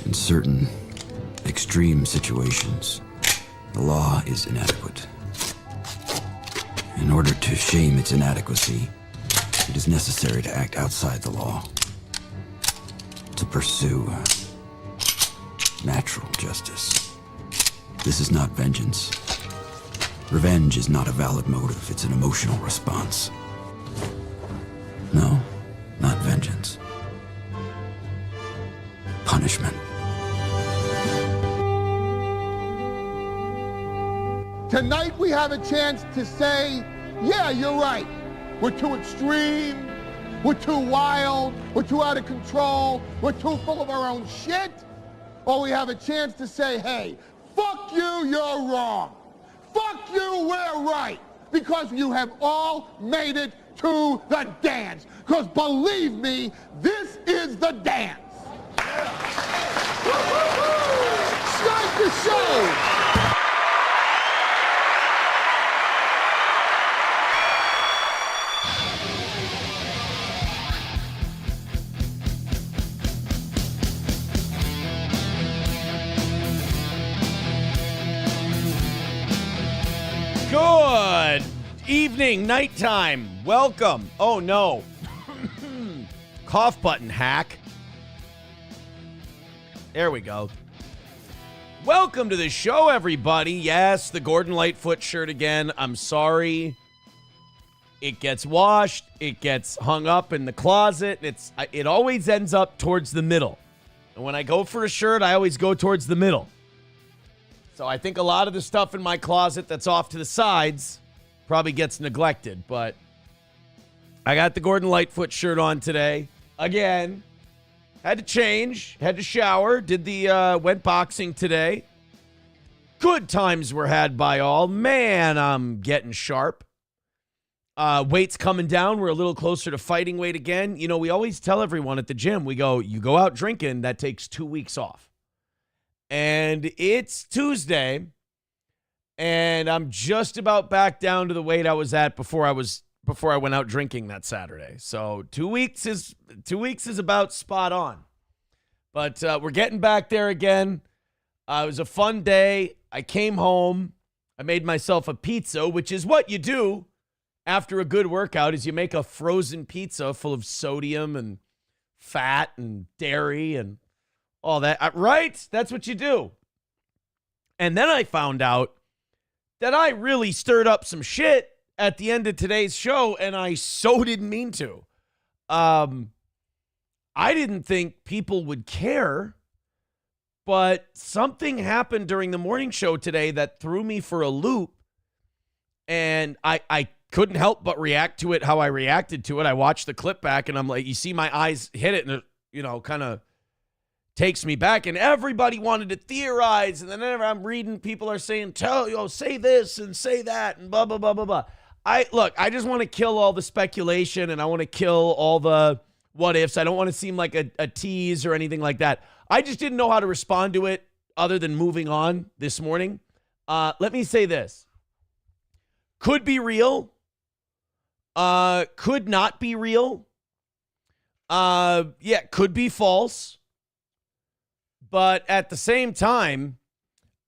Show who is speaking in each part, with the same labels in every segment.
Speaker 1: In certain extreme situations, the law is inadequate. In order to shame its inadequacy, it is necessary to act outside the law, to pursue natural justice. This is not vengeance. Revenge is not a valid motive, it's an emotional response. No, not vengeance. Punishment.
Speaker 2: Tonight we have a chance to say, yeah, you're right. We're too extreme, we're too wild, we're too out of control, we're too full of our own shit. Or we have a chance to say, hey, fuck you, you're wrong. Fuck you, we're right. Because you have all made it to the dance. Because believe me, this is the dance. Start the show.
Speaker 3: Good evening, nighttime. Welcome. Oh, no. Cough button hack. There we go. Welcome to the show, everybody. Yes, the Gordon Lightfoot shirt again. I'm sorry. It gets washed. It gets hung up in the closet. It always ends up towards the middle. And when I go for a shirt, I always go towards the middle. So I think a lot of the stuff in my closet that's off to the sides probably gets neglected. But I got the Gordon Lightfoot shirt on today. Again, had to change, had to shower, went boxing today. Good times were had by all. Man, I'm getting sharp. Weight's coming down. We're a little closer to fighting weight again. You know, we always tell everyone at the gym, we go, you go out drinking, that takes 2 weeks off. And it's Tuesday, and I'm just about back down to the weight I was at before I went out drinking that Saturday. So 2 weeks is about spot on. But we're getting back there again. It was a fun day. I came home. I made myself a pizza, which is what you do after a good workout, is you make a frozen pizza full of sodium and fat and dairy and all that, right? That's what you do. And then I found out that I really stirred up some shit at the end of today's show, and I so didn't mean to. I didn't think people would care, but something happened during the morning show today that threw me for a loop, and I couldn't help but react to it how I reacted to it. I watched the clip back, and I'm like, you see my eyes hit it, and it, kind of takes me back, and everybody wanted to theorize, and then I'm reading people are saying, say this and say that and blah, blah, blah, blah, blah. I just want to kill all the speculation, and I want to kill all the what ifs. I don't want to seem like a tease or anything like that. I just didn't know how to respond to it other than moving on this morning. Let me say this. Could be real. Could not be real. Could be false. But at the same time,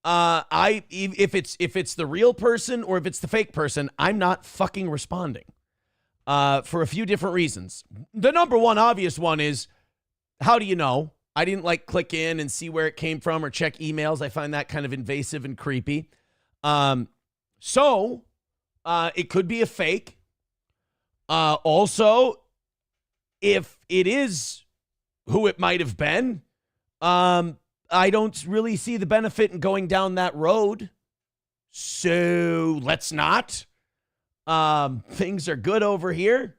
Speaker 3: if it's the real person or if it's the fake person, I'm not fucking responding for a few different reasons. The number one obvious one is, how do you know? I didn't click in and see where it came from or check emails. I find that kind of invasive and creepy. So it could be a fake. Also, if it is who it might have been, I don't really see the benefit in going down that road. So let's not. Things are good over here.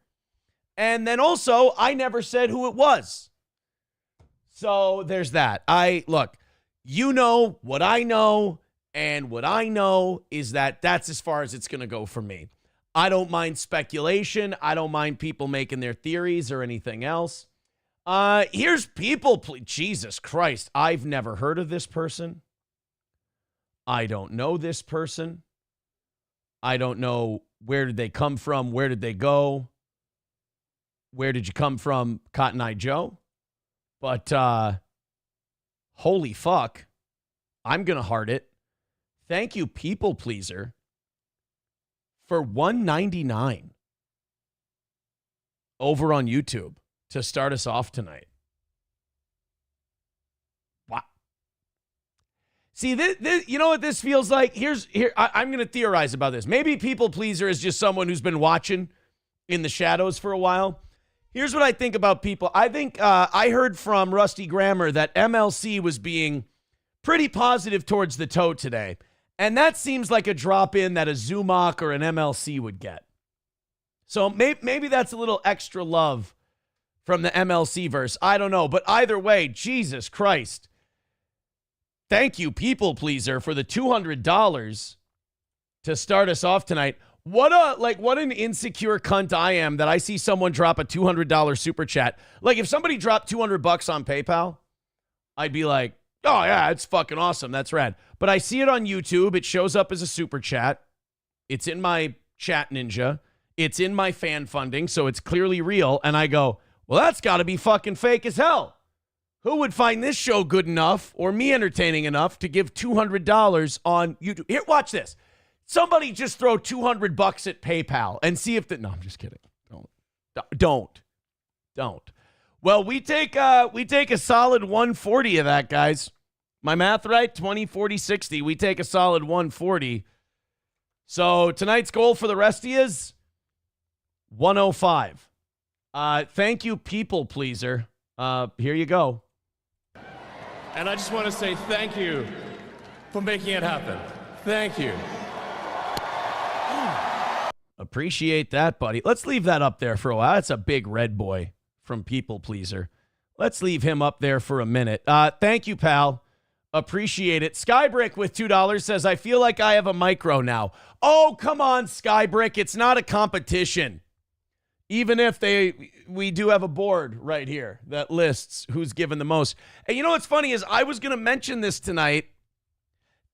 Speaker 3: And then also, I never said who it was. So there's that. You know what I know, and what I know is that that's as far as it's going to go for me. I don't mind speculation. I don't mind people making their theories or anything else. Here's people, Jesus Christ, I've never heard of this person. I don't know this person. I don't know where did they come from, where did they go, where did you come from, Cotton Eye Joe? But, Holy fuck. I'm going to heart it. Thank you, People Pleaser, for $1.99 over on YouTube to start us off tonight. Wow. See, this, you know what this feels like? I'm going to theorize about this. Maybe People Pleaser is just someone who's been watching in the shadows for a while. Here's what I think about people. I think I heard from Rusty Grammer that MLC was being pretty positive towards the toe today. And that seems like a drop-in that a Zumach or an MLC would get. So maybe that's a little extra love from the MLC verse. I don't know. But either way, Jesus Christ. Thank you, People Pleaser, for the $200 to start us off tonight. What an insecure cunt I am that I see someone drop a $200 super chat. Like, if somebody dropped $200 on PayPal, I'd be like, oh, yeah, it's fucking awesome. That's rad. But I see it on YouTube. It shows up as a super chat. It's in my chat ninja. It's in my fan funding, so it's clearly real. And I go, well, that's got to be fucking fake as hell. Who would find this show good enough or me entertaining enough to give $200 on YouTube? Here, watch this. Somebody just throw $200 at PayPal and see if no, I'm just kidding. Don't. Well, we take a solid 140 of that, guys. My math right? 20, 40, 60. We take a solid 140. So tonight's goal for the rest of you is 105. Thank you, People Pleaser. Here you go.
Speaker 4: And I just want to say thank you for making it happen. Thank you.
Speaker 3: Appreciate that, buddy. Let's leave that up there for a while. That's a big red boy from People Pleaser. Let's leave him up there for a minute. Thank you, pal. Appreciate it. Skybrick with $2 says, I feel like I have a micro now. Oh, come on, Skybrick. It's not a competition. Even if we do have a board right here that lists who's given the most. And you know what's funny is I was going to mention this tonight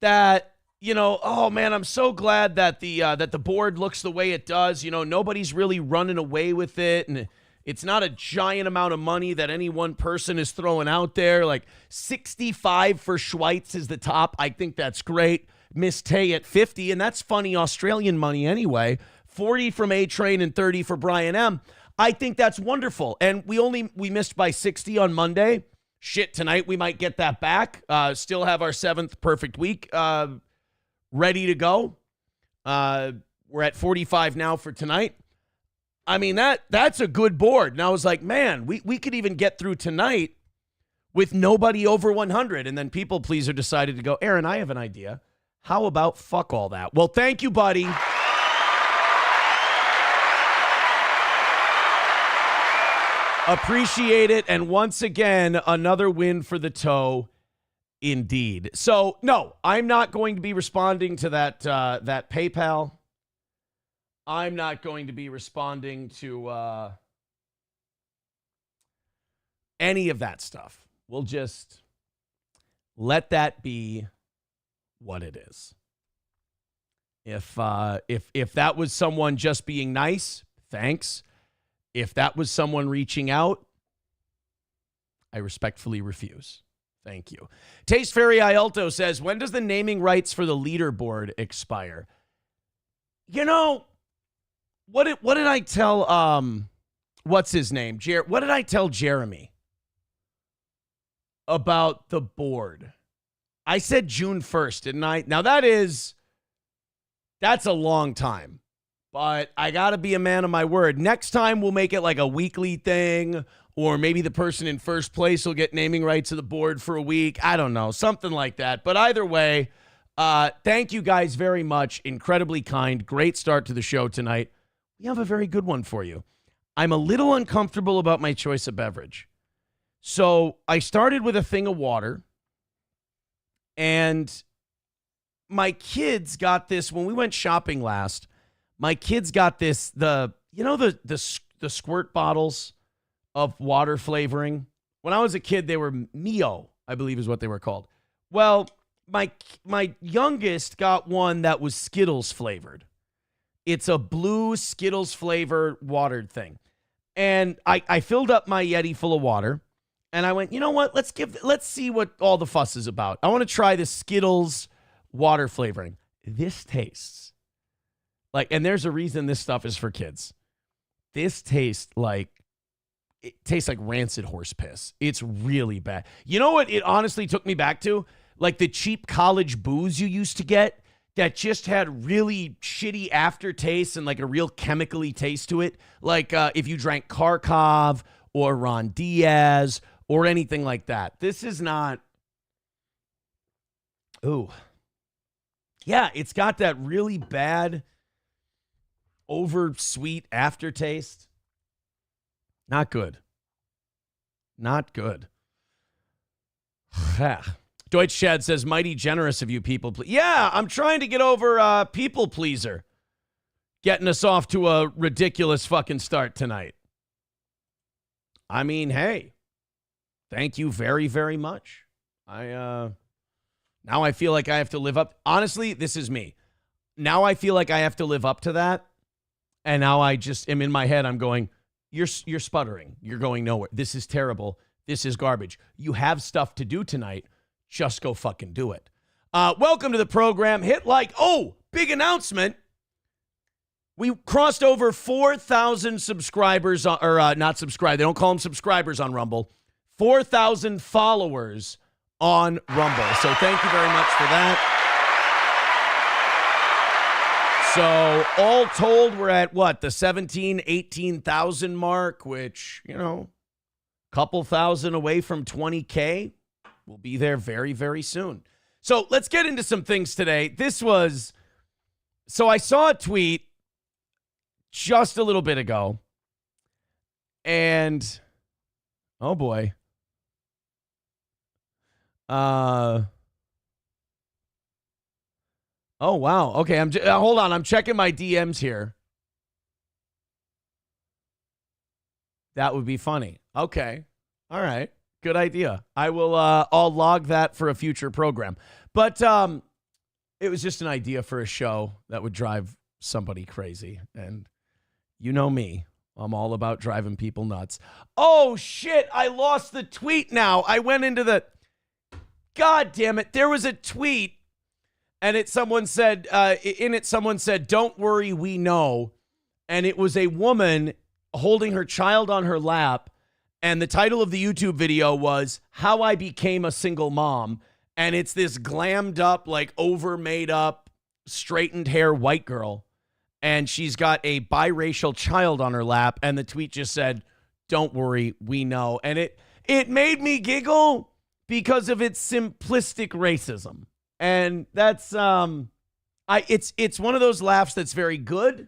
Speaker 3: that, you know, oh man, I'm so glad that the board looks the way it does. You know, nobody's really running away with it, and it's not a giant amount of money that any one person is throwing out there. Like 65 for Schweitz is the top. I think that's great. Miss Tay at 50, and that's funny Australian money anyway. 40 from A-Train and 30 for Brian M. I think that's wonderful. And we missed by 60 on Monday. Shit, tonight we might get that back. Still have our 7th perfect week ready to go. We're at 45 now for tonight. I mean, that's a good board. And I was like, man, we could even get through tonight with nobody over 100. And then People Pleaser decided to go, Aaron, I have an idea. How about fuck all that? Well, thank you, buddy. Appreciate it. And once again, another win for the toe. Indeed. So, no, I'm not going to be responding to that PayPal. I'm not going to be responding to any of that stuff. We'll just let that be what it is. If that was someone just being nice, thanks. If that was someone reaching out, I respectfully refuse. Thank you. Taste Fairy Ialto says, when does the naming rights for the leaderboard expire? You know, what did I tell, what's his name? What did I tell Jeremy about the board? I said June 1st, didn't I? Now that's a long time. But I got to be a man of my word. Next time we'll make it like a weekly thing, or maybe the person in first place will get naming rights to the board for a week. I don't know, something like that. But either way, thank you guys very much. Incredibly kind. Great start to the show tonight. We have a very good one for you. I'm a little uncomfortable about my choice of beverage. So I started with a thing of water, and my kids got this when we went shopping last. My kids got this, the squirt bottles of water flavoring. When I was a kid, they were Mio, I believe is what they were called. Well, my youngest got one that was Skittles flavored. It's a blue Skittles flavored watered thing. And I filled up my Yeti full of water, And I went, you know what? Let's see what all the fuss is about. I want to try the Skittles water flavoring. This tastes like, and there's a reason this stuff is for kids. This tastes like rancid horse piss. It's really bad. You know what it honestly took me back to? Like the cheap college booze you used to get that just had really shitty aftertaste and like a real chemically taste to it. Like if you drank Kharkov or Ron Diaz or anything like that. This is not. Ooh. Yeah, it's got that really bad, over sweet aftertaste. Not good. Not good. Deutsch Chad says, mighty generous of you people. Yeah, I'm trying to get over people pleaser. Getting us off to a ridiculous fucking start tonight. I mean, hey. Thank you very, very much. Now I feel like I have to live up. Honestly, this is me. Now I feel like I have to live up to that. And now I just am in my head. I'm going, you're sputtering. You're going nowhere. This is terrible. This is garbage. You have stuff to do tonight. Just go fucking do it. Welcome to the program. Hit like. Oh, big announcement. We crossed over 4,000 subscribers, not subscribed. They don't call them subscribers on Rumble. 4,000 followers on Rumble. So thank you very much for that. So all told, we're at what? The 18,000 mark, which, you know, couple thousand away from 20K. We'll be there very, very soon. So let's get into some things today. So I saw a tweet just a little bit ago. And, oh boy. Oh wow. Okay, hold on. I'm checking my DMs here. That would be funny. Okay. All right. Good idea. I will I'll log that for a future program. But it was just an idea for a show that would drive somebody crazy, and you know me. I'm all about driving people nuts. Oh shit, I lost the tweet now. I went into the God damn it. There was a tweet, and someone said, don't worry, we know. And it was a woman holding her child on her lap. And the title of the YouTube video was How I Became a Single Mom. And it's this glammed up, like over made up, straightened hair white girl. And she's got a biracial child on her lap. And the tweet just said, don't worry, we know. And it made me giggle because of its simplistic racism. And that's it's one of those laughs that's very good,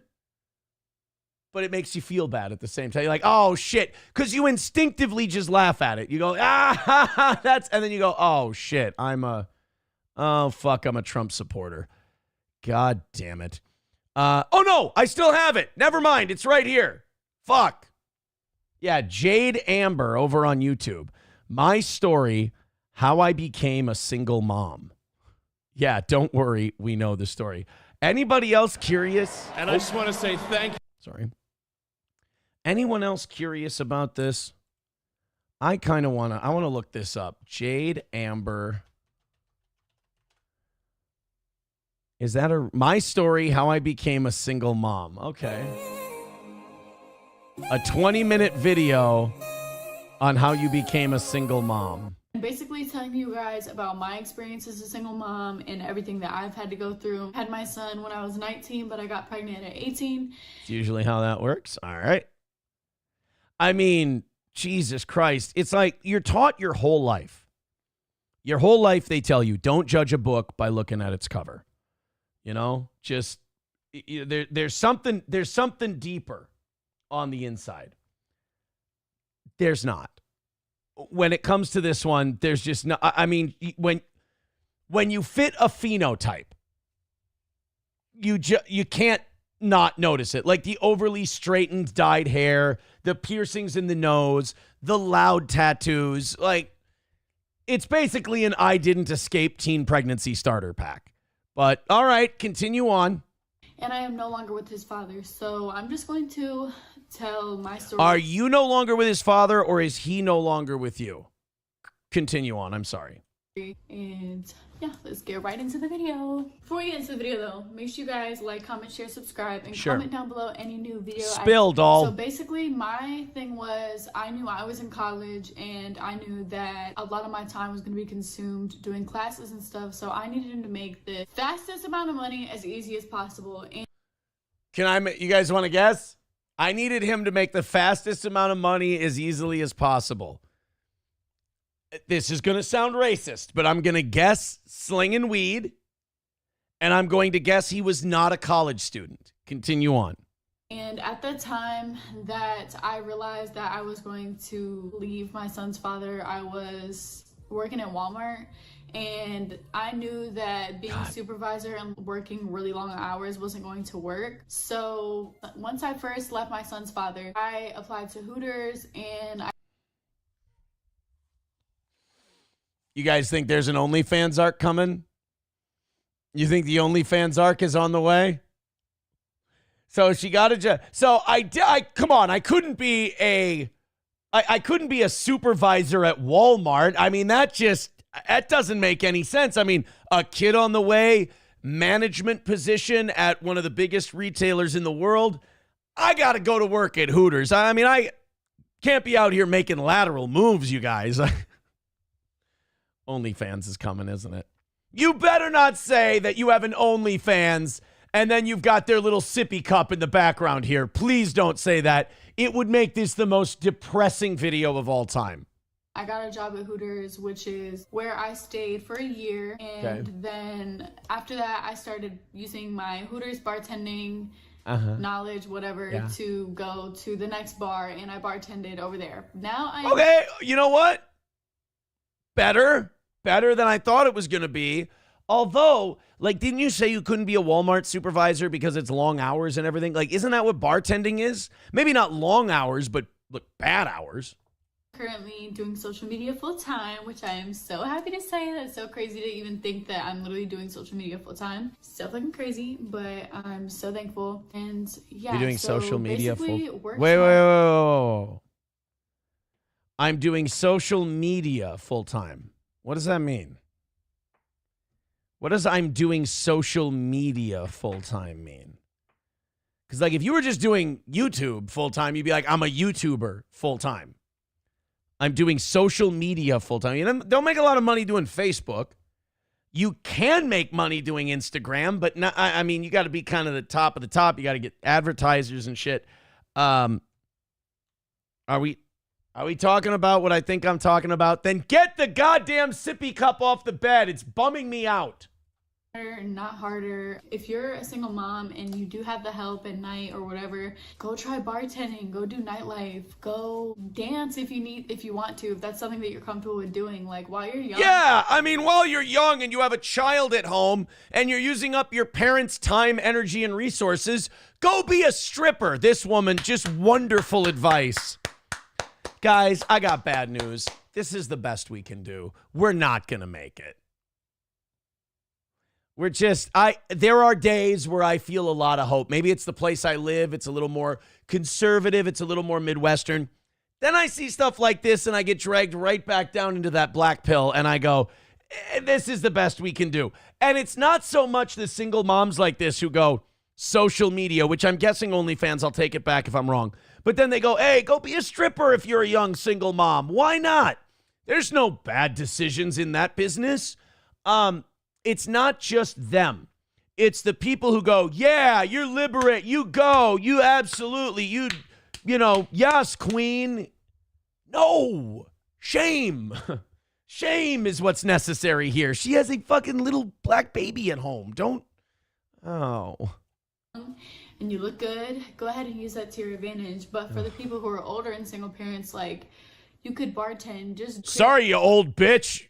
Speaker 3: but it makes you feel bad at the same time. You're like, oh shit, because you instinctively just laugh at it. You go, and then you go, oh shit, I'm a Trump supporter. God damn it. Oh no, I still have it. Never mind, it's right here. Fuck. Yeah, Jade Amber over on YouTube. My story, how I became a single mom. Yeah, don't worry. We know the story. Anybody else curious?
Speaker 4: And I just want to say thank you.
Speaker 3: Sorry. Anyone else curious about this? I kind of want to look this up. Jade Amber. Is that my story, how I became a single mom? Okay. A 20-minute video on how you became a single mom.
Speaker 5: I'm basically telling you guys about my experience as a single mom and everything that I've had to go through. I had my son when I was 19, but I got pregnant at 18.
Speaker 3: It's usually how that works. All right. I mean, Jesus Christ. It's like you're taught your whole life. Your whole life they tell you, don't judge a book by looking at its cover. You know, just there's something deeper on the inside. There's not. When it comes to this one, there's just no, I mean, when you fit a phenotype, you can't not notice it. Like the overly straightened dyed hair, the piercings in the nose, the loud tattoos, like it's basically an I didn't escape teen pregnancy starter pack. But all right, continue on.
Speaker 5: And I am no longer with his father, so I'm just going to tell my story.
Speaker 3: Are you no longer with his father, or is he no longer with you? Continue on. I'm sorry.
Speaker 5: And yeah, let's get right into the video. Before we get into the video though, make sure you guys like, comment, share, subscribe, and comment down below any new video.
Speaker 3: Doll.
Speaker 5: So basically my thing was, I knew I was in college and I knew that a lot of my time was going to be consumed doing classes and stuff. So I needed to make the fastest amount of money as easy as possible. And
Speaker 3: you guys want to guess? I needed him to make the fastest amount of money as easily as possible. This is going to sound racist, but I'm going to guess slinging weed, and I'm going to guess he was not a college student. Continue on.
Speaker 5: And at the time that I realized that I was going to leave my son's father, I was working at Walmart, and I knew that being a supervisor and working really long hours wasn't going to work. So once I first left my son's father, I applied to Hooters, and
Speaker 3: You guys think there's an OnlyFans arc coming? You think the OnlyFans arc is on the way? So she got a job. So I come on. I couldn't be a supervisor at Walmart. I mean, that doesn't make any sense. I mean, a kid on the way, management position at one of the biggest retailers in the world. I got to go to work at Hooters. I mean, I can't be out here making lateral moves, you guys. OnlyFans is coming, isn't it? You better not say that you have an OnlyFans and then you've got their little sippy cup in the background here. Please don't say that. It would make this the most depressing video of all time.
Speaker 5: I got a job at Hooters, which is where I stayed for a year. And then after that, I started using my Hooters bartending knowledge, whatever, to go to the next bar, and I bartended over there. Now
Speaker 3: Okay, you know what? Better than I thought it was going to be. Although, like, didn't you say you couldn't be a Walmart supervisor because it's long hours and everything? Like, isn't that what bartending is? Maybe not long hours, but look, bad hours.
Speaker 5: Currently doing social media full time, which I am so happy to say. That's so crazy to even think that I'm literally doing social media full time. Still fucking crazy, but I'm so thankful. And yeah,
Speaker 3: you're doing
Speaker 5: so
Speaker 3: social media
Speaker 5: full.
Speaker 3: Wait. I'm doing social media full time. What does that mean? What does I'm doing social media full time mean? Because, like, if you were just doing YouTube full time, you'd be like, I'm a YouTuber full time. I'm doing social media full time. You don't make a lot of money doing Facebook. You can make money doing Instagram, but not, I mean, you got to be kind of the top of the top. You got to get advertisers and shit. Are we talking about what I think I'm talking about? Then get the goddamn sippy cup off the bed. It's bumming me out.
Speaker 5: Not harder. If you're a single mom and you do have the help at night or whatever, go try bartending, go do nightlife, go dance if you want to, if that's something that you're comfortable with doing, like, while you're young.
Speaker 3: Yeah, I mean, while you're young and you have a child at home and you're using up your parents' time, energy, and resources, go be a stripper. This woman, just wonderful advice. Guys, I got bad news. This is the best we can do. We're not going to make it. There are days where I feel a lot of hope. Maybe it's the place I live. It's a little more conservative. It's a little more Midwestern. Then I see stuff like this and I get dragged right back down into that black pill and I go, this is the best we can do. And it's not so much the single moms like this who go social media, which I'm guessing OnlyFans, I'll take it back if I'm wrong. But then they go, hey, go be a stripper if you're a young single mom. Why not? There's no bad decisions in that business. It's not just them. It's the people who go, yeah, you're liberate. You go. You absolutely. You know, yes, queen. No. Shame. Shame is what's necessary here. She has a fucking little black baby at home. Don't. Oh.
Speaker 5: And you look good, go ahead and use that to your advantage. But for the people who are older and single parents, like, you could bartend. Sorry,
Speaker 3: you old bitch.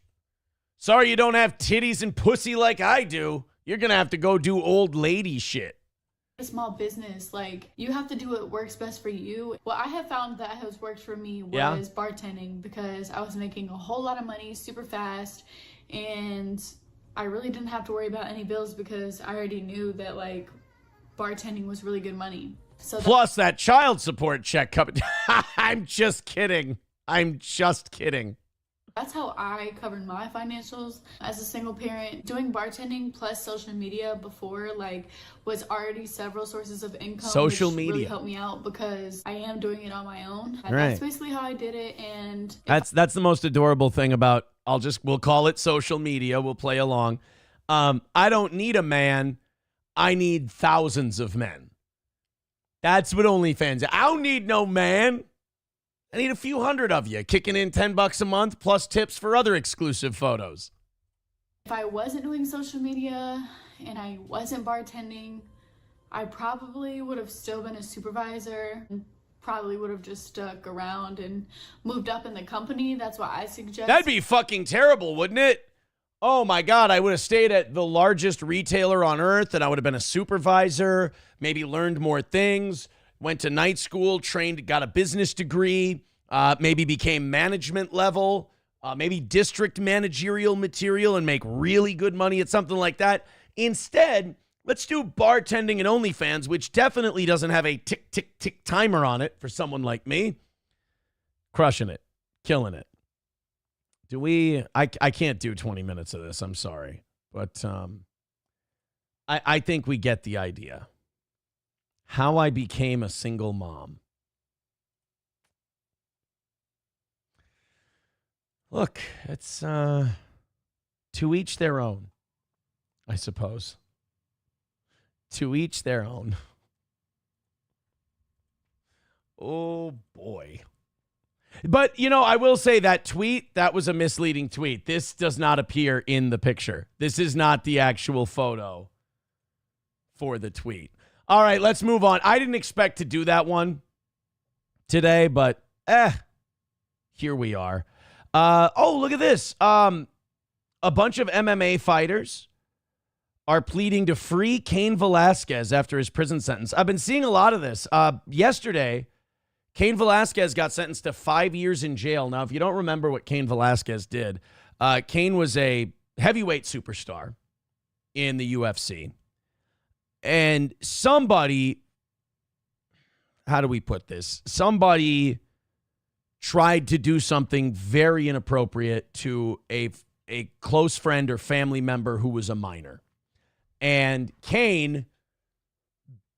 Speaker 3: Sorry you don't have titties and pussy like I do. You're going to have to go do old lady shit.
Speaker 5: A small business, like, you have to do what works best for you. What I have found that has worked for me was bartending, because I was making a whole lot of money super fast, and I really didn't have to worry about any bills because I already knew that, like, bartending was really good money. So
Speaker 3: plus that child support check coming. I'm just kidding.
Speaker 5: That's how I covered my financials as a single parent. Doing bartending plus social media before was already several sources of income.
Speaker 3: Social
Speaker 5: which
Speaker 3: media
Speaker 5: really helped me out because I am doing it on my own.
Speaker 3: Right.
Speaker 5: That's basically how I did it. And
Speaker 3: that's the most adorable thing about, we'll call it social media. We'll play along. I don't need a man. I need thousands of men. That's what OnlyFans. I don't need no man. I need a few hundred of you kicking in $10 a month plus tips for other exclusive photos.
Speaker 5: If I wasn't doing social media and I wasn't bartending, I probably would have still been a supervisor. Probably would have just stuck around and moved up in the company. That's what I suggest.
Speaker 3: That'd be fucking terrible, wouldn't it? Oh my God, I would have stayed at the largest retailer on earth and I would have been a supervisor, maybe learned more things, went to night school, trained, got a business degree, maybe became management level, maybe district managerial material and make really good money at something like that. Instead, let's do bartending and OnlyFans, which definitely doesn't have a tick, tick, tick timer on it for someone like me. Crushing it, killing it. I can't do 20 minutes of this. I'm sorry. But I think we get the idea. How I became a single mom. Look, it's to each their own, I suppose. To each their own. Oh, boy. But, I will say that tweet, that was a misleading tweet. This does not appear in the picture. This is not the actual photo for the tweet. All right, let's move on. I didn't expect to do that one today, but here we are. Look at this. A bunch of MMA fighters are pleading to free Cain Velasquez after his prison sentence. I've been seeing a lot of this. Yesterday, Cain Velasquez got sentenced to 5 years in jail. Now, if you don't remember what Cain Velasquez did, Cain was a heavyweight superstar in the UFC. And somebody, how do we put this? Somebody tried to do something very inappropriate to a close friend or family member who was a minor. And Cain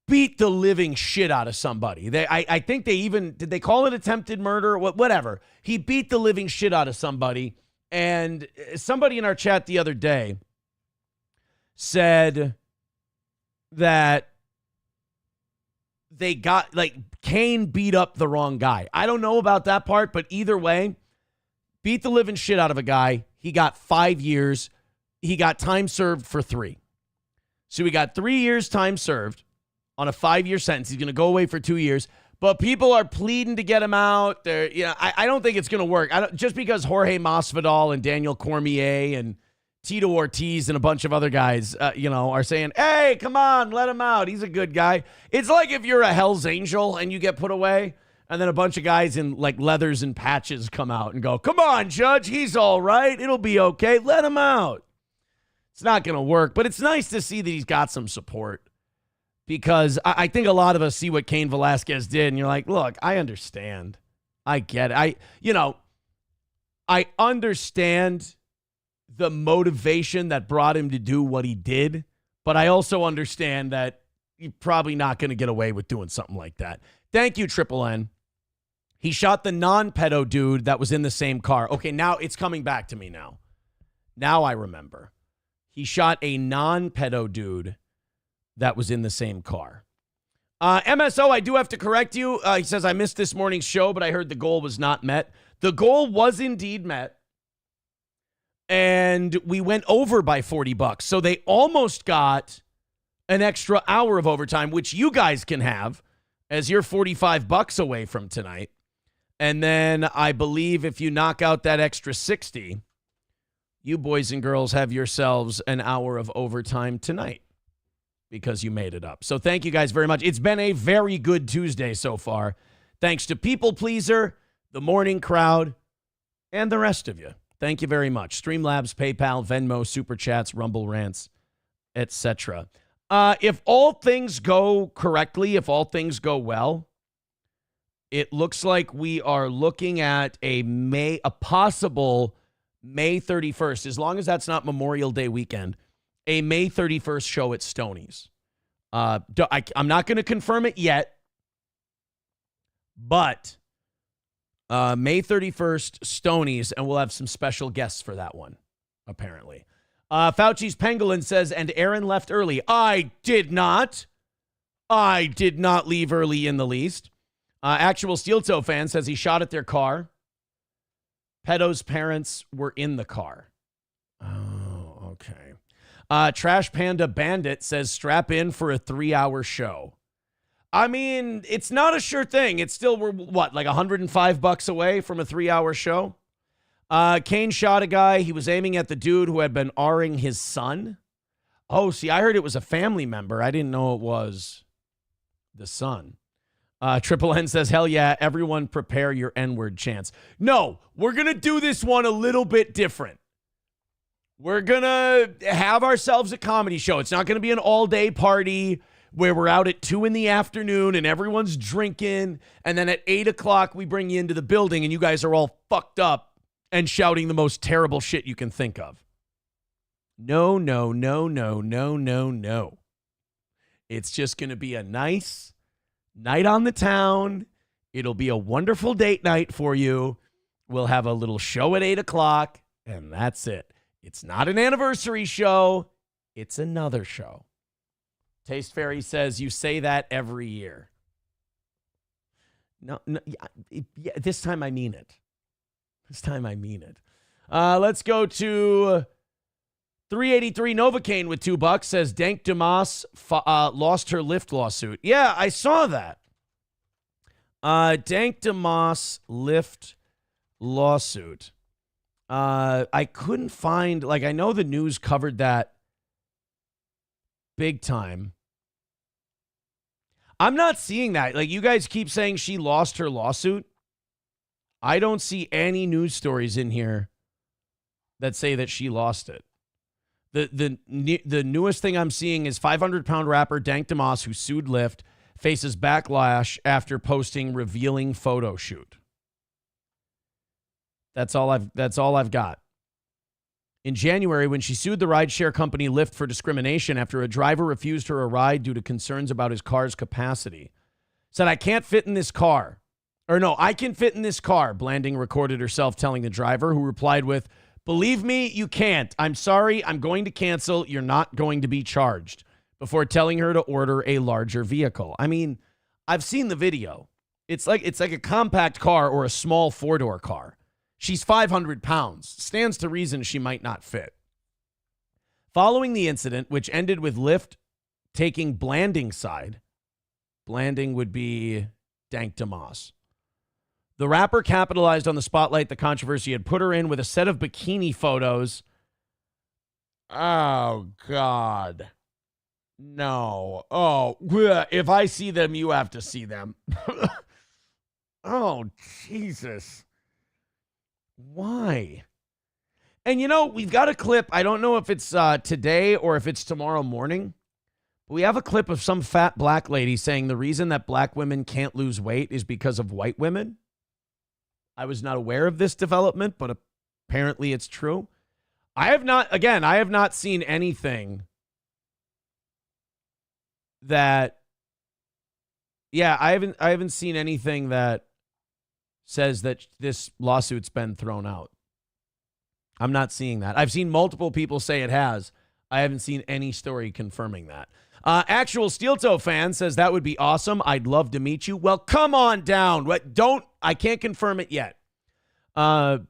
Speaker 3: beat the living shit out of somebody. I think they even, did they call it attempted murder? Whatever. He beat the living shit out of somebody. And somebody in our chat the other day said that they got, Cain beat up the wrong guy. I don't know about that part, but either way, beat the living shit out of a guy. He got 5 years. He got time served for 3. So he got 3 years time served on a 5-year sentence. He's going to go away for 2 years. But people are pleading to get him out. I don't think it's going to work. Just because Jorge Masvidal and Daniel Cormier and Tito Ortiz and a bunch of other guys, are saying, hey, come on, let him out. He's a good guy. It's like if you're a Hell's Angel and you get put away, and then a bunch of guys in leathers and patches come out and go, come on, Judge, he's all right. It'll be okay. Let him out. It's not going to work, but it's nice to see that he's got some support because I think a lot of us see what Cain Velasquez did, and you're like, look, I understand. I get it. I understand the motivation that brought him to do what he did, but I also understand that you're probably not going to get away with doing something like that. Thank you, Triple N. He shot the non-pedo dude that was in the same car. Okay, now it's coming back to me now. Now I remember. He shot a non-pedo dude that was in the same car. MSO, I do have to correct you. He says, I missed this morning's show, but I heard the goal was not met. The goal was indeed met. And we went over by $40. So they almost got an extra hour of overtime, which you guys can have as you're $45 away from tonight. And then I believe if you knock out that extra 60, you boys and girls have yourselves an hour of overtime tonight because you made it up. So thank you guys very much. It's been a very good Tuesday so far. Thanks to People Pleaser, the Morning Crowd, and the rest of you. Thank you very much. Streamlabs, PayPal, Venmo, Super Chats, Rumble Rants, etc. If all things go correctly, if all things go well, it looks like we are looking at a possible May 31st, as long as that's not Memorial Day weekend, a May 31st show at Stoney's. I'm not going to confirm it yet, but May 31st, Stoney's, and we'll have some special guests for that one, apparently. Fauci's Pangolin says, and Aaron left early. I did not. I did not leave early in the least. Actual Steel Toe fan says he shot at their car. Pedo's parents were in the car. Oh, okay. Trash Panda Bandit says strap in for a 3-hour show. I mean, it's not a sure thing. It's still, we're what, like $105 away from a 3-hour show? Kane shot a guy. He was aiming at the dude who had been R-ing his son. Oh, see, I heard it was a family member. I didn't know it was the son. Triple N says, hell yeah, everyone prepare your N-word chants. No, we're going to do this one a little bit different. We're going to have ourselves a comedy show. It's not going to be an all-day party where we're out at 2 in the afternoon and everyone's drinking, and then at 8 o'clock we bring you into the building and you guys are all fucked up and shouting the most terrible shit you can think of. No, no, no, no, no, no, no. It's just going to be a nice night on the town. It'll be a wonderful date night for you. We'll have a little show at 8 o'clock, and that's it. It's not an anniversary show. It's another show. Taste Fairy says, you say that every year. No, yeah, this time I mean it. This time I mean it. Let's go to 383 Novocaine with $2 says Dank Damas lost her Lyft lawsuit. Yeah, I saw that. Dank Damas Lyft lawsuit. I couldn't find, like, I know the news covered that big time. I'm not seeing that. Like, you guys keep saying she lost her lawsuit. I don't see any news stories in here that say that she lost it. The newest thing I'm seeing is 500-pound rapper Dank Damas, who sued Lyft, faces backlash after posting revealing photo shoot. That's all I've got. In January, when she sued the rideshare company Lyft for discrimination after a driver refused her a ride due to concerns about his car's capacity, said, I can't fit in this car. Or no, I can fit in this car, Blanding recorded herself telling the driver, who replied with, believe me, you can't. I'm sorry, I'm going to cancel. You're not going to be charged, before telling her to order a larger vehicle. I mean, I've seen the video. It's like a compact car or a small 4-door car. She's 500 pounds. Stands to reason she might not fit. Following the incident, which ended with Lyft taking Blanding's side, Blanding would be Dank Damas, the rapper capitalized on the spotlight the controversy had put her in with a set of bikini photos. Oh, God. No. Oh, if I see them, you have to see them. Oh, Jesus. Why? And, you know, we've got a clip. I don't know if it's today or if it's tomorrow morning. But we have a clip of some fat black lady saying the reason that black women can't lose weight is because of white women. I was not aware of this development, but apparently it's true. I have not seen anything that, I haven't seen anything that says that this lawsuit's been thrown out. I'm not seeing that. I've seen multiple people say it has. I haven't seen any story confirming that. Actual Steel Toe fan says that would be awesome. I'd love to meet you. Well, come on down. I can't confirm it yet. Where'd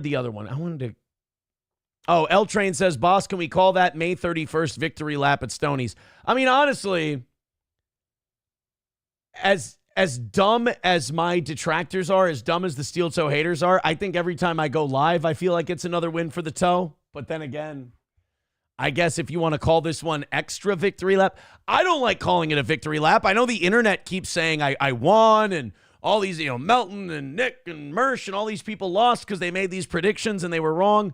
Speaker 3: the other one? I wanted to. Oh, L Train says, boss, can we call that May 31st victory lap at Stoney's? I mean, honestly, as dumb as my detractors are, as dumb as the Steel Toe haters are, I think every time I go live, I feel like it's another win for the toe. But then again, I guess if you want to call this one extra victory lap, I don't like calling it a victory lap. I know the internet keeps saying I won, and all these, Melton and Nick and Mersh and all these people lost because they made these predictions and they were wrong.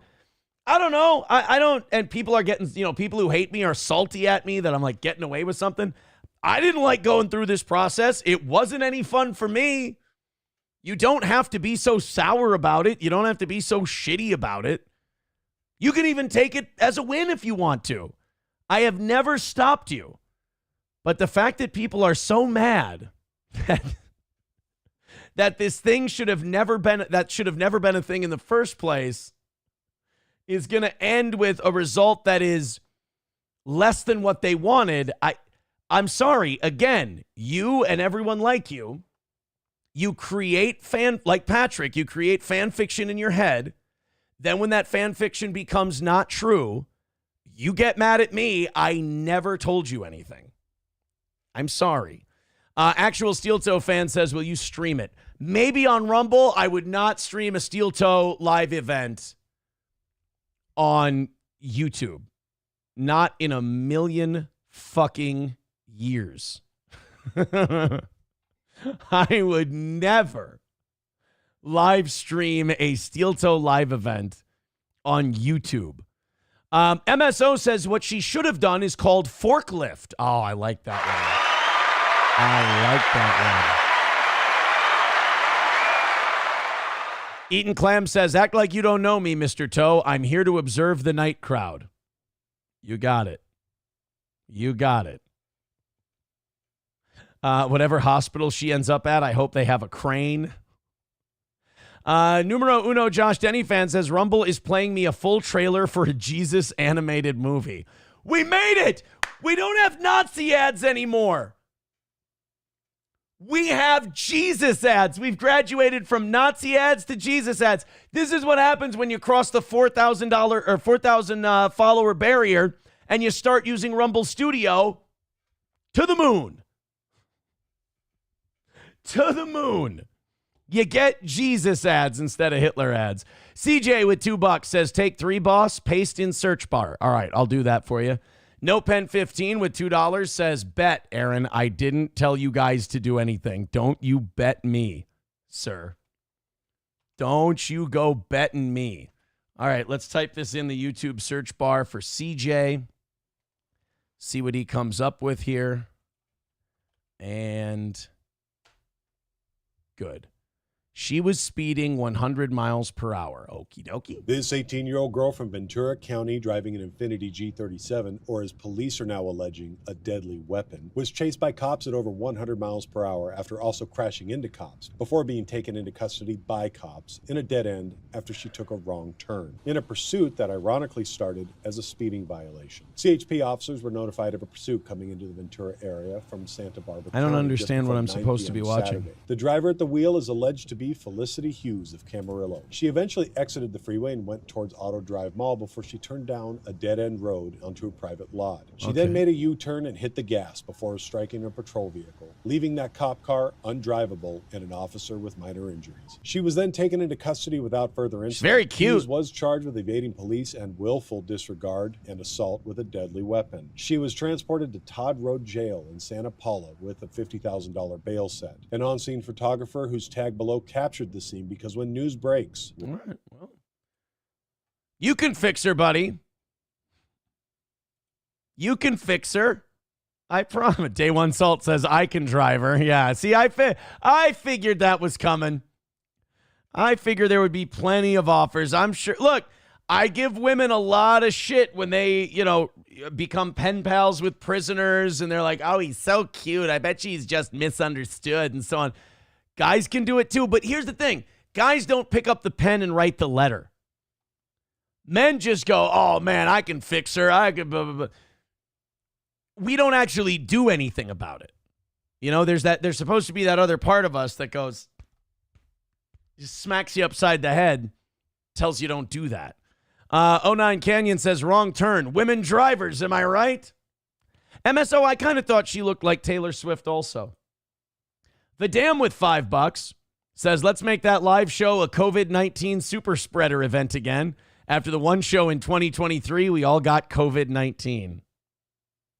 Speaker 3: I don't know. I don't, and people are getting, people who hate me are salty at me that I'm like getting away with something. I didn't like going through this process. It wasn't any fun for me. You don't have to be so sour about it. You don't have to be so shitty about it. You can even take it as a win if you want to. I have never stopped you. But the fact that people are so mad that this thing should have never been a thing in the first place is going to end with a result that is less than what they wanted. I'm sorry. Again, you and everyone like you create like Patrick, you create fan fiction in your head. Then when that fan fiction becomes not true, you get mad at me. I never told you anything. I'm sorry. Actual Steel Toe fan says, will you stream it? Maybe on Rumble. I would not stream a Steel Toe live event on YouTube. Not in a million fucking years. I would never live stream a Steel Toe live event on YouTube. MSO says what she should have done is called forklift. Oh, I like that one. I like that one. Eaton Clam says, act like you don't know me, Mr. Toe. I'm here to observe the night crowd. You got it. You got it. Whatever hospital she ends up at, I hope they have a crane. Numero uno Josh Denny fan says, Rumble is playing me a full trailer for a Jesus animated movie. We made it! We don't have Nazi ads anymore. We have Jesus ads. We've graduated from Nazi ads to Jesus ads. This is what happens when you cross the $4,000 or 4,000 follower barrier and you start using Rumble Studio to the moon. To the moon. You get Jesus ads instead of Hitler ads. CJ with $2 says, take 3, boss, paste in search bar. All right, I'll do that for you. No Pen 15 with $2 says, bet, Aaron, I didn't tell you guys to do anything. Don't you bet me, sir. Don't you go betting me. All right, let's type this in the YouTube search bar for CJ. See what he comes up with here. And good. She was speeding 100 miles per hour. Okie dokie.
Speaker 6: This 18-year-old girl from Ventura County driving an Infiniti G37, or as police are now alleging, a deadly weapon, was chased by cops at over 100 miles per hour after also crashing into cops, before being taken into custody by cops in a dead end after she took a wrong turn, in a pursuit that ironically started as a speeding violation. CHP officers were notified of a pursuit coming into the Ventura area from Santa Barbara
Speaker 3: I don't
Speaker 6: County
Speaker 3: understand what I'm supposed to be watching.
Speaker 6: Saturday. The driver at the wheel is alleged to be Felicity Hughes of Camarillo. She eventually exited the freeway and went towards Auto Drive Mall before she turned down a dead-end road onto a private lot. She then made a U-turn and hit the gas before striking a patrol vehicle, leaving that cop car undrivable and an officer with minor injuries. She was then taken into custody without further incident.
Speaker 3: She's very cute.
Speaker 6: Hughes was charged with evading police and willful disregard and assault with a deadly weapon. She was transported to Todd Road Jail in Santa Paula with a $50,000 bail set. An on-scene photographer whose tag below captured the scene because when news breaks...
Speaker 3: All right, well, you can fix her, buddy. You can fix her. I promise. Day One Salt says, I can drive her. Yeah, see, I figured that was coming. I figured there would be plenty of offers. I'm sure. Look, I give women a lot of shit when they, become pen pals with prisoners and they're like, oh, he's so cute. I bet she's just misunderstood and so on. Guys can do it too, but here's the thing. Guys don't pick up the pen and write the letter. Men just go, oh, man, I can fix her. I can blah, blah, blah. We don't actually do anything about it. There's supposed to be that other part of us that goes, just smacks you upside the head, tells you don't do that. 09 Canyon says, wrong turn. Women drivers, am I right? MSO, I kind of thought she looked like Taylor Swift also. The Dam with $5 says, let's make that live show a COVID-19 super spreader event again. After the one show in 2023, we all got COVID-19.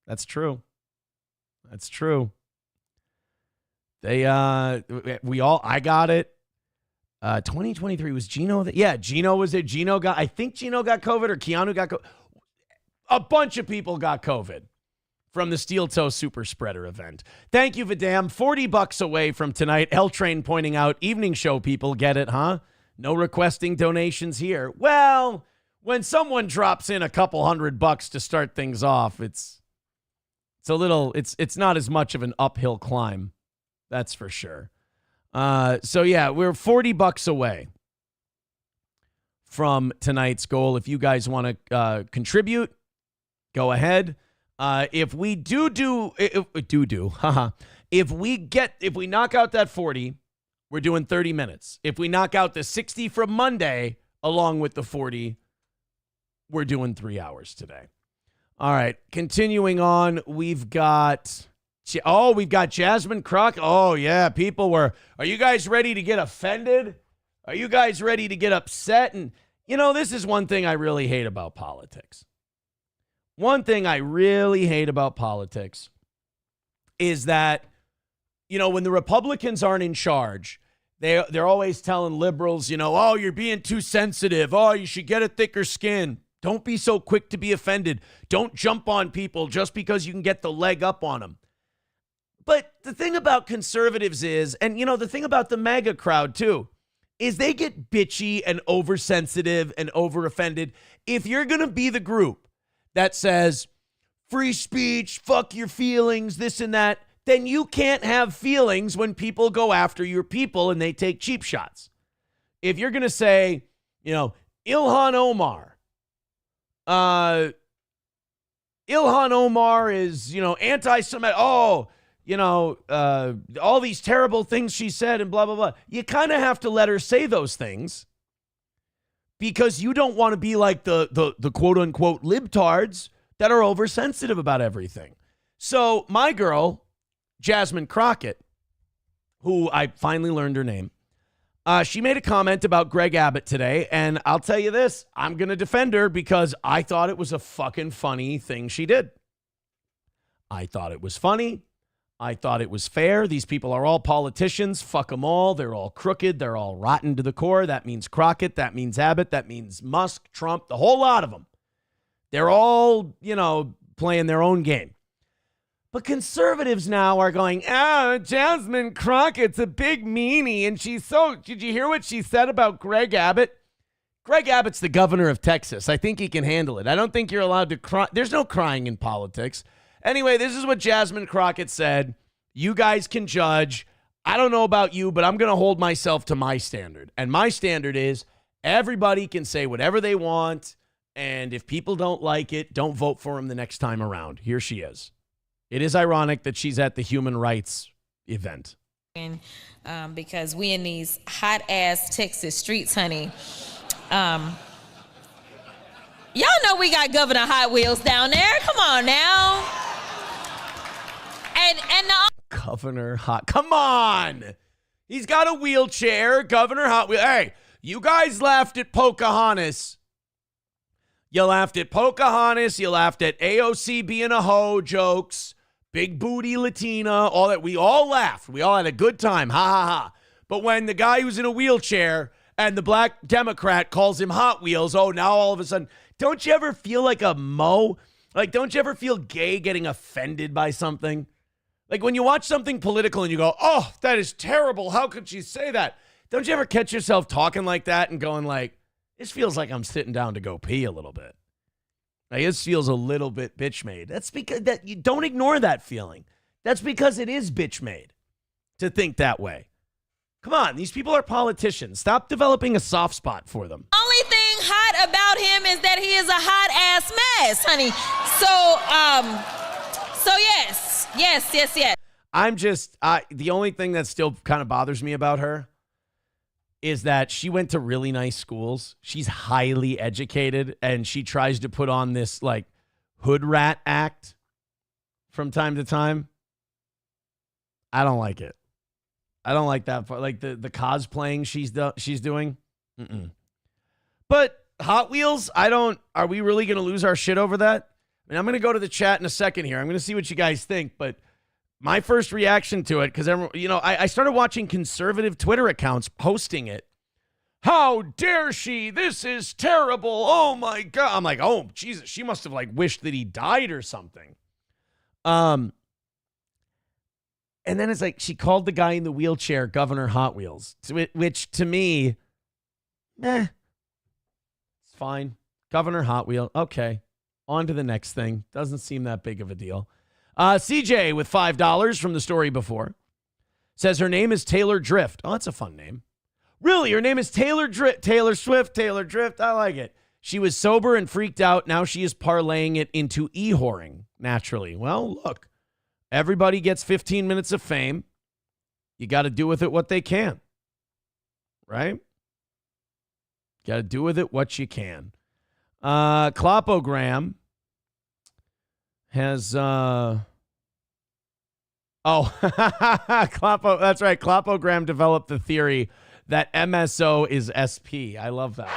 Speaker 3: That's true. That's true. I got it. 2023 was Gino. Gino was it. I think Gino got COVID or Keanu got COVID. A bunch of people got COVID. from the Steel Toe Super Spreader event. Thank you, Vidam. $40 away from tonight. L Train pointing out, evening show people, get it, huh? No requesting donations here. Well, when someone drops in a couple $100 to start things off, it's not as much of an uphill climb. That's for sure. So yeah, we're $40 away from tonight's goal. If you guys want to contribute, go ahead. If we if we knock out that 40, we're doing 30 minutes. If we knock out the 60 from Monday along with the 40, we're doing 3 hours today. All right, continuing on, we've got Jasmine Crockett. Oh yeah, are you guys ready to get offended? Are you guys ready to get upset? And this is one thing I really hate about politics. One thing I really hate about politics is that, when the Republicans aren't in charge, they're always telling liberals, oh, you're being too sensitive. Oh, you should get a thicker skin. Don't be so quick to be offended. Don't jump on people just because you can get the leg up on them. But the thing about conservatives is, and the thing about the MAGA crowd too, is they get bitchy and oversensitive and over-offended. If you're going to be the group that says, free speech, fuck your feelings, this and that, then you can't have feelings when people go after your people and they take cheap shots. If you're going to say, Ilhan Omar is, anti-Semitic. Oh, all these terrible things she said and blah, blah, blah. You kind of have to let her say those things because you don't want to be like the quote unquote libtards that are oversensitive about everything. So my girl, Jasmine Crockett, who I finally learned her name, she made a comment about Greg Abbott today, and I'll tell you this, I'm going to defend her because I thought it was a fucking funny thing she did. I thought it was funny. I thought it was fair. These people are all politicians. Fuck them all. They're all crooked. They're all rotten to the core. That means Crockett. That means Abbott. That means Musk, Trump, the whole lot of them. They're all, playing their own game. But conservatives now are going, Jasmine Crockett's a big meanie. And did you hear what she said about Greg Abbott? Greg Abbott's the governor of Texas. I think he can handle it. I don't think you're allowed to cry. There's no crying in politics. Anyway, this is what Jasmine Crockett said. You guys can judge. I don't know about you, but I'm going to hold myself to my standard. And my standard is everybody can say whatever they want. And if people don't like it, don't vote for them the next time around. Here she is. It is ironic that she's at the human rights event.
Speaker 7: Because we in these hot-ass Texas streets, honey. Y'all know we got Governor Hot Wheels down there. Come on now. And
Speaker 3: Governor Hot. Come on. He's got a wheelchair. Governor Hot Wheels. Hey, you guys laughed at Pocahontas. You laughed at Pocahontas. You laughed at AOC being a hoe jokes. Big booty Latina. All that. We all laughed. We all had a good time. Ha, ha, ha. But when the guy who's in a wheelchair and the black Democrat calls him Hot Wheels, oh, now all of a sudden, don't you ever feel like a mo? Like, don't you ever feel gay getting offended by something? Like when you watch something political and you go, oh, that is terrible. How could she say that? Don't you ever catch yourself talking like that and going like, this feels like I'm sitting down to go pee a little bit. Like, this feels a little bit bitch made. That's because that you don't ignore that feeling. That's because it is bitch made to think that way. Come on, these people are politicians. Stop developing a soft spot for them.
Speaker 7: only thing hot about him is that he is a hot ass mess, honey. So yes.
Speaker 3: I'm just, the only thing that still kind of bothers me about her is that she went to really nice schools. She's highly educated, and she tries to put on this like hood rat act from time to time. I don't like it. I don't like that. Like the cosplaying she's doing. Mm-mm. But Hot Wheels, are we really going to lose our shit over that? I mean, I'm going to go to the chat in a second here. I'm going to see what you guys think, but my first reaction to it, because I started watching conservative Twitter accounts posting it. How dare she? This is terrible. Oh my God. I'm like, oh Jesus, she must have like wished that he died or something. And then it's like she called the guy in the wheelchair Governor Hot Wheels, which to me, it's fine. Governor Hot Wheel. Okay. On to the next thing. Doesn't seem that big of a deal. CJ with $5 from the story before says her name is Taylor Drift. Oh, that's a fun name. Really? Her name is Taylor Drift. Taylor Swift, Taylor Drift. I like it. She was sober and freaked out. Now she is parlaying it into e-whoring naturally. Well, look, everybody gets 15 minutes of fame. You got to do with it what they can. Right? Got to do with it what you can. Clopogram has that's right. Clopogram developed the theory that MSO is SP. I love that.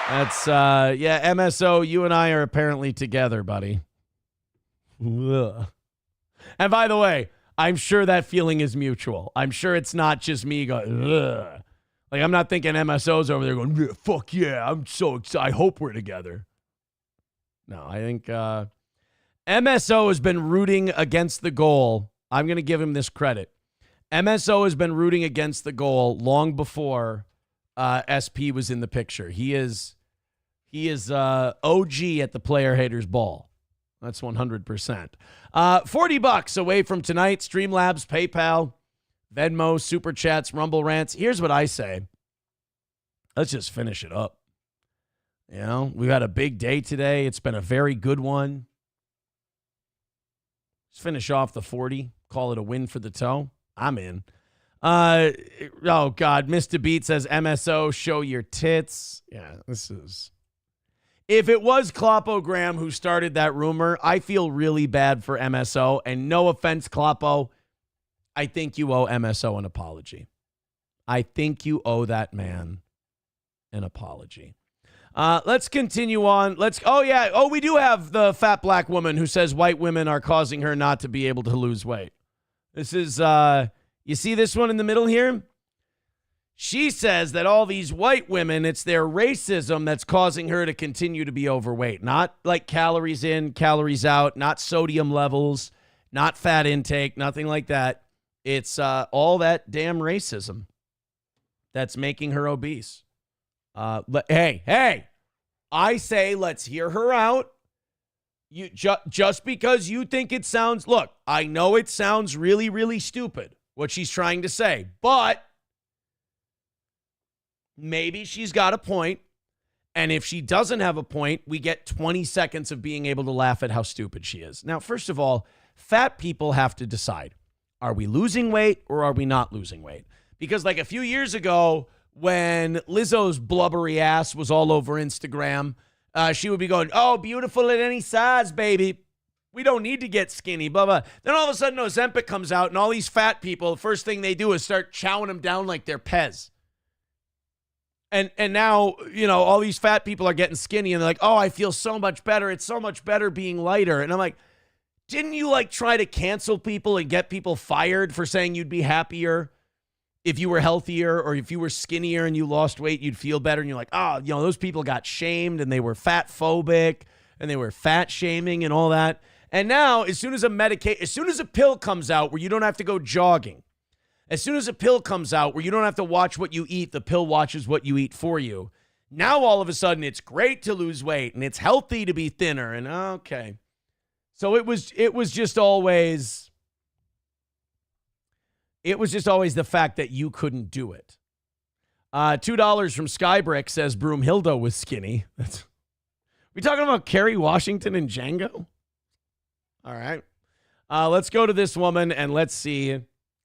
Speaker 3: That's MSO, you and I are apparently together, buddy. Ugh. And by the way, I'm sure that feeling is mutual. I'm sure it's not just me going, ugh. Like, I'm not thinking MSO's over there going, yeah, fuck yeah, I'm so excited. I hope we're together. No, I think MSO has been rooting against the goal. I'm going to give him this credit. MSO has been rooting against the goal long before SP was in the picture. He is OG at the player haters ball. That's 100%. $40 away from tonight. Streamlabs, PayPal, Venmo, Super Chats, Rumble Rants. Here's what I say. Let's just finish it up. You know, we've had a big day today. It's been a very good one. Let's finish off the 40. Call it a win for the toe. I'm in. Oh, God. Mr. Beat says, MSO, show your tits. Yeah, this is... If it was Clopogram who started that rumor, I feel really bad for MSO. And no offense, Clopo, I think you owe MSO an apology. I think you owe that man an apology. Let's continue on. We do have the fat black woman who says white women are causing her not to be able to lose weight. This is, you see this one in the middle here? She says that all these white women, it's their racism that's causing her to continue to be overweight. Not like calories in, calories out, not sodium levels, not fat intake, nothing like that. It's all that damn racism that's making her obese. Hey, I say let's hear her out. You just because you think it sounds, look, I know it sounds really, really stupid what she's trying to say, but maybe she's got a point. And if she doesn't have a point, we get 20 seconds of being able to laugh at how stupid she is. Now, first of all, fat people have to decide, are we losing weight or are we not losing weight? Because like a few years ago, when Lizzo's blubbery ass was all over Instagram, she would be going, oh, beautiful at any size, baby. We don't need to get skinny, blah, blah. Then all of a sudden, Ozempic comes out, and all these fat people, the first thing they do is start chowing them down like they're Pez. And now, you know, all these fat people are getting skinny, and they're like, oh, I feel so much better. It's so much better being lighter. And I'm like, didn't you, like, try to cancel people and get people fired for saying you'd be happier if you were healthier, or if you were skinnier and you lost weight, you'd feel better? And you're like, oh, you know, those people got shamed and they were fat phobic and they were fat shaming and all that. And now, as soon as a pill comes out where you don't have to go jogging, as soon as a pill comes out where you don't have to watch what you eat, the pill watches what you eat for you. Now, all of a sudden, it's great to lose weight and it's healthy to be thinner. And okay. So it was just always the fact that you couldn't do it. $2 from Skybrick says Broomhilda was skinny. We talking about Kerry Washington and Django? All right. Let's go to this woman and let's see.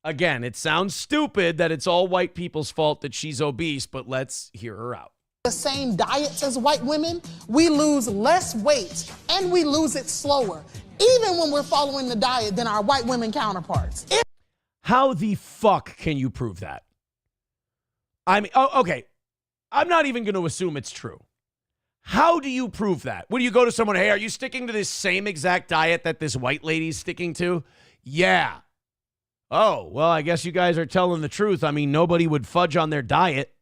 Speaker 3: Again, it sounds stupid that it's all white people's fault that she's obese, but let's hear her out.
Speaker 8: The same diets as white women, we lose less weight and we lose it slower, even when we're following the diet, than our white women counterparts.
Speaker 3: How the fuck can you prove that? I mean, okay. I'm not even going to assume it's true. How do you prove that? When you go to someone, hey, are you sticking to this same exact diet that this white lady's sticking to? Yeah. Oh, well, I guess you guys are telling the truth. I mean, nobody would fudge on their diet.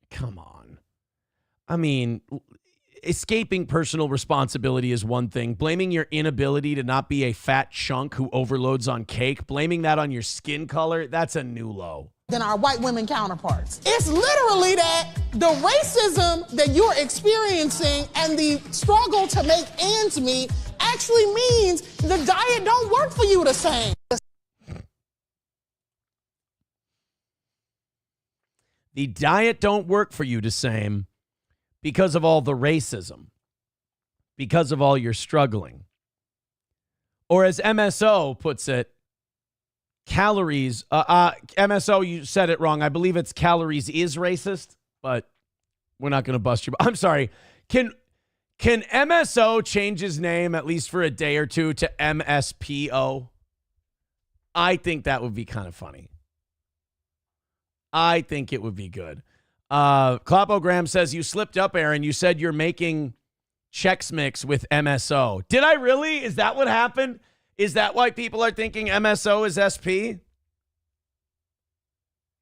Speaker 3: Come on. I mean, escaping personal responsibility is one thing. Blaming your inability to not be a fat chunk who overloads on cake, blaming that on your skin color, that's a new low.
Speaker 8: Than our white women counterparts. It's literally that the racism that you're experiencing and the struggle to make ends meet actually means the diet don't work for you the same.
Speaker 3: The diet don't work for you the same because of all the racism, because of all your struggling. Or as MSO puts it, calories, MSO, you said it wrong. I believe it's calories is racist, but we're not going to bust you. I'm sorry. Can MSO change his name at least for a day or two to MSPO? I think that would be kind of funny. I think it would be good. Clopogram says, you slipped up, Aaron. You said you're making Chex Mix with MSO. Did I really? Is that what happened? Is that why people are thinking MSO is SP?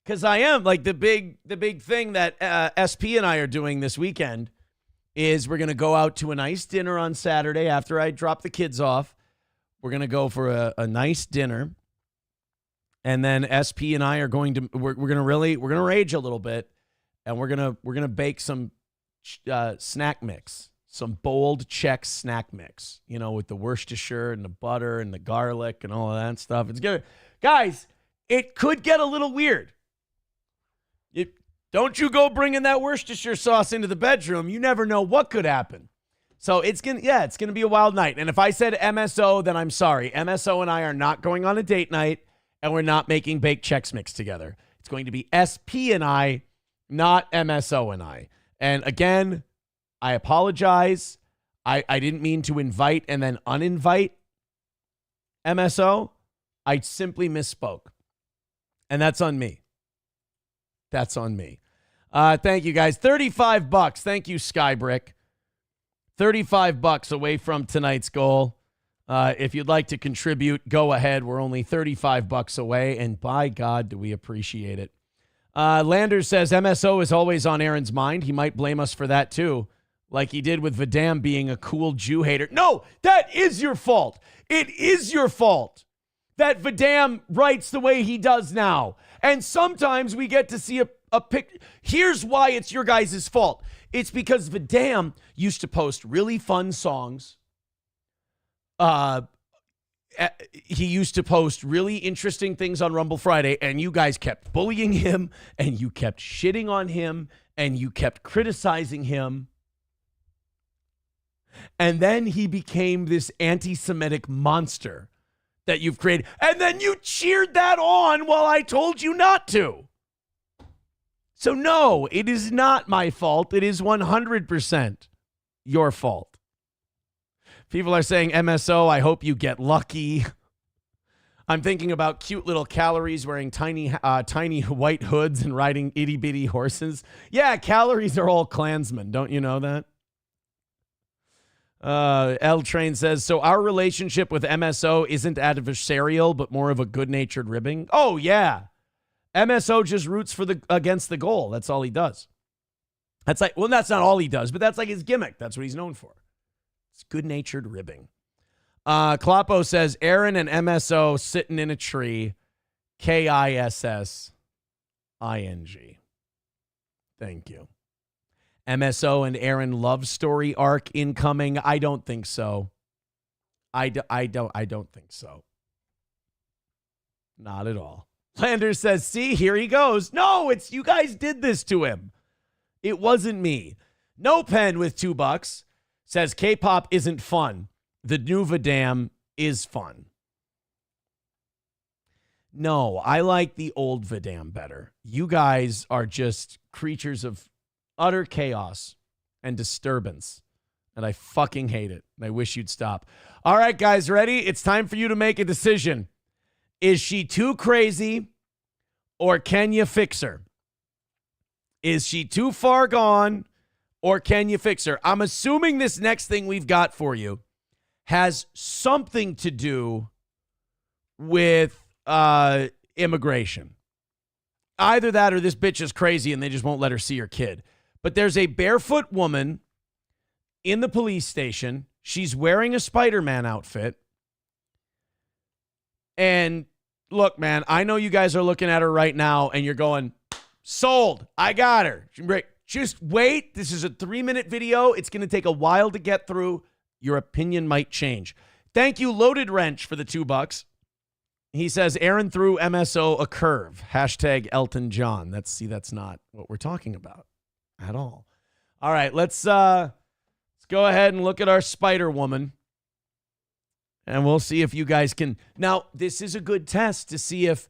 Speaker 3: Because I am. Like the big thing that SP and I are doing this weekend is we're going to go out to a nice dinner on Saturday after I drop the kids off. We're going to go for a nice dinner. And then SP and I are going to we're going to rage a little bit, and we're going to bake some snack mix. Some bold Chex snack mix, you know, with the Worcestershire and the butter and the garlic and all of that stuff. It's good. Guys, it could get a little weird. Don't you go bringing that Worcestershire sauce into the bedroom. You never know what could happen. So it's going to be a wild night. And if I said MSO, then I'm sorry. MSO and I are not going on a date night, and we're not making baked Chex Mix together. It's going to be SP and I, not MSO and I. And again, I apologize. I didn't mean to invite and then uninvite MSO. I simply misspoke. And that's on me. That's on me. Thank you, guys. $35. Thank you, Skybrick. $35 away from tonight's goal. If you'd like to contribute, go ahead. We're only $35 away, and by God, do we appreciate it. Landers says MSO is always on Aaron's mind. He might blame us for that, too. Like he did with Vadam being a cool Jew hater. No, that is your fault. It is your fault that Vadam writes the way he does now. And sometimes we get to see a picture. Here's why it's your guys' fault. It's because Vadam used to post really fun songs. He used to post really interesting things on Rumble Friday, and you guys kept bullying him, and you kept shitting on him, and you kept criticizing him. And then he became this anti-Semitic monster that you've created. And then you cheered that on while I told you not to. So no, it is not my fault. It is 100% your fault. People are saying, MSO, I hope you get lucky. I'm thinking about cute little calories wearing tiny white hoods and riding itty-bitty horses. Yeah, calories are all Klansmen. Don't you know that? L Train says, so our relationship with MSO isn't adversarial, but more of a good-natured ribbing. Oh, yeah. MSO just roots for against the goal. That's all he does. That's not all he does, but that's like his gimmick. That's what he's known for. It's good-natured ribbing. Kloppo says, Aaron and MSO sitting in a tree. KISSING. Thank you. MSO and Aaron love story arc incoming. I don't think so. I don't think so. Not at all. Landers says, see, here he goes. No, it's you guys did this to him. It wasn't me. No Pen with $2 says K-pop isn't fun. The new Vadam is fun. No, I like the old Vadam better. You guys are just creatures of utter chaos and disturbance. And I fucking hate it. And I wish you'd stop. All right, guys, ready? It's time for you to make a decision. Is she too crazy or can you fix her? Is she too far gone or can you fix her? I'm assuming this next thing we've got for you has something to do with immigration. Either that or this bitch is crazy and they just won't let her see her kid. But there's a barefoot woman in the police station. She's wearing a Spider-Man outfit. And look, man, I know you guys are looking at her right now and you're going, sold. I got her. Just wait. This is a 3-minute video. It's going to take a while to get through. Your opinion might change. Thank you, Loaded Wrench, for the $2. He says, Aaron threw MSO a curve. Hashtag Elton John. That's not what we're talking about at all. All right, let's go ahead and look at our Spider-Woman. And we'll see if you guys can. Now, this is a good test to see if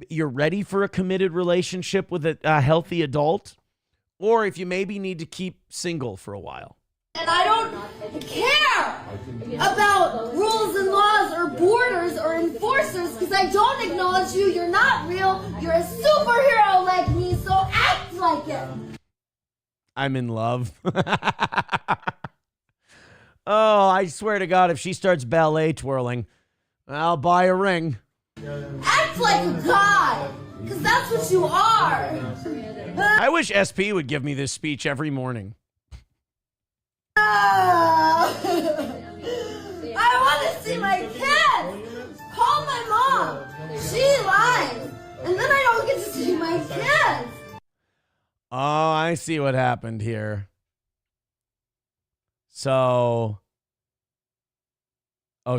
Speaker 3: you're ready for a committed relationship with a healthy adult, or if you maybe need to keep single for a while.
Speaker 9: And I don't care about rules and laws or borders or enforcers because I don't acknowledge you. You're not real. You're a superhero like me, so act like it.
Speaker 3: I'm in love. Oh, I swear to God, if she starts ballet twirling, I'll buy a ring.
Speaker 9: Act like a god, because that's what you are.
Speaker 3: I wish SP would give me this speech every morning.
Speaker 9: I want to see my kids. Call my mom. She lies. And then I don't get to see my kids.
Speaker 3: Oh, I see what happened here. So,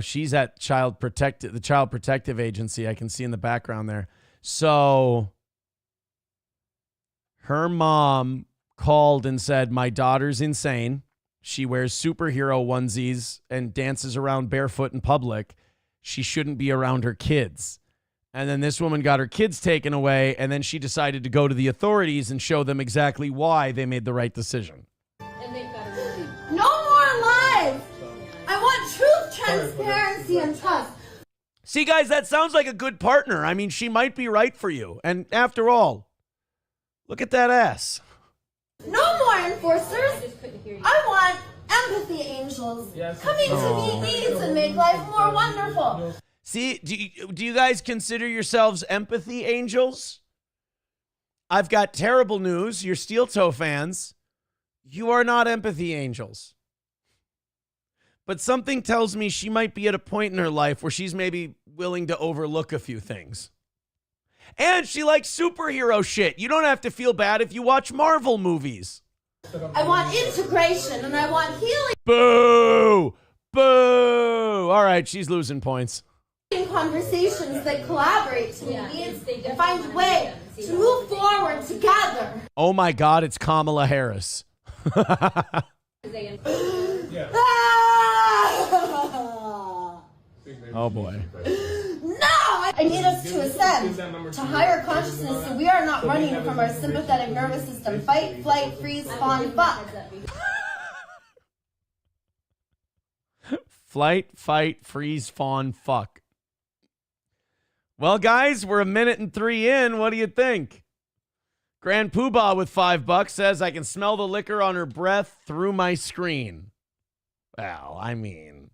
Speaker 3: she's at the Child Protective Agency. I can see in the background there. So, her mom called and said, my daughter's insane. She wears superhero onesies and dances around barefoot in public. She shouldn't be around her kids. And then this woman got her kids taken away, and then she decided to go to the authorities and show them exactly why they made the right decision.
Speaker 9: No more lies. I want truth, transparency, and trust.
Speaker 3: See, guys, that sounds like a good partner. I mean, she might be right for you. And after all, look at that ass.
Speaker 9: No more enforcers. I want empathy angels coming to meet needs and make life more wonderful.
Speaker 3: See, do you guys consider yourselves empathy angels? I've got terrible news. You're Steel Toe fans. You are not empathy angels. But something tells me she might be at a point in her life where she's maybe willing to overlook a few things. And she likes superhero shit. You don't have to feel bad if you watch Marvel movies.
Speaker 9: I want integration and I want healing.
Speaker 3: Boo! Boo! All right, she's losing points.
Speaker 9: Conversations that collaborate to and find a way to move forward together.
Speaker 3: Oh my God, it's Kamala Harris. Oh boy.
Speaker 9: No! I need us to ascend to higher consciousness so we are not running from our sympathetic nervous system. Fight, flight, freeze, spawn, fuck.
Speaker 3: Flight, fight, freeze, fawn, fuck. Well, guys, we're 1:03 in. What do you think? Grand Poobah with $5 says, I can smell the liquor on her breath through my screen. Well, I mean,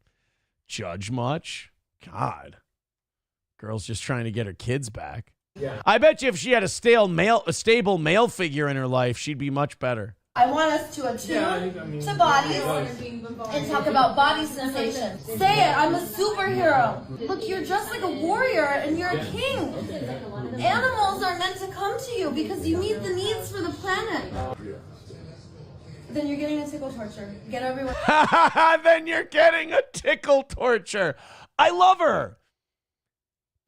Speaker 3: judge much? God. Girl's just trying to get her kids back. Yeah. I bet you if she had a stable male figure in her life, she'd be much better.
Speaker 9: I want us to attune to bodies and talk about body sensations. Say it, I'm a superhero. Look, you're just like a warrior and you're a king. Animals are meant to come to you because you meet the needs for the planet. Then you're getting a tickle torture. Get everyone.
Speaker 3: Then you're getting a tickle torture. I love her.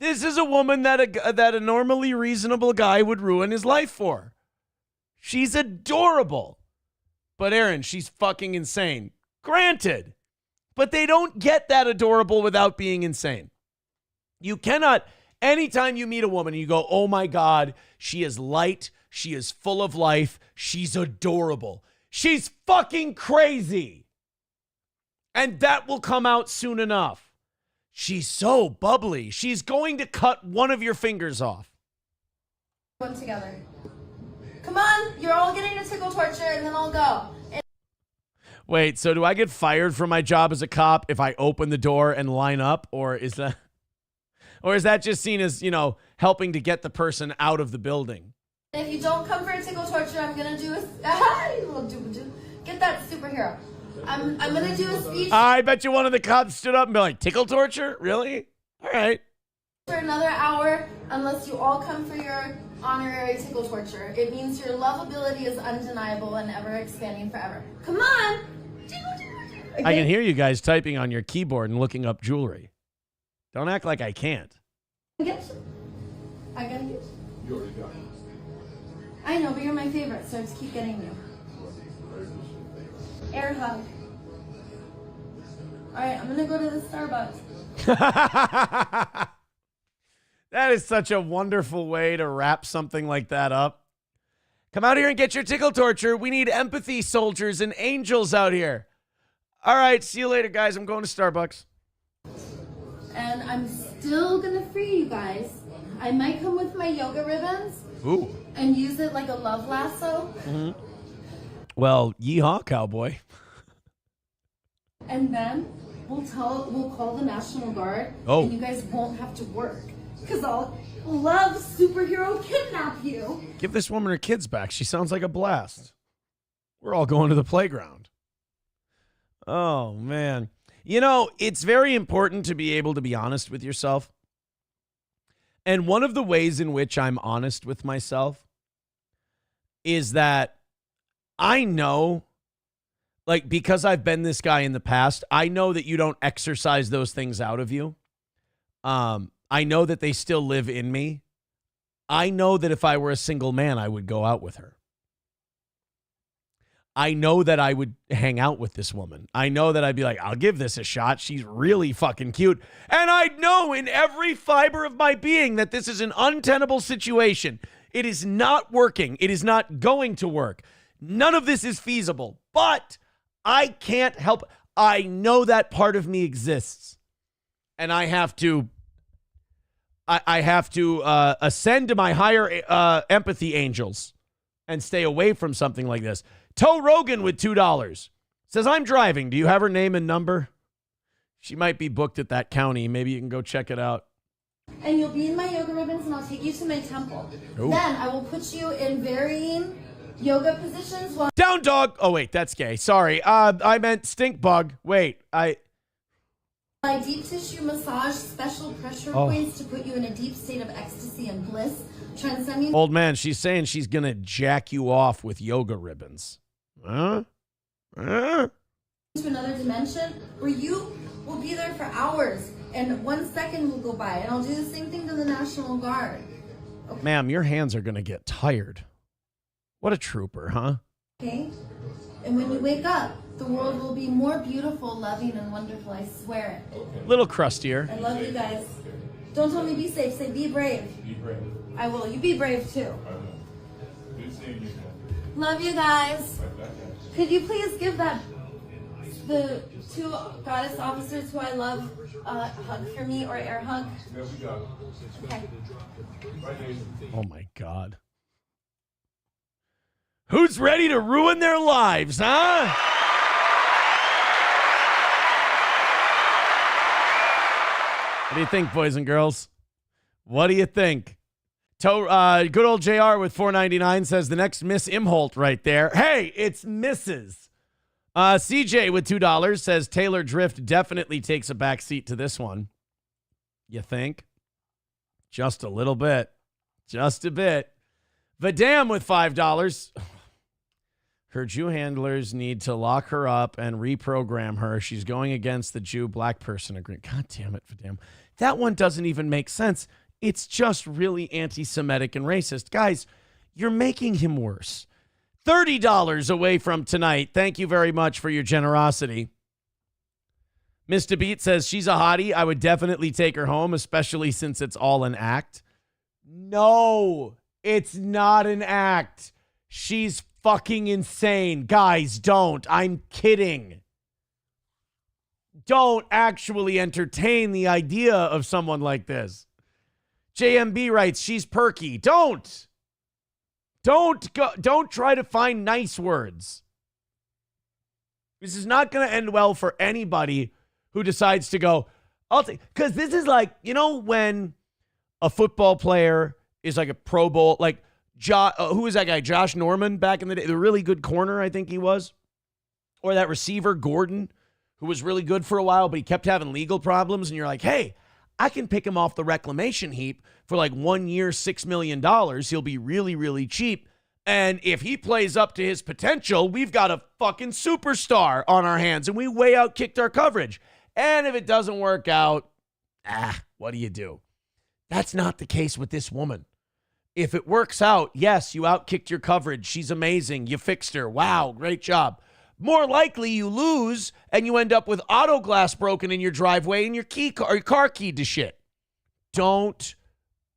Speaker 3: This is a woman that a normally reasonable guy would ruin his life for. She's adorable. But Aaron, she's fucking insane. Granted. But they don't get that adorable without being insane. You cannot, anytime you meet a woman and you go, oh my God, she is light, she is full of life, she's adorable. She's fucking crazy. And that will come out soon enough. She's so bubbly. She's going to cut one of your fingers off.
Speaker 9: One together. Come on, you're all getting a tickle torture and then I'll go.
Speaker 3: Wait, so do I get fired from my job as a cop if I open the door and line up? Or is that just seen as, helping to get the person out of the building?
Speaker 9: If you don't come for a tickle torture, I'm gonna do a get that superhero. I'm gonna do a speech
Speaker 3: I bet you one of the cops stood up and be like, tickle torture? Really? All right.
Speaker 9: for another hour unless you all come for your honorary tickle torture. It means your lovability is undeniable and ever expanding forever. Come on!
Speaker 3: I can hear you guys typing on your keyboard and looking up jewelry. Don't act like I can't.
Speaker 9: I gotta get you. You already got it. I know, but you're my favorite, so I just keep getting you. Air hug. Alright, I'm gonna go to the Starbucks.
Speaker 3: That is such a wonderful way to wrap something like that up. Come out here and get your tickle torture. We need empathy soldiers and angels out here. All right, see you later, guys. I'm going to Starbucks.
Speaker 9: And I'm still gonna free you guys. I might come with my yoga ribbons.
Speaker 3: Ooh.
Speaker 9: And use it like a love lasso.
Speaker 3: Mm-hmm. Well, yeehaw, cowboy.
Speaker 9: And then we'll call the National Guard.
Speaker 3: Oh.
Speaker 9: And you guys won't have to work. Because I'll love superhero kidnap you.
Speaker 3: Give this woman her kids back. She sounds like a blast. We're all going to the playground. Oh, man. You know, it's very important to be able to be honest with yourself. And one of the ways in which I'm honest with myself is that I know, like, because I've been this guy in the past, I know that you don't exercise those things out of you. I know that they still live in me. I know that if I were a single man, I would go out with her. I know that I would hang out with this woman. I know that I'd be like, I'll give this a shot. She's really fucking cute. And I know in every fiber of my being that this is an untenable situation. It is not working. It is not going to work. None of this is feasible. But I can't help. I know that part of me exists. And I have to ascend to my higher empathy angels and stay away from something like this. Toe Rogan with $2 says, I'm driving. Do you have her name and number? She might be booked at that county. Maybe you can go check it out.
Speaker 9: And you'll be in my yoga ribbons and I'll take you to my temple.
Speaker 3: Ooh.
Speaker 9: Then I will put you in varying yoga positions while
Speaker 3: Down dog. Oh, wait, that's gay. Sorry. I meant stink bug. Wait,
Speaker 9: I deep tissue massage special pressure points to put you in a deep state of ecstasy and bliss, transcending.
Speaker 3: Old man, she's saying she's going to jack you off with yoga ribbons. Huh?
Speaker 9: To another dimension where you will be there for hours and 1 second will go by, and I'll do the same thing to the National Guard. Okay.
Speaker 3: Ma'am, your hands are going to get tired. What a trooper, huh?
Speaker 9: Okay? And when you wake up, the world will be more beautiful, loving, and wonderful. I swear it.
Speaker 3: Little crustier.
Speaker 9: I love you guys. Don't tell me be safe. Say be brave.
Speaker 4: Be brave.
Speaker 9: I will. You be brave too.
Speaker 4: I will. Good seeing you.
Speaker 9: Love you guys. Could you please give the two goddess officers who I love a hug for me, or air hug?
Speaker 4: There we go.
Speaker 9: Okay.
Speaker 3: Oh my God. Who's ready to ruin their lives, huh? What do you think, boys and girls? What do you think? Good old JR with $4.99 says the next Miss Imholt right there. Hey, it's Mrs. CJ with $2 says Taylor Drift definitely takes a back seat to this one. You think? Just a little bit. Just a bit. Vadam with $5. Her Jew handlers need to lock her up and reprogram her. She's going against the Jew-black person agreement. God damn it, Vadam. That one doesn't even make sense. It's just really anti-Semitic and racist. Guys, you're making him worse. $30 away from tonight. Thank you very much for your generosity. Mr. Beat says she's a hottie. I would definitely take her home, especially since it's all an act. No, it's not an act. She's fucking insane. Guys, don't. I'm kidding. Don't actually entertain the idea of someone like this. JMB writes, she's perky. Don't try to find nice words. This is not going to end well for anybody who decides to go, because this is like, you know, when a football player is like a Pro Bowl, like who was that guy? Josh Norman back in the day, the really good corner, I think he was. Or that receiver, Gordon, who was really good for a while, but he kept having legal problems. And you're like, hey, I can pick him off the reclamation heap for like 1 year, $6 million. He'll be really, really cheap. And if he plays up to his potential, we've got a fucking superstar on our hands. And we way outkicked our coverage. And if it doesn't work out, what do you do? That's not the case with this woman. If it works out, yes, you outkicked your coverage. She's amazing. You fixed her. Wow, great job. More likely you lose and you end up with auto glass broken in your driveway and your car keyed to shit. Don't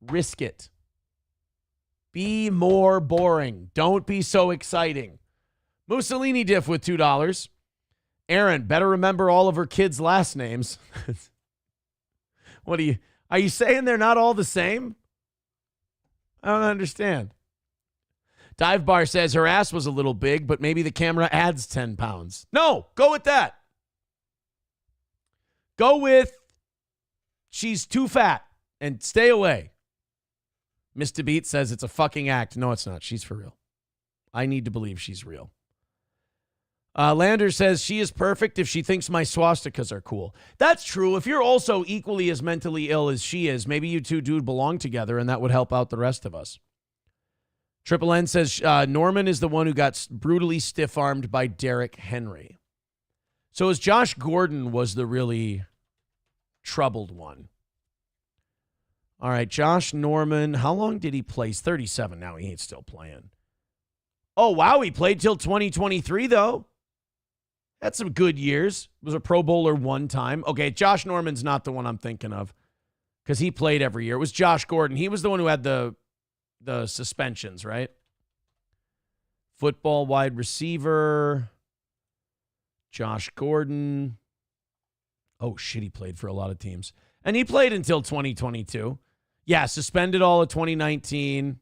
Speaker 3: risk it. Be more boring. Don't be so exciting. Mussolini Diff with $2. Aaron, better remember all of her kids' last names. Are you saying they're not all the same? I don't understand. Dive Bar says her ass was a little big, but maybe the camera adds 10 pounds. No, go with that. Go with she's too fat and stay away. Mr. Beat says it's a fucking act. No, it's not. She's for real. I need to believe she's real. Lander says she is perfect if she thinks my swastikas are cool. That's true. If you're also equally as mentally ill as she is, maybe you two do belong together, and that would help out the rest of us. Triple N says Norman is the one who got brutally stiff-armed by Derrick Henry. So as Josh Gordon was the really troubled one. All right, Josh Norman, how long did he play? He's 37 now. He ain't still playing. Oh, wow, he played till 2023, though. Had some good years. Was a Pro Bowler one time. Okay, Josh Norman's not the one I'm thinking of because he played every year. It was Josh Gordon. He was the one who had the suspensions, right? Football wide receiver. Josh Gordon. Oh, shit, he played for a lot of teams. And he played until 2022. Yeah, suspended all of 2019.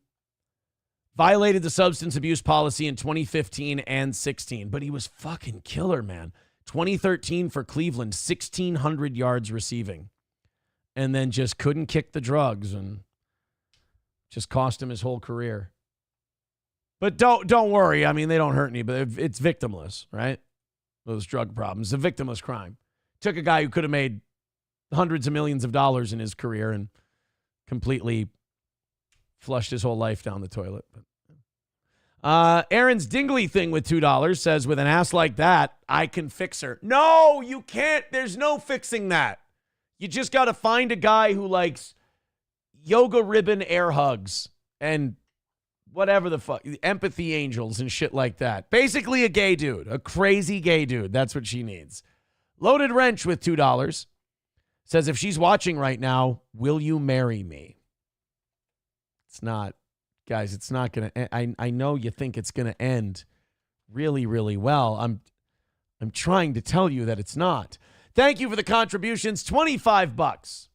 Speaker 3: Violated the substance abuse policy in 2015 and 16. But he was fucking killer, man. 2013 for Cleveland, 1,600 yards receiving. And then just couldn't kick the drugs and just cost him his whole career. But don't worry. I mean, they don't hurt any, but it's victimless, right? Those drug problems. It's a victimless crime. Took a guy who could have made hundreds of millions of dollars in his career and completely flushed his whole life down the toilet. Aaron's Dingley thing with $2 says, with an ass like that, I can fix her. No, you can't. There's no fixing that. You just got to find a guy who likes yoga ribbon air hugs and whatever the fuck, empathy angels and shit like that. Basically a gay dude, a crazy gay dude. That's what she needs. Loaded Wrench with $2 says, if she's watching right now, will you marry me? It's not, guys, it's not going to, I know you think it's going to end really, really well. I'm trying to tell you that it's not. Thank you for the contributions. $25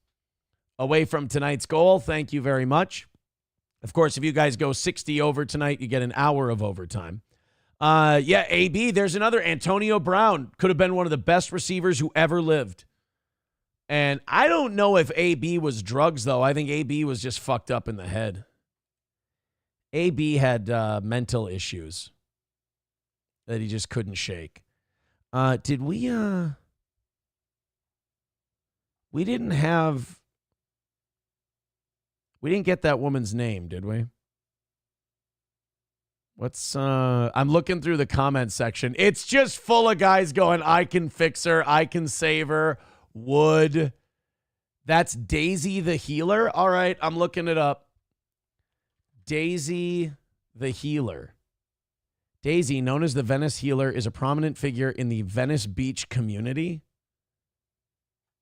Speaker 3: away from tonight's goal. Thank you very much. Of course, if you guys go 60 over tonight, you get an hour of overtime. Yeah, AB, there's another Antonio Brown. Could have been one of the best receivers who ever lived. And I don't know if AB was drugs, though. I think AB was just fucked up in the head. AB had mental issues that he just couldn't shake. Did we... We didn't get that woman's name, did we? I'm looking through the comment section. It's just full of guys going, I can fix her. I can save her. Would. That's Daisy the Healer. All right, I'm looking it up. Daisy the Healer. Daisy, known as the Venice Healer, is a prominent figure in the Venice Beach community.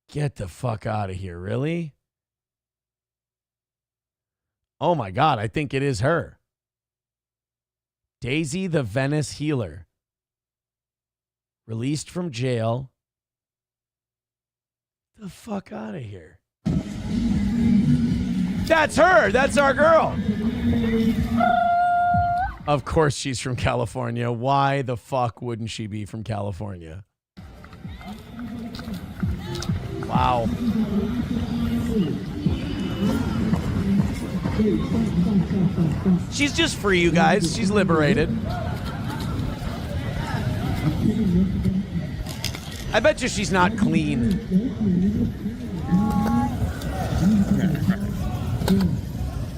Speaker 3: Get the fuck out of here, really? Oh my God, I think it is her. Daisy the Venice Healer. Released from jail. The fuck out of here. That's her. That's our girl. Of course she's from California. Why the fuck wouldn't she be from California? Wow. She's just free, you guys. She's liberated. I bet you she's not clean.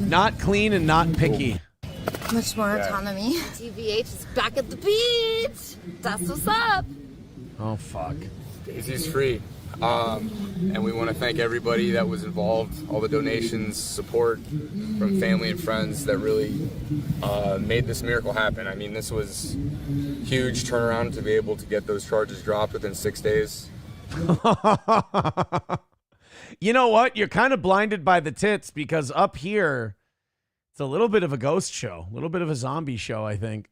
Speaker 3: Not clean and not picky.
Speaker 9: Much more autonomy. TVH is back at the beach. That's what's up.
Speaker 3: Oh, fuck.
Speaker 10: Daisy's free. And we want to thank everybody that was involved, all the donations, support from family and friends that really made this miracle happen. I mean, this was huge turnaround to be able to get those charges dropped within 6 days.
Speaker 3: You know what? You're kind of blinded by the tits because up here, it's a little bit of a ghost show, a little bit of a zombie show, I think.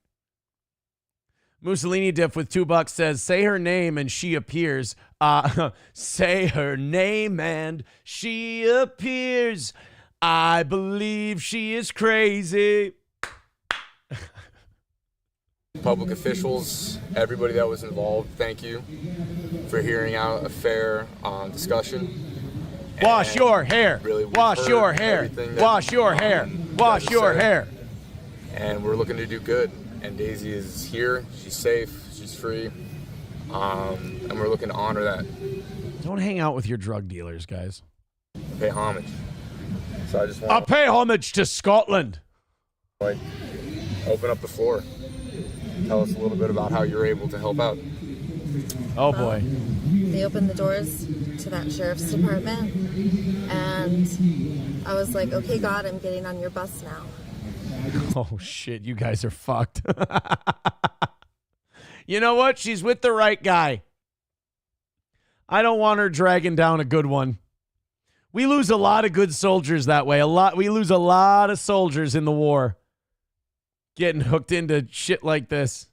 Speaker 3: Mussolini Dip with $2 says, say her name and she appears. Say her name and she appears. I believe she is crazy.
Speaker 10: Public officials, everybody that was involved, thank you for hearing out a fair discussion.
Speaker 3: Wash your hair.
Speaker 10: Really,
Speaker 3: wash your hair. Wash your hair. Wash your hair.
Speaker 10: And we're looking to do good. And Daisy is here. She's safe. She's free. And we're looking to honor that.
Speaker 3: Don't hang out with your drug dealers, guys.
Speaker 10: Pay homage. So I just want
Speaker 3: I'll pay homage to Scotland.
Speaker 10: Like, open up the floor. Tell us a little bit about how you're able to help out.
Speaker 3: Oh boy.
Speaker 9: They opened the doors to that sheriff's department, and I was like, okay, God, I'm getting on your bus now.
Speaker 3: Oh, shit. You guys are fucked. You know what? She's with the right guy. I don't want her dragging down a good one. We lose a lot of good soldiers that way. We lose a lot of soldiers in the war getting hooked into shit like this.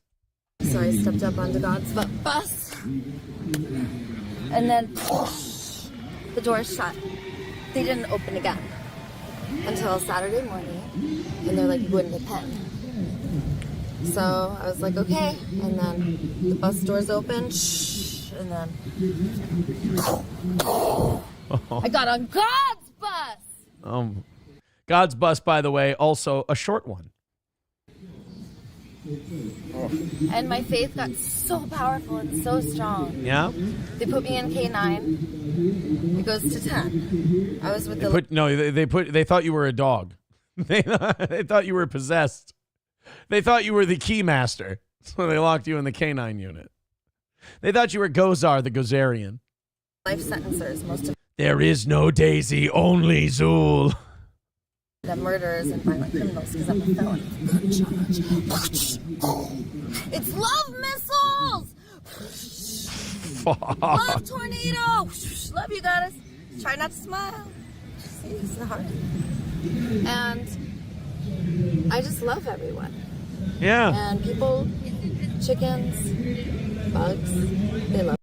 Speaker 9: So I stepped up onto God's bus, and then the door shut. They didn't open again until Saturday morning, and they're like, you wouldn't have pen. So I was like, okay, and then the bus doors open, and then I got on God's bus.
Speaker 3: God's bus, by the way, also a short one.
Speaker 9: And my faith got so powerful and so strong.
Speaker 3: Yeah?
Speaker 9: They put me in K9. It goes to 10. I was with
Speaker 3: they thought you were a dog. They thought you were possessed. They thought you were the keymaster. So they locked you in the K9 unit. They thought you were Gozar, the Gozerian.
Speaker 9: Life sentencers, most of
Speaker 3: There is no Daisy, only Zool.
Speaker 9: them murderers and violent criminals because I'm a felon. It's love missiles!
Speaker 3: Fuck.
Speaker 9: Love tornado! Love you guys. Try not to smile. See, it's not hard. And I just love everyone.
Speaker 3: Yeah.
Speaker 9: And people, chickens, bugs, they love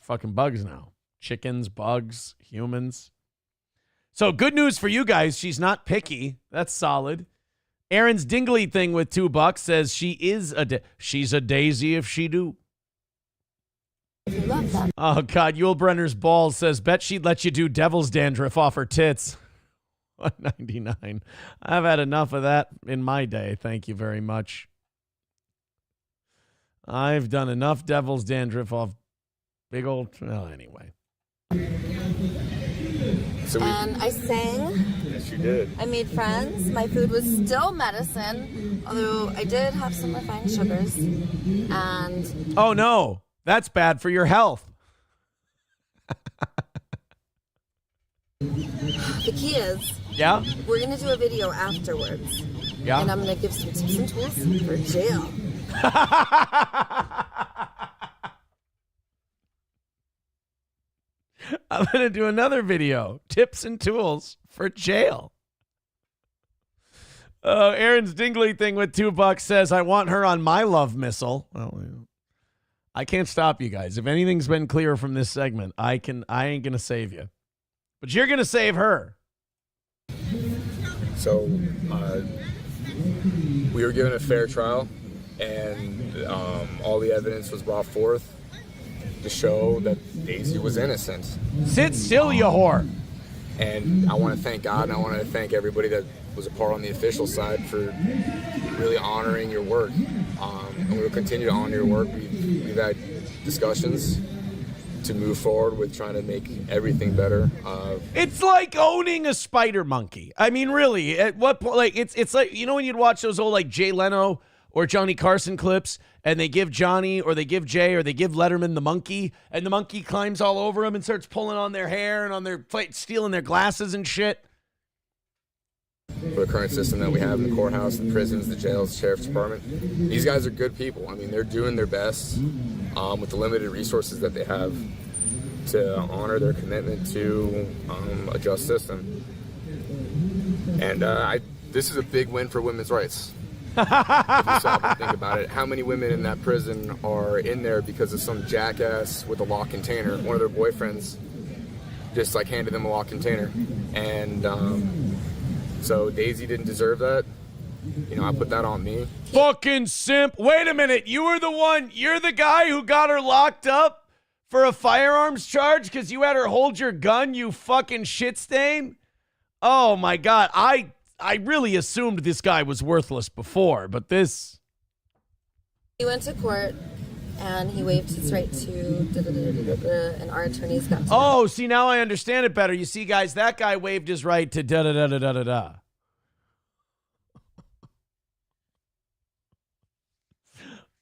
Speaker 3: Fucking bugs now. Chickens, bugs, humans. So good news for you guys. She's not picky. That's solid. Aaron's Dingley thing with $2 says she's a daisy if she do.
Speaker 9: love that.
Speaker 3: Oh, God. Yul Brenner's balls says, bet she'd let you do devil's dandruff off her tits. $1.99. I've had enough of that in my day. Thank you very much. I've done enough devil's dandruff off big old... Well, anyway.
Speaker 9: And I sang.
Speaker 10: Yes, you did.
Speaker 9: I made friends. My food was still medicine, although I did have some refined sugars. And
Speaker 3: oh, no. That's bad for your health.
Speaker 9: the key is,
Speaker 3: Yeah?
Speaker 9: we're going to do a video afterwards.
Speaker 3: Yeah.
Speaker 9: And I'm going to give some tips and tools for jail.
Speaker 3: I'm going to do another video. Tips and tools for jail. Aaron's Dingley thing with $2 says, I want her on my love missile. Well, I can't stop you guys. If anything's been clear from this segment, I ain't going to save you. But you're going to save her.
Speaker 10: So we were given a fair trial, and all the evidence was brought forth to show that Daisy was innocent.
Speaker 3: Sit still, you whore.
Speaker 10: And I want to thank God, and I want to thank everybody that was a part on the official side for really honoring your work. And we will continue to honor your work. We've had discussions to move forward with trying to make everything better.
Speaker 3: It's like owning a spider monkey. I mean, really, at what point? Like, it's like, you know, when you'd watch those old like Jay Leno or Johnny Carson clips, and they give Johnny or they give Jay or they give Letterman the monkey, and the monkey climbs all over them and starts pulling on their hair and on their stealing their glasses and shit.
Speaker 10: For the current system that we have in the courthouse, the prisons, the jails, the sheriff's department, these guys are good people. I mean, they're doing their best with the limited resources that they have to honor their commitment to a just system. And this is a big win for women's rights. If you stop and think about it, how many women in that prison are in there because of some jackass with a locked container? One of their boyfriends just like handed them a locked container. And so Daisy didn't deserve that. You know, I put that on me.
Speaker 3: Fucking simp. Wait a minute. You're the guy who got her locked up for a firearms charge because you had her hold your gun, you fucking shit stain? Oh my God. I really assumed this guy was worthless before, but this...
Speaker 11: He went to court, and he waived his right to and our attorneys got to...
Speaker 3: Oh, see, now I understand it better. You see, guys, that guy waived his right to da-da-da-da-da-da-da.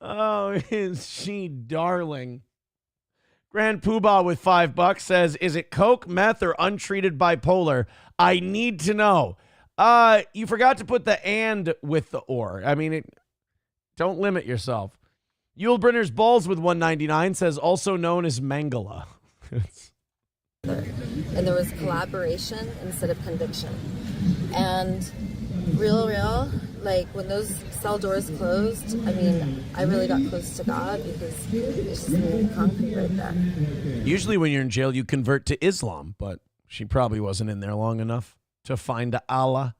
Speaker 3: Oh, is she darling. Grand Poobah with $5 says, is it coke, meth, or untreated bipolar? I need to know. You forgot to put the and with the or. I mean, don't limit yourself. Yul Brenner's Balls with $1.99 says, also known as Mangala.
Speaker 11: And there was collaboration instead of conviction. And real, like when those cell doors closed, I mean, I really got close to God because it's just concrete right there.
Speaker 3: Usually when you're in jail, you convert to Islam, but she probably wasn't in there long enough to find Allah.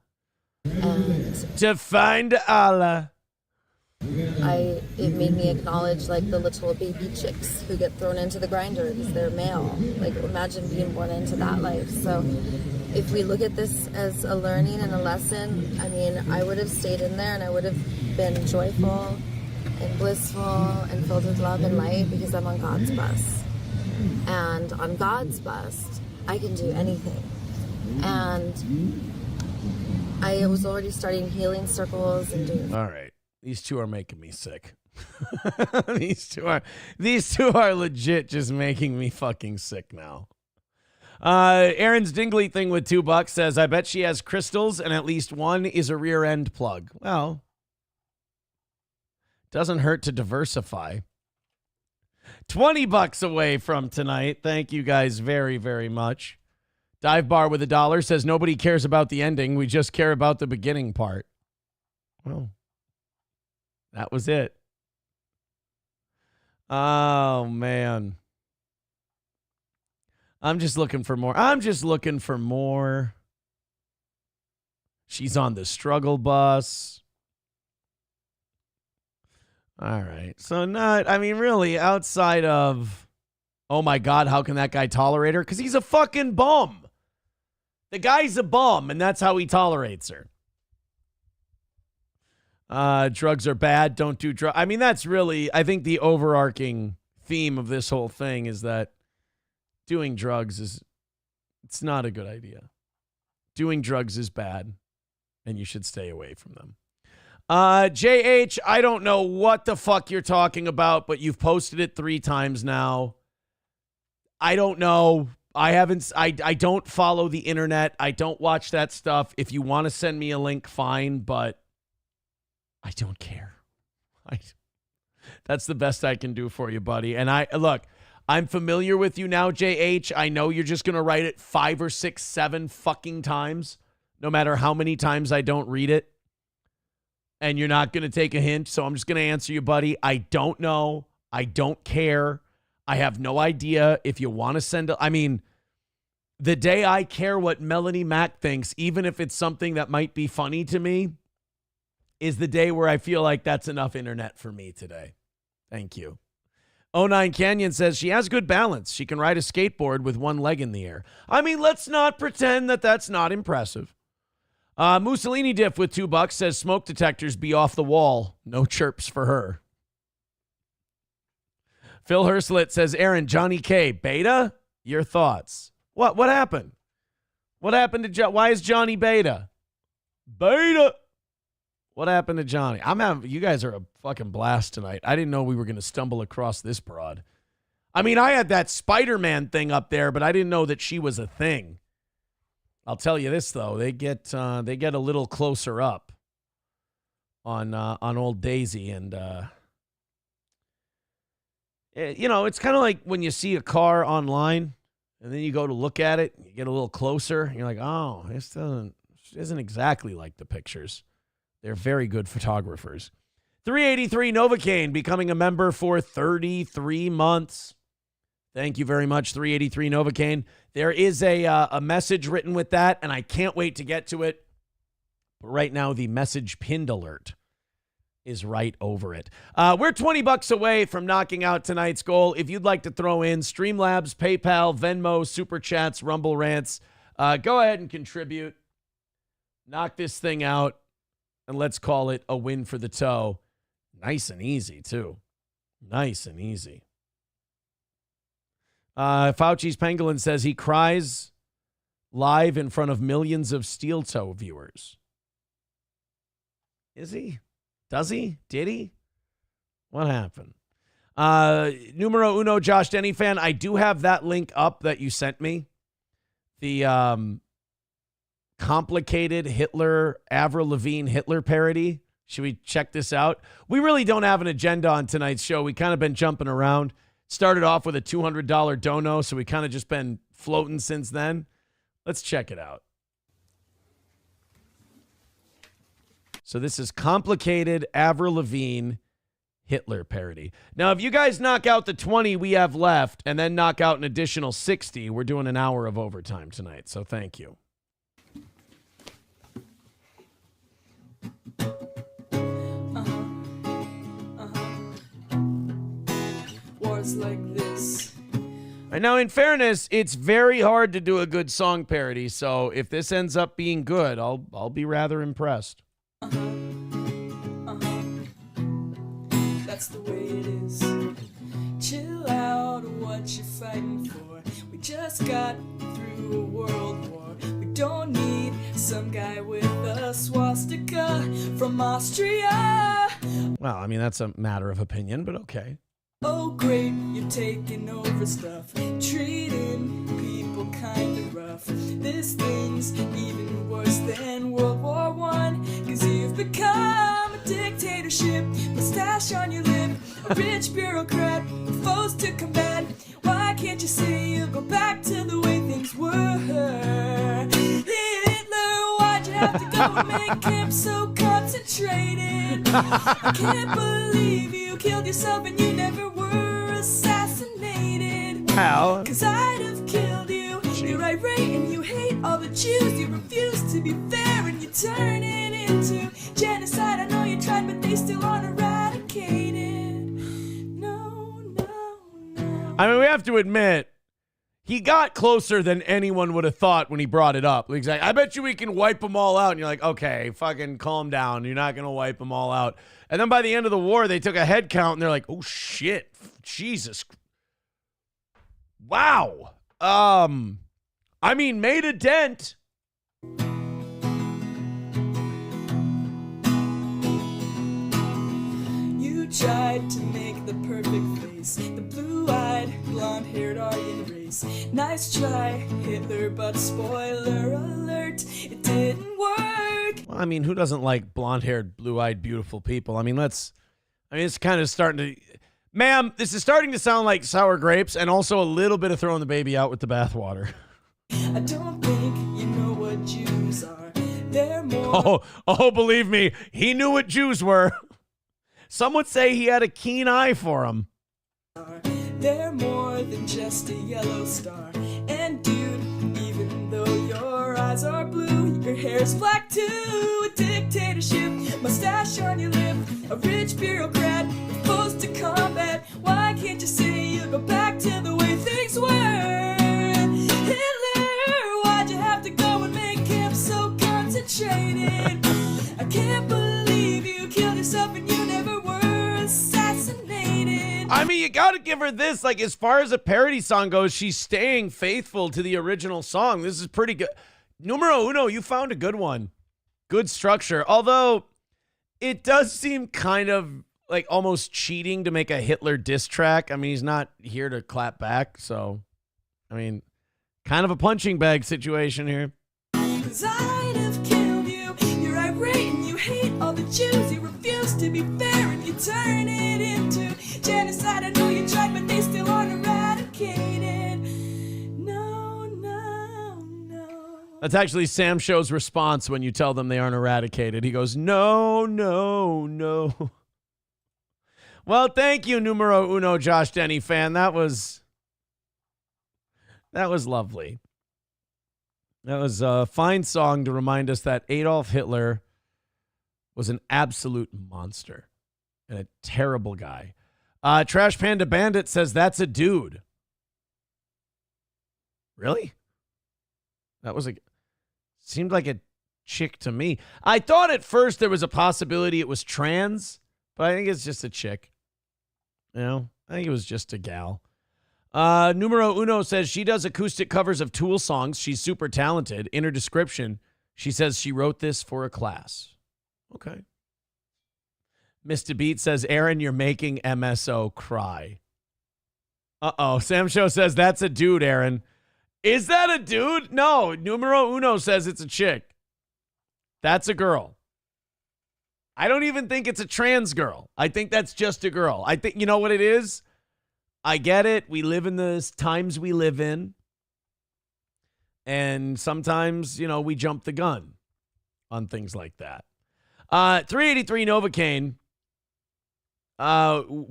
Speaker 3: To find Allah.
Speaker 11: It made me acknowledge like the little baby chicks who get thrown into the grinder because they're male. Like imagine being born into that life. So if we look at this as a learning and a lesson, I mean, I would have stayed in there and I would have been joyful and blissful and filled with love and light because I'm on God's bus. And on God's bus, I can do anything. And I was already starting healing circles and doing...
Speaker 3: All right. These two are making me sick. These two are legit just making me fucking sick now. Aaron's Dingley thing with $2 says, I bet she has crystals and at least one is a rear end plug. Well, doesn't hurt to diversify. $20 away from tonight. Thank you guys very, very much. Dive Bar with $1 says, nobody cares about the ending. We just care about the beginning part. Well, that was it. Oh, man. I'm just looking for more. She's on the struggle bus. All right. So really, outside of, oh my God, how can that guy tolerate her? Because he's a fucking bum. The guy's a bum, and that's how he tolerates her. Drugs are bad. Don't do drugs. I mean, that's really, I think the overarching theme of this whole thing is that doing drugs it's not a good idea. Doing drugs is bad, and you should stay away from them. JH, I don't know what the fuck you're talking about, but you've posted it 3 times now. I don't know. I don't follow the internet. I don't watch that stuff. If you want to send me a link, fine, but I don't care. That's the best I can do for you, buddy. And I'm familiar with you now, JH. I know you're just going to write it 5 or 6, 7 fucking times, no matter how many times I don't read it. And you're not going to take a hint, so I'm just going to answer you, buddy. I don't know. I don't care. I have no idea if you want to send I mean, the day I care what Melanie Mack thinks, even if it's something that might be funny to me, is the day where I feel like that's enough internet for me today. Thank you. 09 Canyon says she has good balance. She can ride a skateboard with one leg in the air. I mean, let's not pretend that that's not impressive. Mussolini Diff with $2 says smoke detectors be off the wall. No chirps for her. Phil Herslet says, Aaron, Johnny K, beta? Your thoughts? What happened? What happened to why is Johnny beta? Beta. What happened to Johnny? You guys are a fucking blast tonight. I didn't know we were going to stumble across this broad. I mean, I had that Spiderman thing up there, but I didn't know that she was a thing. I'll tell you this though, they get a little closer up on old Daisy, and it's kind of like when you see a car online and then you go to look at it, you get a little closer, and you're like, oh, this isn't exactly like the pictures. They're very good photographers. 383 Novocaine becoming a member for 33 months. Thank you very much, 383 Novocaine. There is a message written with that, and I can't wait to get to it. But right now, the message pinned alert is right over it. We're $20 away from knocking out tonight's goal. If you'd like to throw in Streamlabs, PayPal, Venmo, Super Chats, Rumble Rants, go ahead and contribute. Knock this thing out, and let's call it a win for the toe. Nice and easy, too. Nice and easy. Fauci's Pangolin says he cries live in front of millions of Steel Toe viewers. Is he? Does he? Did he? What happened? Numero uno, Josh Denny fan. I do have that link up that you sent me. The complicated Hitler, Avril Lavigne Hitler parody. Should we check this out? We really don't have an agenda on tonight's show. We kind of been jumping around. Started off with a $200 dono, so we kind of just been floating since then. Let's check it out. So this is complicated Avril Lavigne Hitler parody. Now, if you guys knock out the 20 we have left and then knock out an additional 60, we're doing an hour of overtime tonight. So thank you.
Speaker 12: Like this.
Speaker 3: And now, in fairness, it's very hard to do a good song parody. So if this ends up being good, I'll be rather impressed.
Speaker 12: That's the way it is. Chill out, what you fighting for? We just got through a world war. We don't need some guy with a swastika from Austria.
Speaker 3: Well, I mean, that's a matter of opinion, but okay.
Speaker 12: Oh great, you're taking over stuff, treating people kinda rough. This thing's even worse than World War I, 'cause you've become a dictatorship, mustache on your lip, a rich bureaucrat, with foes to combat. Why can't you say you'll go back to the way things were? Hitler, why'd you have to go and make him so concentrated? I can't believe you killed yourself and you never were assassinated.
Speaker 3: How?
Speaker 12: 'Cause I'd have killed you. You're irate and you hate all the Jews. You refuse to be fair and you turn it into genocide. I know you tried, but they still aren't eradicated. No.
Speaker 3: I mean, we have to admit, he got closer than anyone would have thought when he brought it up. He's like, I bet you we can wipe them all out. And you're like, okay, fucking calm down. You're not going to wipe them all out. And then by the end of the war, they took a head count and they're like, oh shit, Jesus. Wow. I mean, made a dent.
Speaker 12: You tried to make the perfect face, the blue-eyed, blonde-haired Aryan race. Nice try, Hitler, but spoiler alert, it didn't work.
Speaker 3: Well, I mean, who doesn't like blonde-haired, blue-eyed, beautiful people? I mean, it's kind of starting to... Ma'am, this is starting to sound like sour grapes and also a little bit of throwing the baby out with the bathwater.
Speaker 12: I don't think you know what Jews are. They're more...
Speaker 3: Oh, believe me, he knew what Jews were. Some would say he had a keen eye for them.
Speaker 12: They're more than just a yellow star. And dude, even though your eyes are blue, your hair's black too. A dictatorship, mustache on your lip, a rich bureaucrat, opposed to combat. Why can't you say hated. I can't believe you killed yourself and you never were assassinated.
Speaker 3: I mean, you got to give her this. Like, as far as a parody song goes, she's staying faithful to the original song. This is pretty good. Numero uno, you found a good one. Good structure. Although, it does seem kind of like almost cheating to make a Hitler diss track. I mean, he's not here to clap back. So, I mean, kind of a punching bag situation here.
Speaker 12: 'Cause I'd have killed you. You're irate and you hate all the Jews. You refuse to be fair and you turn it into genocide. I know you tried, but they still aren't eradicated. No, no, no.
Speaker 3: That's actually Sam Show's response when you tell them they aren't eradicated. He goes, no, no, no. Well, thank you, numero uno, Josh Denny fan. That was lovely. That was a fine song to remind us that Adolf Hitler was an absolute monster and a terrible guy. Trash Panda Bandit says that's a dude. Really? That was seemed like a chick to me. I thought at first there was a possibility it was trans, but I think it's just a chick. You know, I think it was just a gal. Numero uno says she does acoustic covers of Tool songs. She's super talented. In her description, she says she wrote this for a class. Okay. Mr. Beat says, Aaron, you're making MSO cry. Uh-oh. Sam Show says, that's a dude, Aaron. Is that a dude? No. Numero uno says it's a chick. That's a girl. I don't even think it's a trans girl. I think that's just a girl. I think, you know what it is? I get it. We live in the times we live in. And sometimes, you know, we jump the gun on things like that. 383 Novocaine,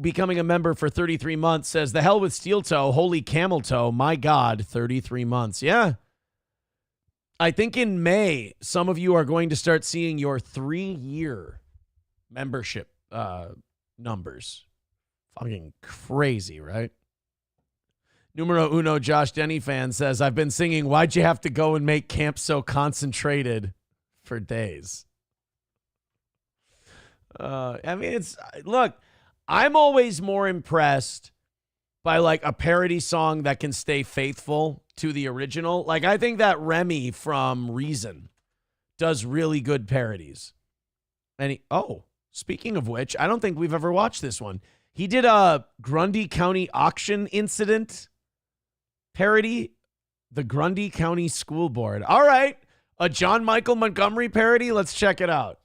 Speaker 3: becoming a member for 33 months, says, the hell with steel toe, holy camel toe. My God, 33 months. Yeah. I think in May, some of you are going to start seeing your 3-year membership numbers. Fucking crazy, right? Numero uno, Josh Denny fan says, I've been singing, why'd you have to go and make camp so concentrated for days? I mean, look, I'm always more impressed by like a parody song that can stay faithful to the original. Like, I think that Remy from Reason does really good parodies. And speaking of which, I don't think we've ever watched this one. He did a Grundy County auction incident parody, the Grundy County School Board. All right, a John Michael Montgomery parody. Let's check it out.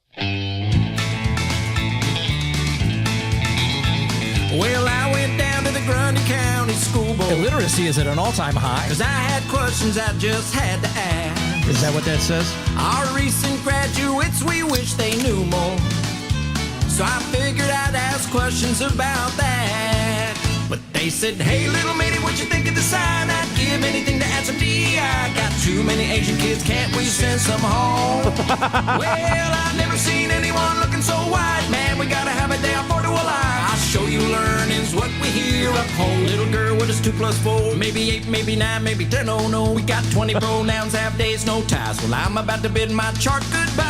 Speaker 13: Well, I went down to the Grundy County School Board.
Speaker 14: Illiteracy is at an all-time high.
Speaker 13: Because I had questions I just had to ask.
Speaker 14: Is that what that says?
Speaker 13: Our recent graduates, we wish they knew more. So I figured I'd ask questions about that. But they said, hey, little matey, what you think of the sign? I'd give anything to add some DI. Got too many Asian kids, can't we send some home? Well, I've never seen anyone looking so white. Man, we gotta have a day off for to alive. I'll show you learning's what we hear up home. Little girl, what is 2 + 4? Maybe 8, maybe 9, maybe 10, oh no. We got 20 pronouns, half days, no ties. Well, I'm about to bid my chart goodbye.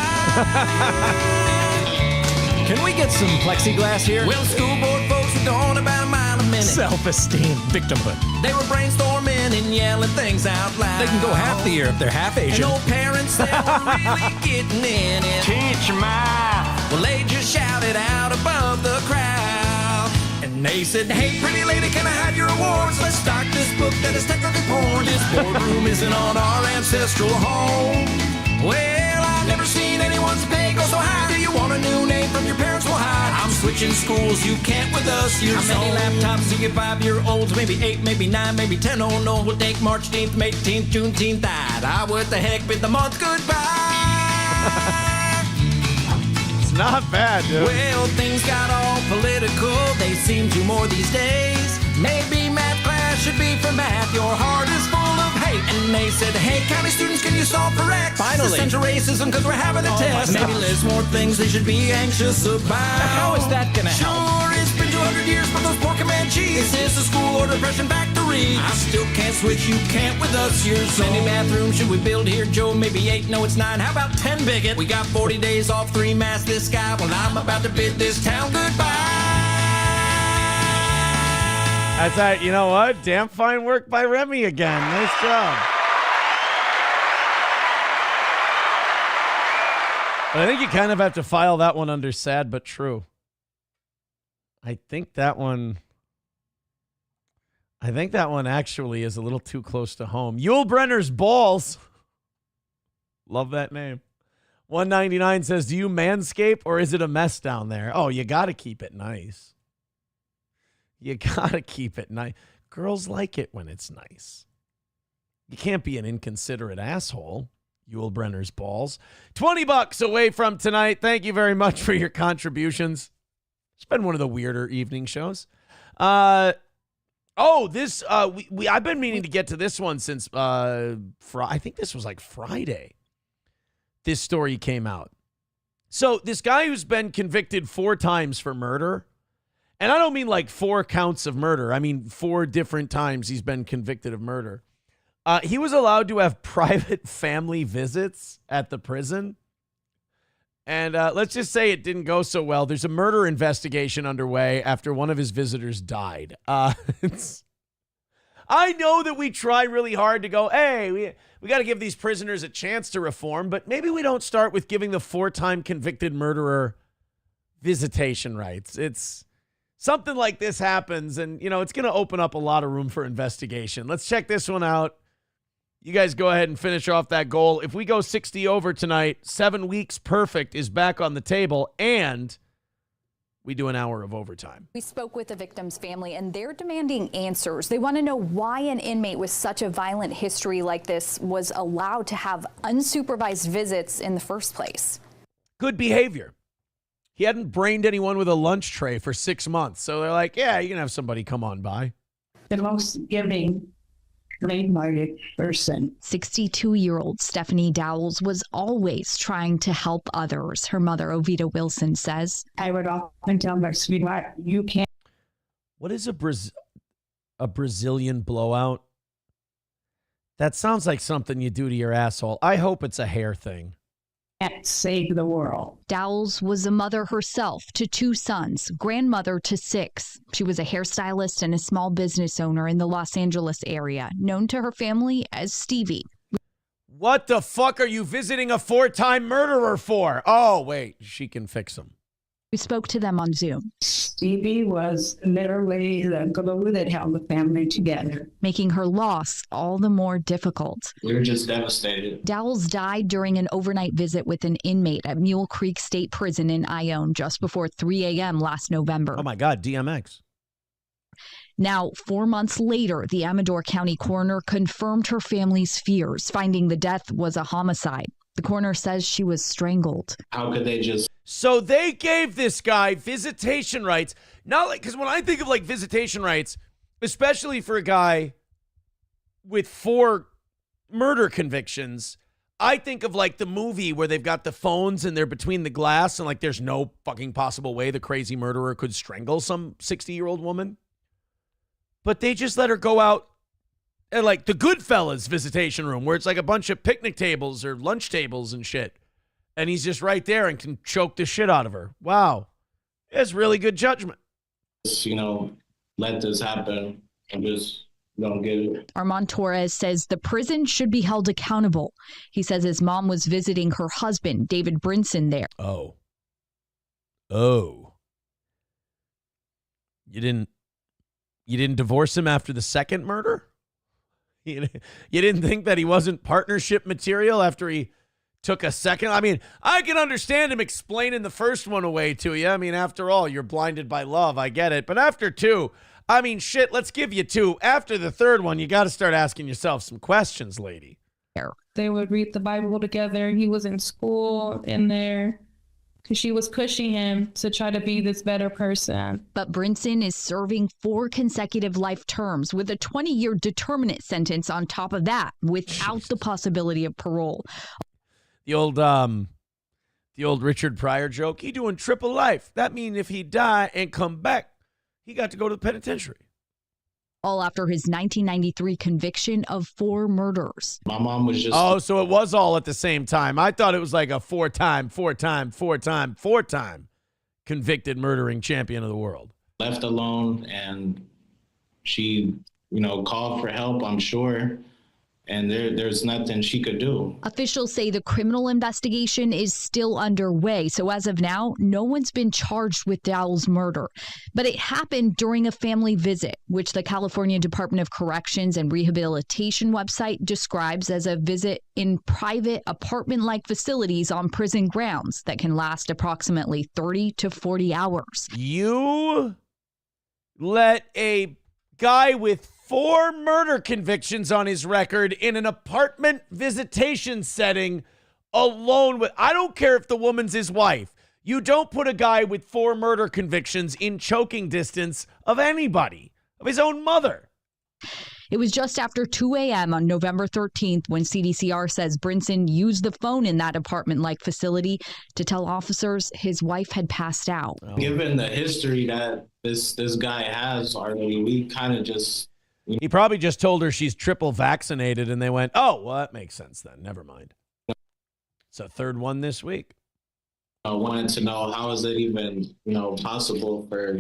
Speaker 14: Can we get some plexiglass here?
Speaker 13: Well, school board folks were going about a mile a minute.
Speaker 14: Self-esteem, victimhood.
Speaker 13: They were brainstorming and yelling things out loud.
Speaker 14: They can go half the year if they're half Asian.
Speaker 13: And old parents, they were really getting in it.
Speaker 14: Teach 'em out.
Speaker 13: Well, they just shouted out above the crowd. And they said, hey, pretty lady, can I have your awards? Let's start this book that is technically porn. This boardroom isn't on our ancestral home. Well, I've never seen anyone's pay go so high. Do you want a new name from your parents? Well, hi, I'm switching schools. You can't with us. How many laptops do you get 5-year-olds? Maybe 8, maybe 9, maybe 10. Oh no, we'll take March 10th, May 10th, Juneteenth. What the heck, bid the month goodbye.
Speaker 3: It's not bad, dude.
Speaker 13: Well, things got all political. They seem to more these days. Maybe math class should be for math. Your heart is full of hate. And they said, hey, county students, can you solve for X?
Speaker 14: Finally.
Speaker 13: Essential racism because we're having a test. Maybe list more things they should be anxious about.
Speaker 14: How is that going to help?
Speaker 13: Sure, it's been 200 years for those poor Comanches. This is a school or depression factory. I still can't switch, you can't with us. Here's so many bathrooms should we build here, Joe? Maybe 8, no it's 9. How about 10, bigot? We got 40 days off, 3 masks this guy. Well, I'm about to bid this town goodbye.
Speaker 3: That's right. You know what? Damn fine work by Remy again. Nice job. But I think you kind of have to file that one under sad but true. I think that one actually is a little too close to home. Yul Brenner's balls. Love that name. 199 says, do you manscape or is it a mess down there? Oh, you got to keep it nice. You got to keep it nice. Girls like it when it's nice. You can't be an inconsiderate asshole. Yul Brenner's balls. $20 away from tonight. Thank you very much for your contributions. It's been one of the weirder evening shows. I've been meaning to get to this one since I think this was like Friday. This story came out. So this guy who's been convicted 4 times for murder, and I don't mean like 4 counts of murder. I mean 4 different times he's been convicted of murder. He was allowed to have private family visits at the prison. And let's just say it didn't go so well. There's a murder investigation underway after one of his visitors died. I know that we try really hard to go, hey, we got to give these prisoners a chance to reform, but maybe we don't start with giving the 4-time convicted murderer visitation rights. It's something like this happens, and, it's going to open up a lot of room for investigation. Let's check this one out. You guys go ahead and finish off that goal. If we go 60 over tonight, 7 weeks perfect is back on the table, and we do an hour of overtime.
Speaker 15: We spoke with the victim's family, and they're demanding answers. They want to know why an inmate with such a violent history like this was allowed to have unsupervised visits in the first place.
Speaker 3: Good behavior. He hadn't brained anyone with a lunch tray for 6 months, so they're like, yeah, you can have somebody come on by.
Speaker 16: The most giving, kind-hearted person.
Speaker 17: 62-year-old Stephanie Dowles was always trying to help others, her mother, Ovita Wilson, says.
Speaker 16: I would often tell my sweetheart, you can't.
Speaker 3: What is a Brazilian blowout? That sounds like something you do to your asshole. I hope it's a hair thing.
Speaker 16: Save the world.
Speaker 17: Dowles was a mother herself to 2 sons, grandmother to 6. She was a hairstylist and a small business owner in the Los Angeles area, known to her family as Stevie.
Speaker 3: What the fuck are you visiting a 4-time murderer for? Oh, wait, she can fix him.
Speaker 17: We spoke to them on Zoom.
Speaker 16: Stevie was literally the glue that held the family together,
Speaker 17: making her loss all the more difficult.
Speaker 18: We were just devastated.
Speaker 17: Dowles died during an overnight visit with an inmate at Mule Creek State Prison in Ione just before 3 a.m. last November.
Speaker 3: Oh my God, DMX.
Speaker 17: Now, 4 months later, the Amador County coroner confirmed her family's fears, finding the death was a homicide. The coroner says she was strangled.
Speaker 18: How could they just...
Speaker 3: So they gave this guy visitation rights. Not like, because when I think of like visitation rights, especially for a guy with 4 murder convictions, I think of like the movie where they've got the phones and they're between the glass and like there's no fucking possible way the crazy murderer could strangle some 60-year-old woman. But they just let her go out and like the Goodfellas visitation room where it's like a bunch of picnic tables or lunch tables and shit. And he's just right there and can choke the shit out of her. Wow. It's really good judgment.
Speaker 18: Let this happen and just don't get it.
Speaker 17: Armand Torres says the prison should be held accountable. He says his mom was visiting her husband, David Brinson, there.
Speaker 3: Oh. You didn't divorce him after the second murder? You didn't think that he wasn't partnership material after he took a second? I mean, I can understand him explaining the first one away to you. I mean, after all, you're blinded by love. I get it. But after 2, I mean, shit, let's give you 2. After the third one, you got to start asking yourself some questions, lady.
Speaker 16: They would read the Bible together. He was in school in there because she was pushing him to try to be this better person.
Speaker 17: But Brinson is serving 4 consecutive life terms with a 20-year determinate sentence on top of that without the possibility of parole.
Speaker 3: The old Richard Pryor joke, he doing triple life. That mean if he die and come back, he got to go to the penitentiary.
Speaker 17: All after his 1993 conviction of 4 murders.
Speaker 18: My mom was just...
Speaker 3: Oh, so it was all at the same time. I thought it was like a four-time convicted murdering champion of the world.
Speaker 18: Left alone, and she, called for help, I'm sure. And there's nothing she could do.
Speaker 17: Officials say the criminal investigation is still underway. So as of now, no one's been charged with Dowell's murder. But it happened during a family visit, which the California Department of Corrections and Rehabilitation website describes as a visit in private apartment-like facilities on prison grounds that can last approximately 30 to 40 hours.
Speaker 3: You let a guy with 4 murder convictions on his record in an apartment visitation setting alone with, I don't care if the woman's his wife. You don't put a guy with 4 murder convictions in choking distance of anybody, of his own mother.
Speaker 17: It was just after 2 a.m. on November 13th when CDCR says Brinson used the phone in that apartment-like facility to tell officers his wife had passed out.
Speaker 18: Given the history that this guy has already, we kind of just...
Speaker 3: He probably just told her she's triple vaccinated, and they went, oh, well, that makes sense then. Never mind. It's a 3rd one this week.
Speaker 18: I wanted to know, how is it even, possible for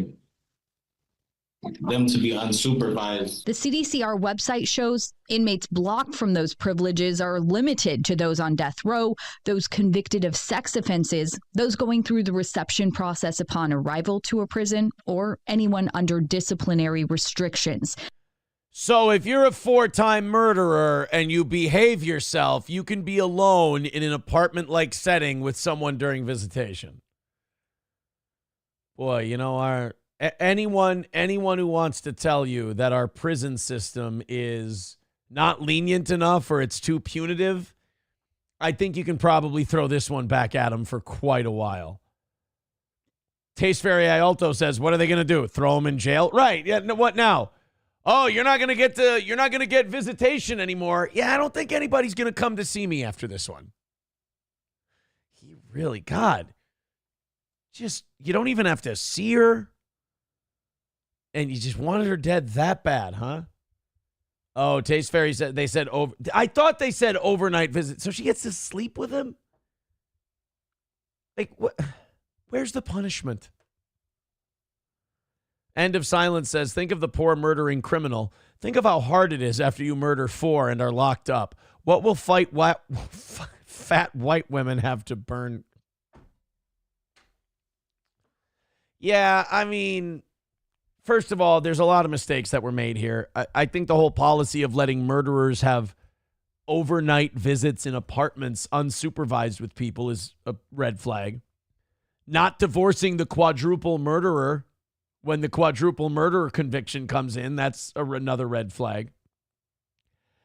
Speaker 18: them to be unsupervised?
Speaker 17: The CDCR website shows inmates blocked from those privileges are limited to those on death row, those convicted of sex offenses, those going through the reception process upon arrival to a prison, or anyone under disciplinary restrictions.
Speaker 3: So if you're a 4-time murderer and you behave yourself, you can be alone in an apartment-like setting with someone during visitation. Boy, anyone who wants to tell you that our prison system is not lenient enough or it's too punitive, I think you can probably throw this one back at them for quite a while. Taste Fairy Ialto says, what are they going to do? Throw him in jail? Right. Yeah. What now? Oh, you're not going to get visitation anymore. Yeah, I don't think anybody's going to come to see me after this one. He really, God, just, you don't even have to see her. And you just wanted her dead that bad, huh? Oh, Taste Fairy said, I thought they said overnight visit. So she gets to sleep with him? Like, what? Where's the punishment? End of Silence says, think of the poor murdering criminal. Think of how hard it is after you murder 4 and are locked up. What will fat white women have to burn? Yeah, I mean, first of all, there's a lot of mistakes that were made here. I think the whole policy of letting murderers have overnight visits in apartments unsupervised with people is a red flag. Not divorcing the quadruple murderer when the quadruple murderer conviction comes in, that's another red flag.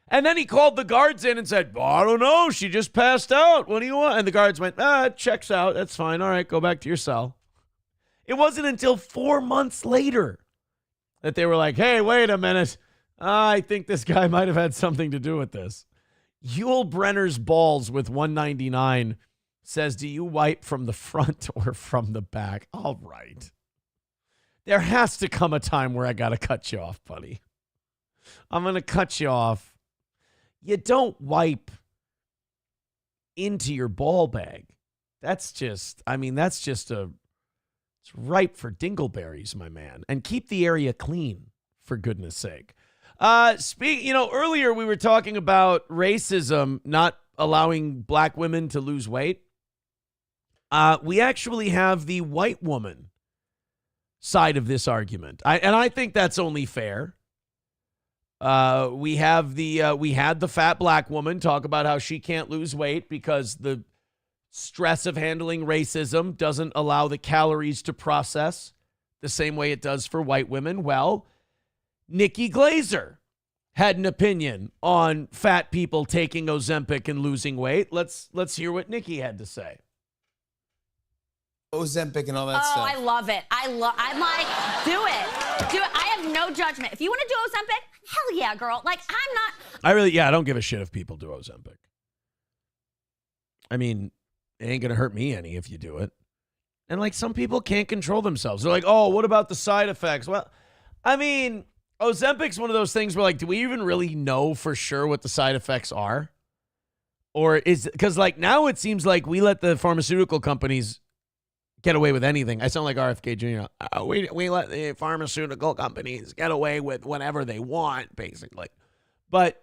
Speaker 3: And then he called the guards in and said, I don't know, she just passed out. What do you want? And the guards went, it checks out. That's fine. All right, go back to your cell. It wasn't until 4 months later that they were like, hey, wait a minute. I think this guy might have had something to do with this. Yul Brenner's balls with 199 says, do you wipe from the front or from the back? All right. There has to come a time where I got to cut you off, buddy. I'm going to cut you off. You don't wipe into your ball bag. That's just, it's ripe for dingleberries, my man. And keep the area clean, for goodness sake. Earlier we were talking about racism not allowing black women to lose weight. We actually have the white woman side of this argument. I think that's only fair. We had the fat black woman talk about how she can't lose weight because the stress of handling racism doesn't allow the calories to process the same way it does for white women. Well, Nikki Glaser had an opinion on fat people taking Ozempic and losing weight. Let's hear what Nikki had to say.
Speaker 19: Ozempic and all that stuff.
Speaker 20: Oh, I love it. I'm like, do it. Do it. I have no judgment. If you want to do Ozempic, hell yeah, girl. Like, I'm not.
Speaker 3: I don't give a shit if people do Ozempic. I mean, it ain't going to hurt me any if you do it. And like some people can't control themselves. They're like, oh, what about the side effects? Well, I mean, Ozempic's one of those things where like, do we even really know for sure what the side effects are? Or is, because like now it seems like we let the pharmaceutical companies get away with anything. I sound like RFK Jr. We let the pharmaceutical companies get away with whatever they want, basically. But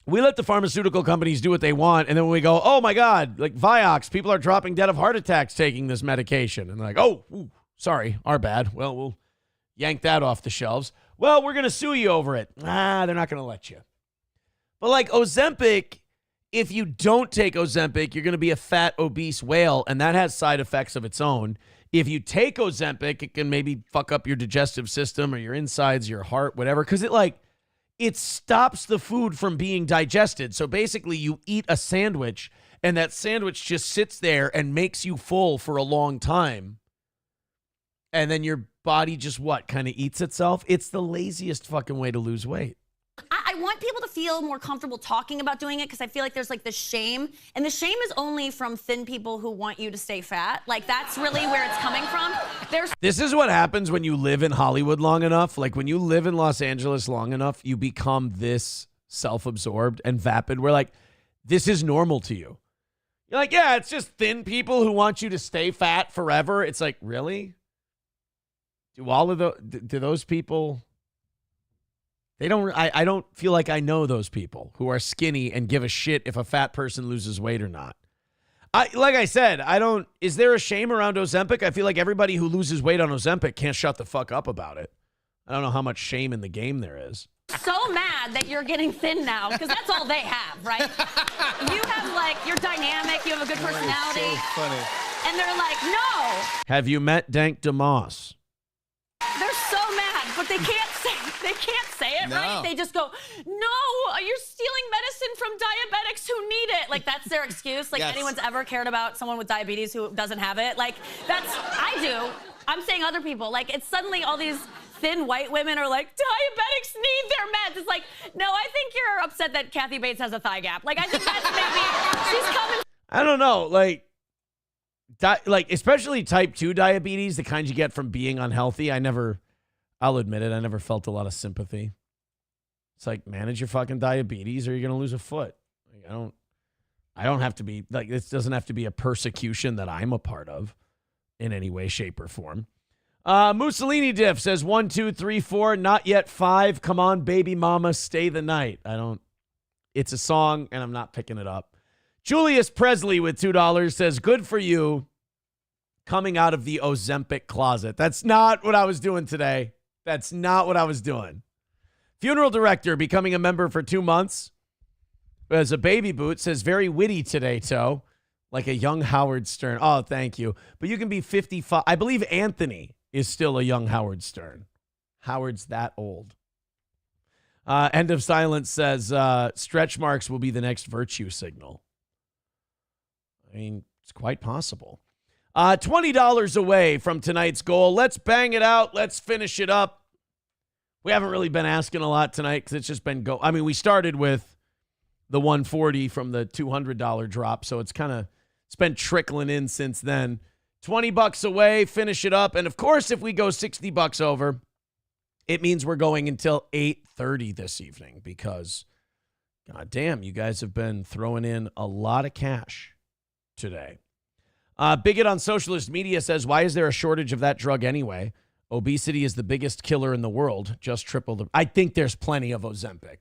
Speaker 3: we let the pharmaceutical companies do what they want, and then when we go, oh my God, like Vioxx, people are dropping dead of heart attacks taking this medication. And they're like, oh, ooh, sorry, our bad. Well, we'll yank that off the shelves. Well, we're going to sue you over it. They're not going to let you. But like Ozempic, if you don't take Ozempic, you're going to be a fat, obese whale, and that has side effects of its own. If you take Ozempic, it can maybe fuck up your digestive system or your insides, your heart, whatever, because it stops the food from being digested. So basically, you eat a sandwich, and that sandwich just sits there and makes you full for a long time. And then your body just kind of eats itself? It's the laziest fucking way to lose weight.
Speaker 20: I want people to feel more comfortable talking about doing it because I feel like there's like this shame. And the shame is only from thin people who want you to stay fat. Like that's really where it's coming from.
Speaker 3: This is what happens when you live in Hollywood long enough. Like when you live in Los Angeles long enough, you become this self-absorbed and vapid where like, this is normal to you. You're like, yeah, it's just thin people who want you to stay fat forever. It's like, really? Do those people... I don't feel like I know those people who are skinny and give a shit if a fat person loses weight or not. Like I said, is there a shame around Ozempic? I feel like everybody who loses weight on Ozempic can't shut the fuck up about it. I don't know how much shame in the game there is.
Speaker 20: So mad that you're getting thin now because that's all they have, right? You have you're dynamic, you have a good personality. So funny. And they're like, no.
Speaker 3: Have you met Dank DeMoss?
Speaker 20: They're so mad, but they can't say it, no. Right? They just go, no, you're stealing medicine from diabetics who need it. Like, that's their excuse. Like, yes. Anyone's ever cared about someone with diabetes who doesn't have it? Like, I do. I'm saying other people. Like, it's suddenly all these thin white women are like, diabetics need their meds. It's like, no, I think you're upset that Kathy Bates has a thigh gap. Like, I think that's maybe, she's coming.
Speaker 3: I don't know. Like, especially type 2 diabetes, the kind you get from being unhealthy, I'll admit it, I never felt a lot of sympathy. It's like, manage your fucking diabetes or you're going to lose a foot. Like, I don't have to be, like, this doesn't have to be a persecution that I'm a part of in any way, shape, or form. Mussolini Diff says 1, 2, 3, 4, not yet 5. Come on, baby mama, stay the night. It's a song and I'm not picking it up. Julius Presley with $2 says, good for you coming out of the Ozempic closet. That's not what I was doing today. That's not what I was doing. Funeral director becoming a member for 2 months as a baby boot says, very witty today, Toe. Like a young Howard Stern. Oh, thank you. But you can be 55. I believe Anthony is still a young Howard Stern. Howard's that old. End of Silence says, stretch marks will be the next virtue signal. I mean, it's quite possible. $20 away from tonight's goal. Let's bang it out. Let's finish it up. We haven't really been asking a lot tonight because it's just been we started with the 140 from the $200 drop, so it's been trickling in since then. $20 away, finish it up. And of course, if we go $60 over, it means we're going until 8:30 this evening because, god damn, you guys have been throwing in a lot of cash today. Bigot on socialist media says, why is there a shortage of that drug anyway? Obesity is the biggest killer in the world. Just triple the... I think there's plenty of Ozempic.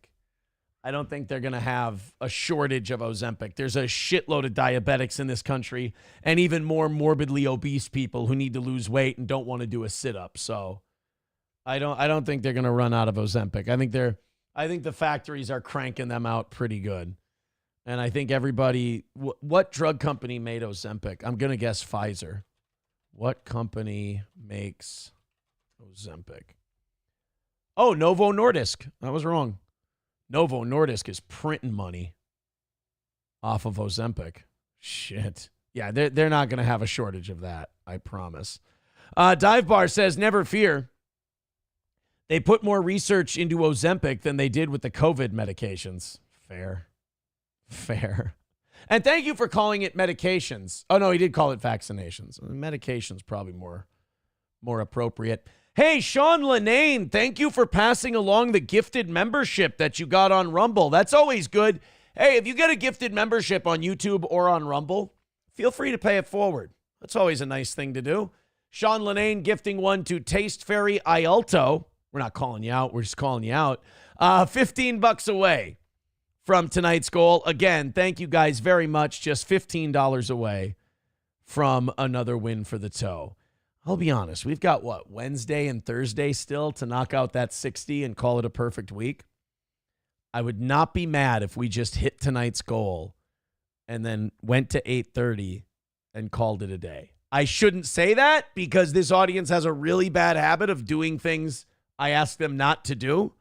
Speaker 3: I don't think they're going to have a shortage of Ozempic. There's a shitload of diabetics in this country and even more morbidly obese people who need to lose weight and don't want to do a sit-up. So I don't think they're going to run out of Ozempic. I think the factories are cranking them out pretty good. And I think everybody, what drug company made Ozempic? I'm going to guess Pfizer. What company makes Ozempic? Oh, Novo Nordisk. I was wrong. Novo Nordisk is printing money off of Ozempic. Shit. Yeah, they're not going to have a shortage of that, I promise. Dive Bar says, never fear. They put more research into Ozempic than they did with the COVID medications. Fair. And thank you for calling it medications. Oh, no, he did call it vaccinations. Medications probably more appropriate. Hey, Sean Lenane, thank you for passing along the gifted membership that you got on Rumble. That's always good. Hey, if you get a gifted membership on YouTube or on Rumble, feel free to pay it forward. That's always a nice thing to do. Sean Lenane gifting one to Taste Fairy Ialto. We're not calling you out. We're just calling you out. $15 away from tonight's goal. Again, thank you guys very much. Just $15 away from another win for the toe. I'll be honest. We've got, Wednesday and Thursday still to knock out that 60 and call it a perfect week. I would not be mad if we just hit tonight's goal and then went to 8:30 and called it a day. I shouldn't say that because this audience has a really bad habit of doing things I ask them not to do.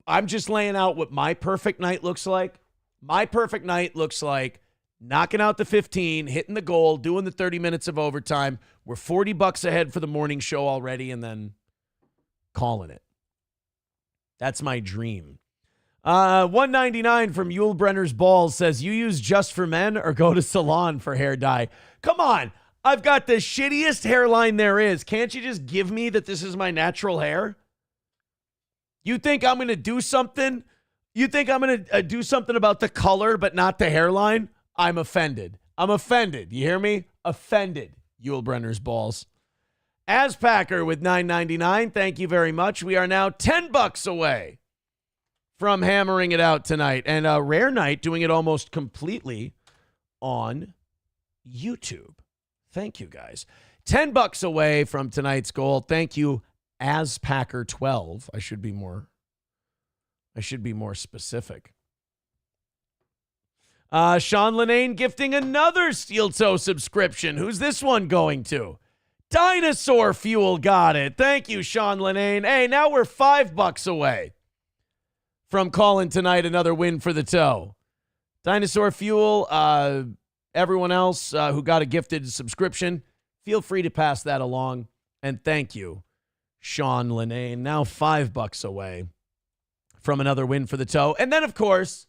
Speaker 3: I'm just laying out what my perfect night looks like. My perfect night looks like knocking out the 15, hitting the goal, doing the 30 minutes of overtime. We're $40 ahead for the morning show already, and then calling it. That's my dream. $1.99 from Yule Brenner's Balls says, you use Just for Men or go to salon for hair dye? Come on. I've got the shittiest hairline there is. Can't you just give me that this is my natural hair? You think I'm going to do something? You think I'm going to do something about the color but not the hairline? I'm offended. I'm offended. You hear me? Offended. Yule Brenner's Balls. Aspacker with $9.99. Thank you very much. We are now $10 away from hammering it out tonight. And a rare night doing it almost completely on YouTube. Thank you, guys. $10 away from tonight's goal. Thank you, Aspacker12. I should be more specific. Sean Lenane gifting another Steel Toe subscription. Who's this one going to? Dinosaur Fuel got it. Thank you, Sean Lenane. Hey, now we're $5 away from calling tonight another win for the toe. Dinosaur Fuel, everyone else who got a gifted subscription, feel free to pass that along. And thank you, Sean Lenane. Now $5 away from another win for the toe. And then, of course,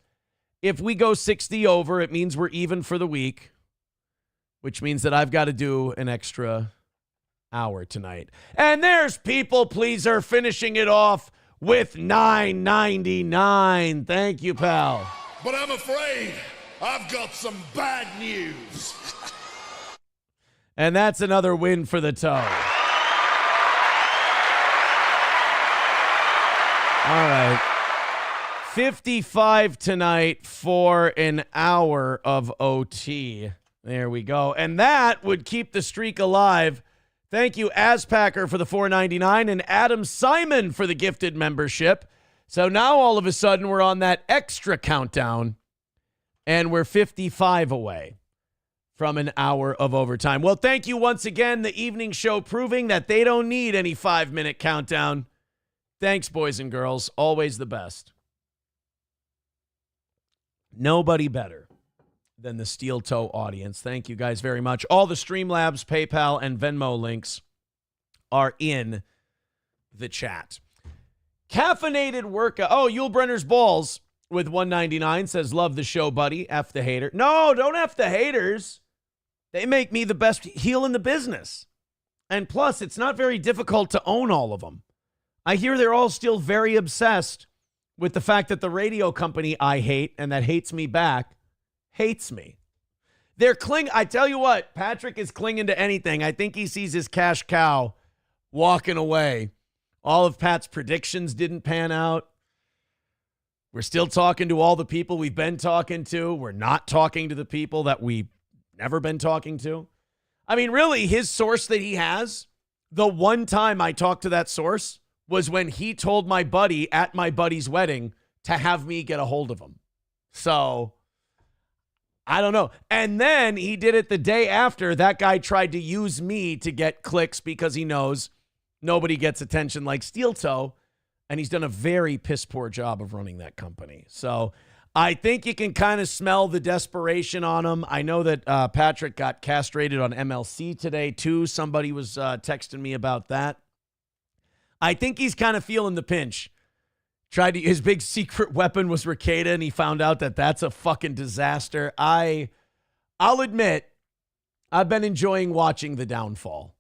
Speaker 3: if we go 60 over, it means we're even for the week, which means that I've got to do an extra hour tonight. And there's People Pleaser finishing it off with $9.99. Thank you, pal.
Speaker 19: But I'm afraid I've got some bad news.
Speaker 3: And that's another win for the toe. All right. 55 tonight for an hour of OT. There we go. And that would keep the streak alive. Thank you, Aspacker, for the $4.99 and Adam Simon for the gifted membership. So now all of a sudden we're on that extra countdown and we're 55 away from an hour of overtime. Well, thank you once again. The evening show proving that they don't need any 5-minute countdown. Thanks, boys and girls. Always the best. Nobody better than the Steel Toe audience. Thank you guys very much. All the Streamlabs, PayPal, and Venmo links are in the chat. Caffeinated workout. Oh, Yule Brenner's Balls with $1.99 says, love the show, buddy. F the hater. No, don't F the haters. They make me the best heel in the business. And plus, it's not very difficult to own all of them. I hear they're all still very obsessed with the fact that the radio company I hate and that hates me back hates me. They're I tell you what, Patrick is clinging to anything. I think he sees his cash cow walking away. All of Pat's predictions didn't pan out. We're still talking to all the people we've been talking to. We're not talking to the people that we've never been talking to. I mean, really, his source that he has, the one time I talked to that source was when he told my buddy at my buddy's wedding to have me get a hold of him. So, I don't know. And then he did it the day after. That guy tried to use me to get clicks because he knows nobody gets attention like Steel Toe. And he's done a very piss poor job of running that company. So, I think you can kind of smell the desperation on him. I know that Patrick got castrated on MLC today, too. Somebody was texting me about that. I think he's kind of feeling the pinch. his big secret weapon was Ricada, and he found out that that's a fucking disaster. I'll admit, I've been enjoying watching the downfall.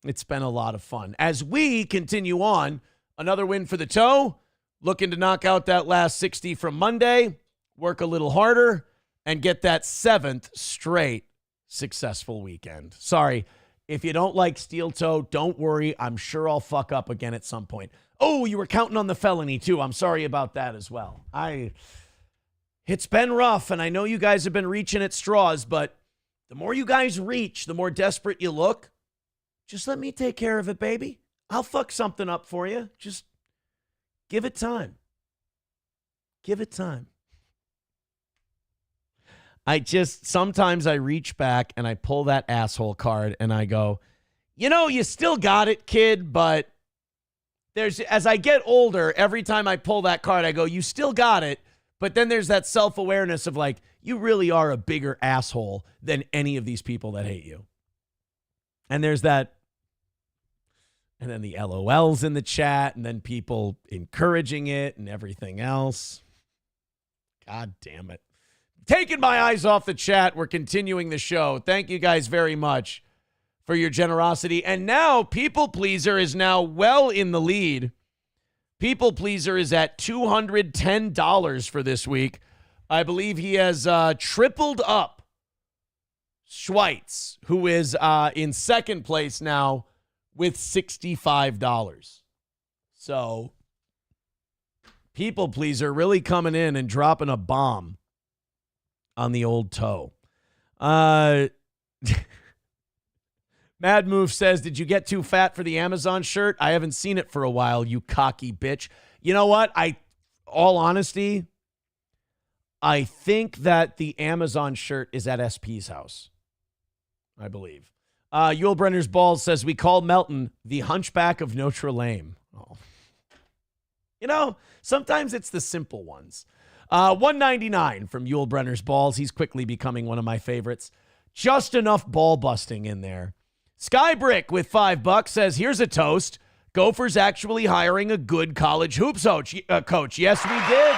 Speaker 3: It's been a lot of fun. As we continue on, another win for the Toe, looking to knock out that last 60 from Monday, work a little harder, and get that 7th straight successful weekend. Sorry, if you don't like Steel Toe, don't worry. I'm sure I'll fuck up again at some point. Oh, you were counting on the felony too. I'm sorry about that as well. It's been rough, and I know you guys have been reaching at straws, but the more you guys reach, the more desperate you look. Just let me take care of it, baby. I'll fuck something up for you. Just give it time. Give it time. Sometimes I reach back and I pull that asshole card and I go, you still got it, kid, but as I get older, every time I pull that card, I go, you still got it. But then there's that self-awareness of like, you really are a bigger asshole than any of these people that hate you. And there's that. And then the LOLs in the chat, and then people encouraging it and everything else. God damn it. Taking my eyes off the chat. We're continuing the show. Thank you guys very much for your generosity. And now People Pleaser is now well in the lead. People Pleaser is at $210 for this week. I believe he has tripled up Schweitz, who is in second place now with $65. So People Pleaser really coming in and dropping a bomb on the old Toe. Mad Move says, did you get too fat for the Amazon shirt? I haven't seen it for a while, you cocky bitch. You know what? All honesty, I think that the Amazon shirt is at SP's house, I believe. Yul Brenner's Balls says, we call Melton the Hunchback of Notre Dame. Oh. Sometimes it's the simple ones. $199 from Yul Brenner's Balls. He's quickly becoming one of my favorites. Just enough ball busting in there. Skybrick with $5 says, here's a toast. Gophers actually hiring a good college hoops coach. Yes, we did.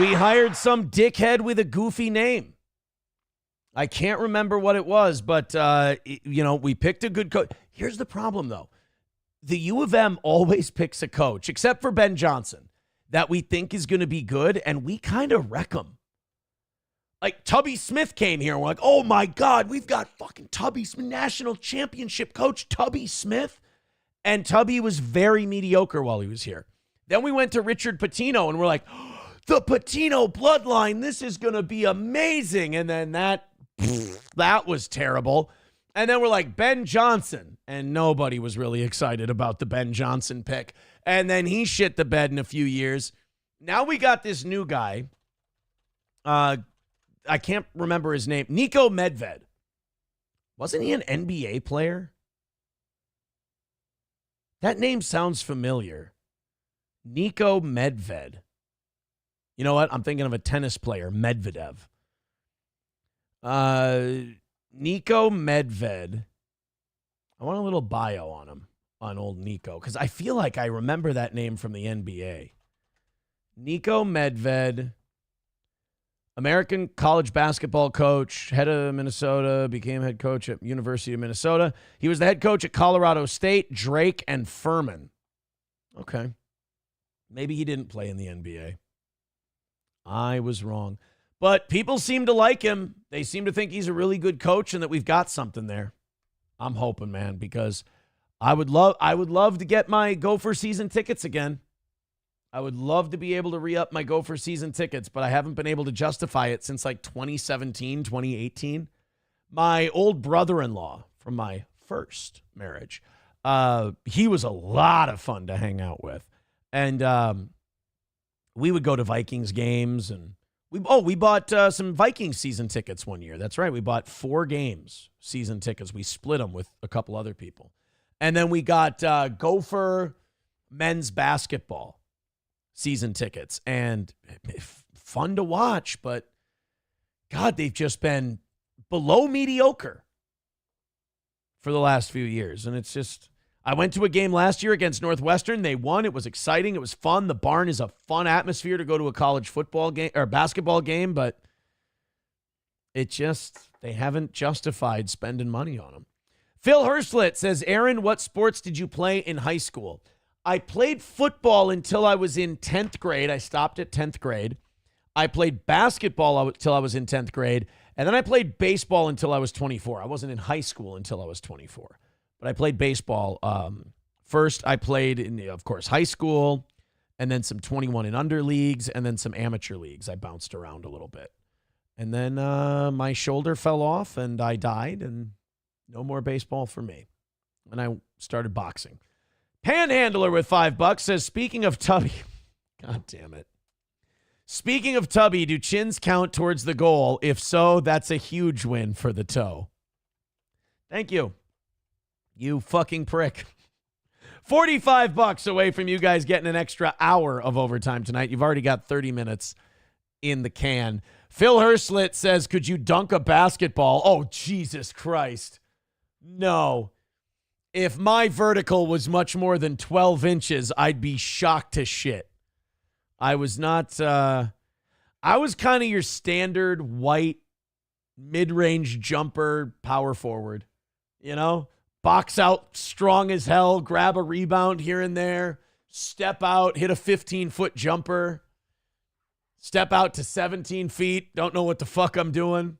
Speaker 3: We hired some dickhead with a goofy name. I can't remember what it was, but, we picked a good coach. Here's the problem, though. The U of M always picks a coach, except for Ben Johnson, that we think is going to be good, and we kind of wreck him. Like, Tubby Smith came here, and we're like, oh, my God, we've got fucking Tubby Smith, national championship coach Tubby Smith. And Tubby was very mediocre while he was here. Then we went to Richard Pitino, and we're like, the Pitino bloodline, this is going to be amazing. And then that was terrible. And then we're like, Ben Johnson. And nobody was really excited about the Ben Johnson pick. And then he shit the bed in a few years. Now we got this new guy. I can't remember his name. Niko Medved. Wasn't he an NBA player? That name sounds familiar. Niko Medved. You know what? I'm thinking of a tennis player, Medvedev. Niko Medved. I want a little bio on him, on old Nico, because I feel like I remember that name from the NBA. Niko Medved, American college basketball coach, head of Minnesota, became head coach at University of Minnesota. He was the head coach at Colorado State, Drake, and Furman. Okay. Maybe he didn't play in the NBA. I was wrong. But people seem to like him. They seem to think he's a really good coach and that we've got something there. I'm hoping, man, because I would love to get my Gopher season tickets again. I would love to be able to re-up my Gopher season tickets, but I haven't been able to justify it since like 2017, 2018. My old brother-in-law from my first marriage, he was a lot of fun to hang out with. And we would go to Vikings games, and we bought some Vikings season tickets one year. That's right. We bought 4 games season tickets. We split them with a couple other people. And then we got Gopher men's basketball season tickets, and fun to watch, but God, they've just been below mediocre for the last few years. And it's just, I went to a game last year against Northwestern. They won. It was exciting. It was fun. The barn is a fun atmosphere to go to a college football game or basketball game, but they haven't justified spending money on them. Phil Hirschlet says, Aaron, what sports did you play in high school? I played football until I was in 10th grade. I stopped at 10th grade. I played basketball until I was in 10th grade. And then I played baseball until I was 24. I wasn't in high school until I was 24. But I played baseball. First, I played in, of course, high school, and then some 21 and under leagues, and then some amateur leagues. I bounced around a little bit. And then my shoulder fell off, and I died, and no more baseball for me. And I started boxing. Panhandler with $5 says, speaking of Tubby, God damn it. Speaking of Tubby, do chins count towards the goal? If so, that's a huge win for the toe. Thank you. You fucking prick. $45 away from you guys getting an extra hour of overtime tonight. You've already got 30 minutes in the can. Phil Hirschlet says, could you dunk a basketball? Oh, Jesus Christ. No. If my vertical was much more than 12 inches, I'd be shocked to shit. I was not, I was kind of your standard white mid-range jumper power forward, you know? Box out strong as hell, grab a rebound here and there, step out, hit a 15-foot jumper, step out to 17 feet, don't know what the fuck I'm doing.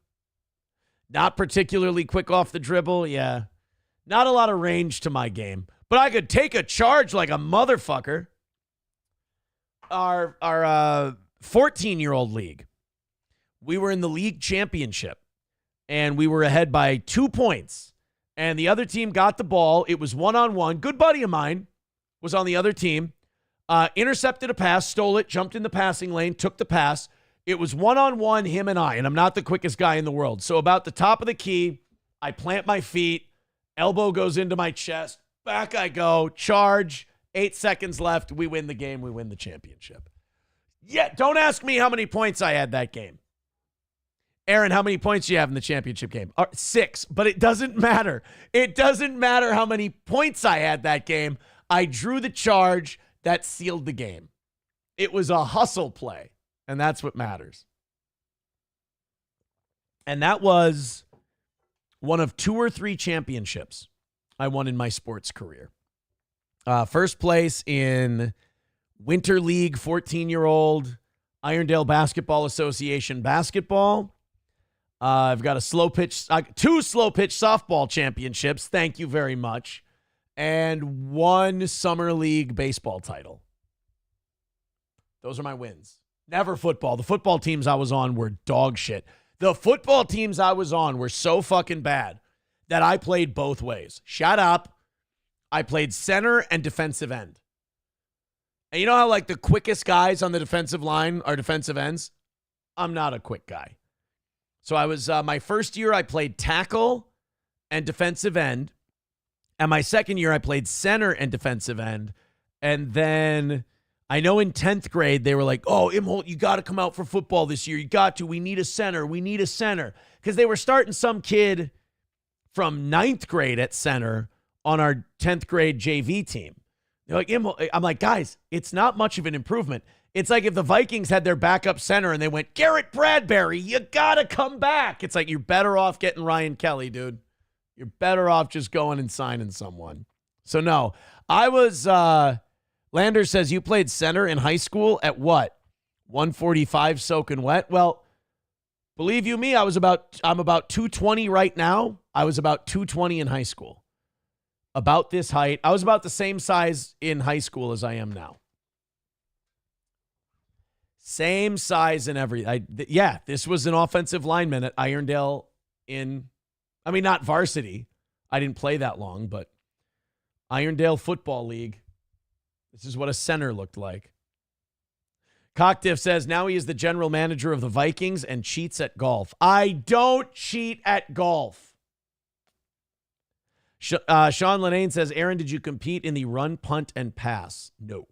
Speaker 3: Not particularly quick off the dribble, yeah. Not a lot of range to my game, but I could take a charge like a motherfucker. Our 14-year-old league, we were in the league championship, and we were ahead by 2 points. And the other team got the ball. It was one-on-one. Good buddy of mine was on the other team. Intercepted a pass, stole it, jumped in the passing lane, took the pass. It was one-on-one, him and I, and I'm not the quickest guy in the world. So about the top of the key, I plant my feet, elbow goes into my chest, back I go, charge, 8 seconds left, we win the game, we win the championship. Yeah, don't ask me how many points I had that game. Aaron, how many points do you have in the championship game? 6, but it doesn't matter. It doesn't matter how many points I had that game. I drew the charge that sealed the game. It was a hustle play, and that's what matters. And that was one of 2 or 3 championships I won in my sports career. First place in Winter League 14-year-old Irondale Basketball Association basketball. I've got a 2 slow pitch softball championships. Thank you very much. And 1 summer league baseball title. Those are my wins. Never football. The football teams I was on were dog shit. The football teams I was on were so fucking bad that I played both ways. Shut up. I played center and defensive end. And you know how like the quickest guys on the defensive line are defensive ends? I'm not a quick guy. So I was, my first year I played tackle and defensive end. And my second year I played center and defensive end. And then I know in 10th grade they were like, oh, Imholt, you got to come out for football this year. You got to. We need a center. We need a center. Because they were starting some kid from 9th grade at center on our 10th grade JV team. They're like, Imholt. I'm like, guys, it's not much of an improvement. It's like if the Vikings had their backup center and they went, Garrett Bradbury, you got to come back. It's like you're better off getting Ryan Kelly, dude. You're better off just going and signing someone. So, no, I was, Lander says you played center in high school at what? 145 soaking wet? Well, believe you me, I'm about 220 right now. I was about 220 in high school. About this height. I was about the same size in high school as I am now. Same size and yeah, this was an offensive lineman at Irondale not varsity. I didn't play that long, but Irondale Football League. This is what a center looked like. Cockdiff says now he is the general manager of the Vikings and cheats at golf. I don't cheat at golf. Sean Lenane says, Aaron, did you compete in the run, punt, and pass? No.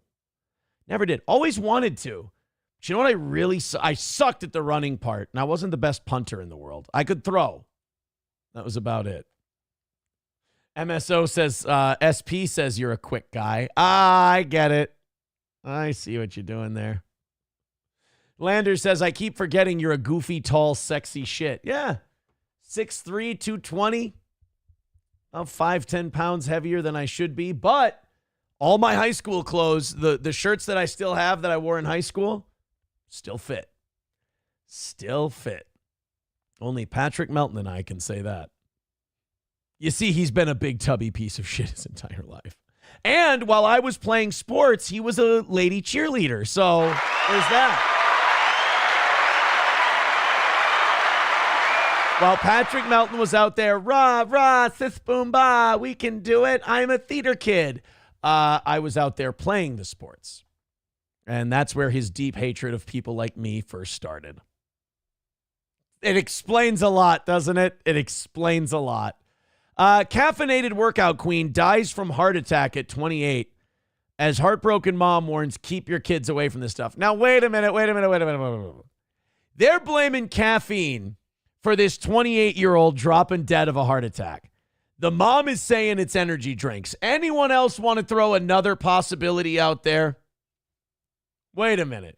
Speaker 3: Never did. Always wanted to. But you know what I sucked at the running part, and I wasn't the best punter in the world. I could throw. That was about it. MSO says, SP says you're a quick guy. I get it. I see what you're doing there. Lander says, I keep forgetting you're a goofy, tall, sexy shit. Yeah. 6'3", 220. About 5-10 pounds heavier than I should be. But all my high school clothes, the shirts that I still have that I wore in high school, still fit. Still fit. Only Patrick Melton and I can say that. You see, he's been a big tubby piece of shit his entire life. And while I was playing sports, he was a lady cheerleader. So there's that. While Patrick Melton was out there, rah, rah, sis, boom, bah, we can do it. I'm a theater kid. I was out there playing the sports. And that's where his deep hatred of people like me first started. It explains a lot, doesn't it? It explains a lot. Caffeinated workout queen dies from heart attack at 28 as heartbroken mom warns, keep your kids away from this stuff. Now, wait a minute. They're blaming caffeine for this 28-year-old dropping dead of a heart attack. The mom is saying it's energy drinks. Anyone else want to throw another possibility out there? Wait a minute.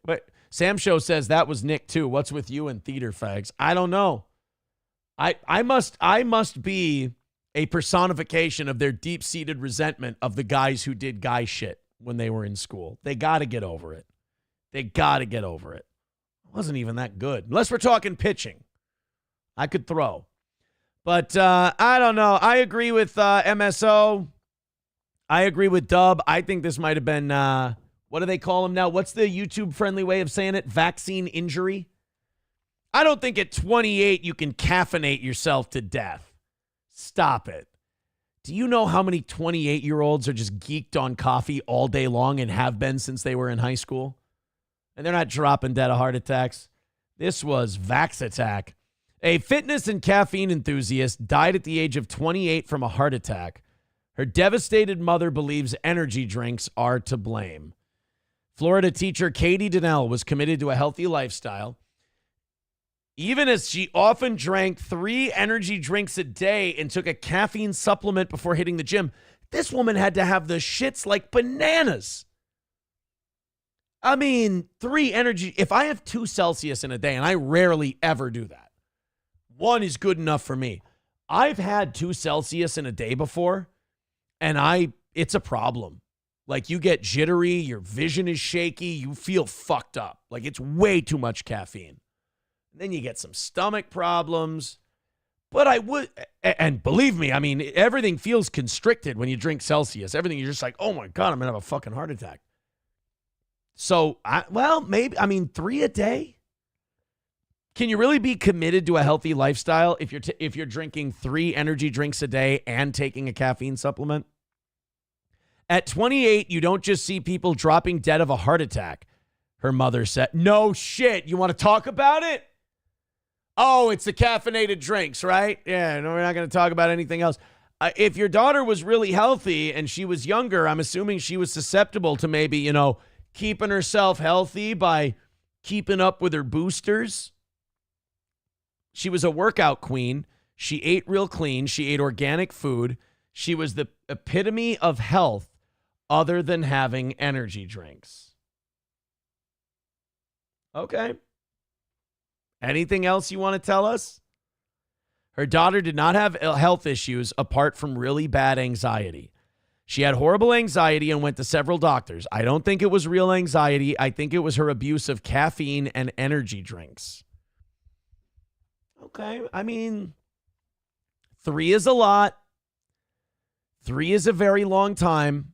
Speaker 3: Sam Show says that was Nick too. What's with you and theater fags? I don't know. I must be a personification of their deep-seated resentment of the guys who did guy shit when they were in school. They got to get over it. It wasn't even that good. Unless we're talking pitching. I could throw. But I don't know. I agree with MSO. I agree with Dub. I think this might have been, what do they call them now? What's the YouTube-friendly way of saying it? Vaccine injury? I don't think at 28 you can caffeinate yourself to death. Stop it. Do you know how many 28-year-olds are just geeked on coffee all day long and have been since they were in high school? And they're not dropping dead of heart attacks. This was Vax Attack. A fitness and caffeine enthusiast died at the age of 28 from a heart attack. Her devastated mother believes energy drinks are to blame. Florida teacher Katie Donnell was committed to a healthy lifestyle, even as she often drank 3 energy drinks a day and took a caffeine supplement before hitting the gym. This woman had to have the shits like bananas. I mean, 3 energy. If I have 2 Celsius in a day, and I rarely ever do that, 1 is good enough for me. I've had 2 Celsius in a day before, and it's a problem. Like, you get jittery, your vision is shaky, you feel fucked up. Like, it's way too much caffeine. Then you get some stomach problems. But I would, and believe me, I mean, everything feels constricted when you drink Celsius. Everything, you're just like, oh my God, I'm going to have a fucking heart attack. So, maybe, 3 a day? Can you really be committed to a healthy lifestyle if you're drinking 3 energy drinks a day and taking a caffeine supplement? At 28, you don't just see people dropping dead of a heart attack, her mother said. No shit. You want to talk about it? Oh, it's the caffeinated drinks, right? Yeah, no, we're not going to talk about anything else. If your daughter was really healthy and she was younger, I'm assuming she was susceptible to maybe, keeping herself healthy by keeping up with her boosters. She was a workout queen. She ate real clean. She ate organic food. She was the epitome of health other than having energy drinks. Okay. Anything else you want to tell us? Her daughter did not have health issues apart from really bad anxiety. She had horrible anxiety and went to several doctors. I don't think it was real anxiety. I think it was her abuse of caffeine and energy drinks. Okay, 3 is a lot. 3 is a very long time.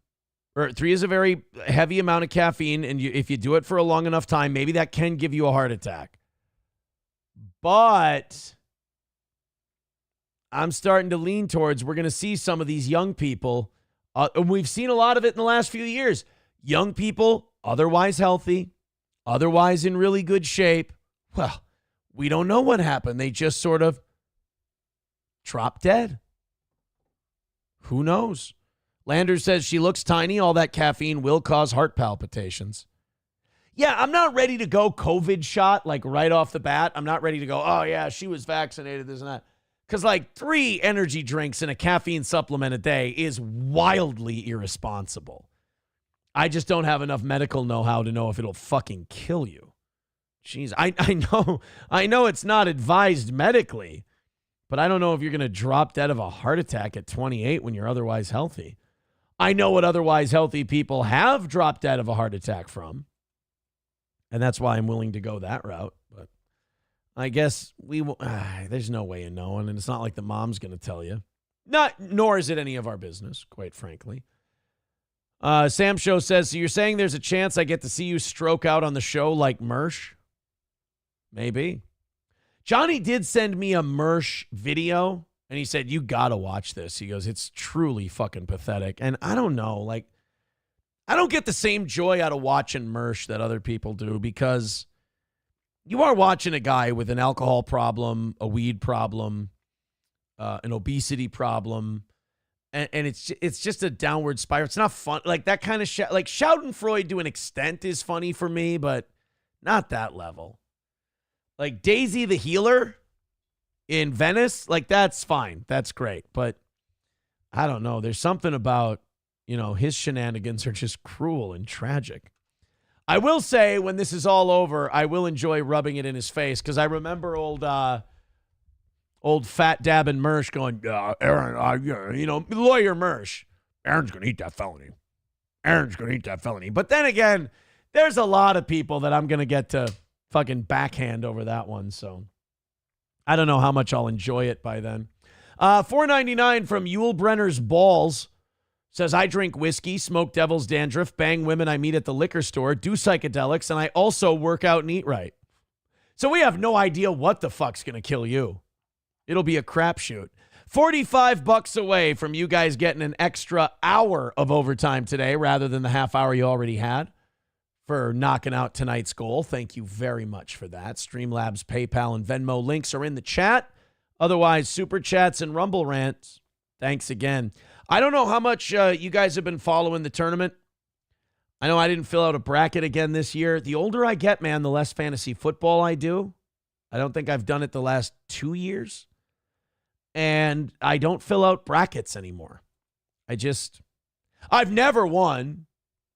Speaker 3: Or 3 is a very heavy amount of caffeine, and if you do it for a long enough time, maybe that can give you a heart attack. But I'm starting to lean towards we're going to see some of these young people, and we've seen a lot of it in the last few years. Young people, otherwise healthy, otherwise in really good shape. Well, we don't know what happened. They just sort of dropped dead. Who knows? Landers says she looks tiny. All that caffeine will cause heart palpitations. Yeah, I'm not ready to go COVID shot like right off the bat. I'm not ready to go, oh yeah, she was vaccinated, this and that. Because, like, 3 energy drinks and a caffeine supplement a day is wildly irresponsible. I just don't have enough medical know-how to know if it'll fucking kill you. Jeez, I know it's not advised medically, but I don't know if you're going to drop dead of a heart attack at 28 when you're otherwise healthy. I know what otherwise healthy people have dropped dead of a heart attack from, and that's why I'm willing to go that route. But I guess there's no way of knowing, and it's not like the mom's going to tell you. Nor is it any of our business, quite frankly. Sam Show says, so you're saying there's a chance I get to see you stroke out on the show like Mersh? Maybe. Johnny did send me a Mersh video, and he said, you got to watch this. He goes, it's truly fucking pathetic. And I don't know, like, I don't get the same joy out of watching Mersh that other people do, because you are watching a guy with an alcohol problem, a weed problem, an obesity problem, and it's just a downward spiral. It's not fun. Like, that kind of like Schadenfreude to an extent is funny for me, but not that level. Like Daisy the Healer in Venice, like, that's fine. That's great. But I don't know. There's something about, his shenanigans are just cruel and tragic. I will say, when this is all over, I will enjoy rubbing it in his face, because I remember old fat dabbing Mersh going, Aaron, lawyer Mersh, Aaron's going to eat that felony. Aaron's going to eat that felony. But then again, there's a lot of people that I'm going to get to fucking backhand over that one. So I don't know how much I'll enjoy it by then. $4.99 from Yule Brenner's Balls says, I drink whiskey, smoke devil's dandruff, bang women I meet at the liquor store, do psychedelics, and I also work out and eat right. So we have no idea what the fuck's going to kill you. It'll be a crapshoot. $45 away from you guys getting an extra hour of overtime today rather than the half hour you already had for knocking out tonight's goal. Thank you very much for that. Streamlabs, PayPal, and Venmo links are in the chat. Otherwise, Super Chats and Rumble Rants. Thanks again. I don't know how much you guys have been following the tournament. I know I didn't fill out a bracket again this year. The older I get, man, the less fantasy football I do. I don't think I've done it the last 2 years. And I don't fill out brackets anymore. I've never won.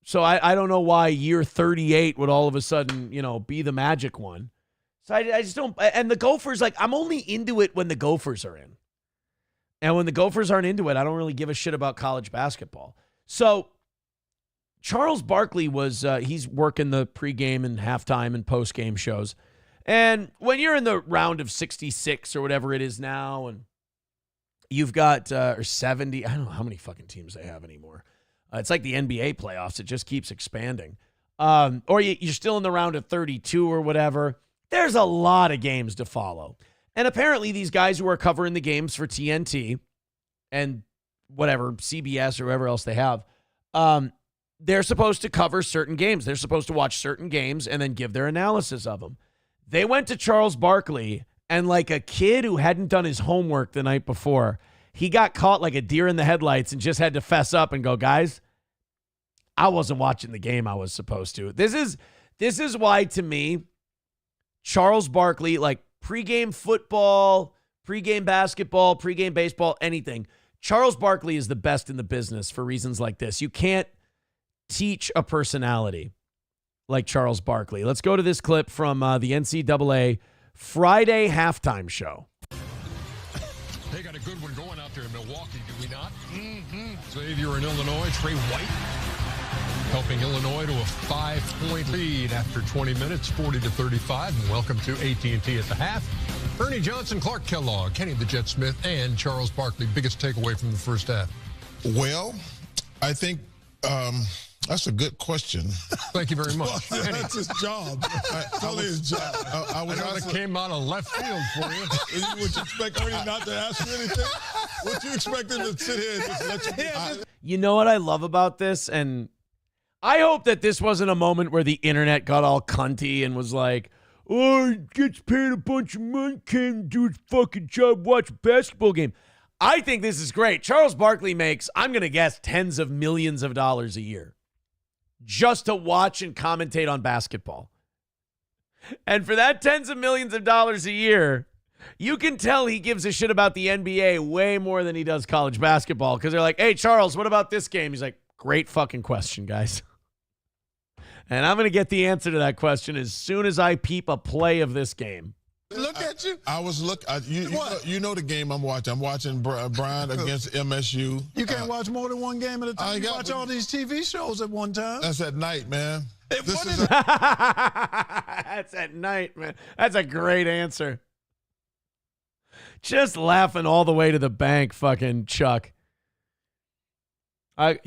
Speaker 3: So I don't know why year 38 would all of a sudden, be the magic one. So I just don't. And the Gophers, like, I'm only into it when the Gophers are in. And when the Gophers aren't into it, I don't really give a shit about college basketball. So Charles Barkley he's working the pregame and halftime and postgame shows. And when you're in the round of 66 or whatever it is now, and you've got, or 70, I don't know how many fucking teams they have anymore. It's like the NBA playoffs. It just keeps expanding. Or you're still in the round of 32 or whatever. There's a lot of games to follow. And apparently these guys who are covering the games for TNT and whatever, CBS or whoever else they have, they're supposed to cover certain games. They're supposed to watch certain games and then give their analysis of them. They went to Charles Barkley, and like a kid who hadn't done his homework the night before, he got caught like a deer in the headlights and just had to fess up and go, guys, I wasn't watching the game I was supposed to. This is why, to me, Charles Barkley, like pregame football, pregame basketball, pregame baseball, anything, Charles Barkley is the best in the business for reasons like this. You can't teach a personality like Charles Barkley. Let's go to this clip from the NCAA Friday halftime show.
Speaker 21: They got a good one going out there in Milwaukee, do we not? Mm-hmm. Xavier in Illinois, Trey White helping Illinois to a 5-point lead after 20 minutes, 40-35. And welcome to AT&T at the half. Ernie Johnson, Clark Kellogg, Kenny the Jet Smith, and Charles Barkley. Biggest takeaway from the first half?
Speaker 22: Well, I think that's a good question.
Speaker 21: Thank you very much.
Speaker 22: Well, that's his job. Totally his job.
Speaker 21: I know that came out of left field for you.
Speaker 22: Would you expect Ernie not to ask you anything? Would you expect him to sit here and just let you?
Speaker 3: You know what I love about this? And I hope that this wasn't a moment where the internet got all cunty and was like, oh, he gets paid a bunch of money, can't do his fucking job, watch a basketball game. I think this is great. Charles Barkley makes, I'm going to guess, tens of millions of dollars a year just to watch and commentate on basketball. And for that tens of millions of dollars a year, You can tell he gives a shit about the NBA way more than he does college basketball because they're like, hey, Charles, what about this game? He's like, great fucking question, guys. And I'm going to get the answer to that question as soon as I peep a play of this game.
Speaker 22: Look at you. I was you know the game I'm watching. I'm watching Brian against MSU.
Speaker 1: You can't watch more than one game at a time. You watch all these TV shows at one time.
Speaker 22: That's at night, man.
Speaker 3: That's at night, man. That's a great answer. Just laughing all the way to the bank, fucking Chuck. And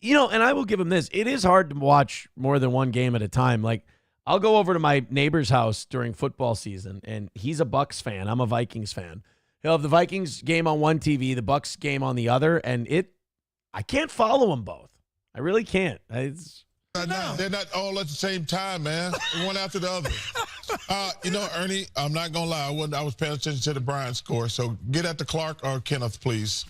Speaker 3: I will give him this. It is hard to watch more than one game at a time. Like, I'll go over to my neighbor's house during football season, and he's a Bucks fan. I'm a Vikings fan. He'll have the Vikings game on one TV, the Bucks game on the other, and I can't follow them both. I really can't.
Speaker 22: They're not all at the same time, man. One after the other. Ernie, I'm not going to lie. I was paying attention to the Bryant score, so get at the Clark or Kenneth, please.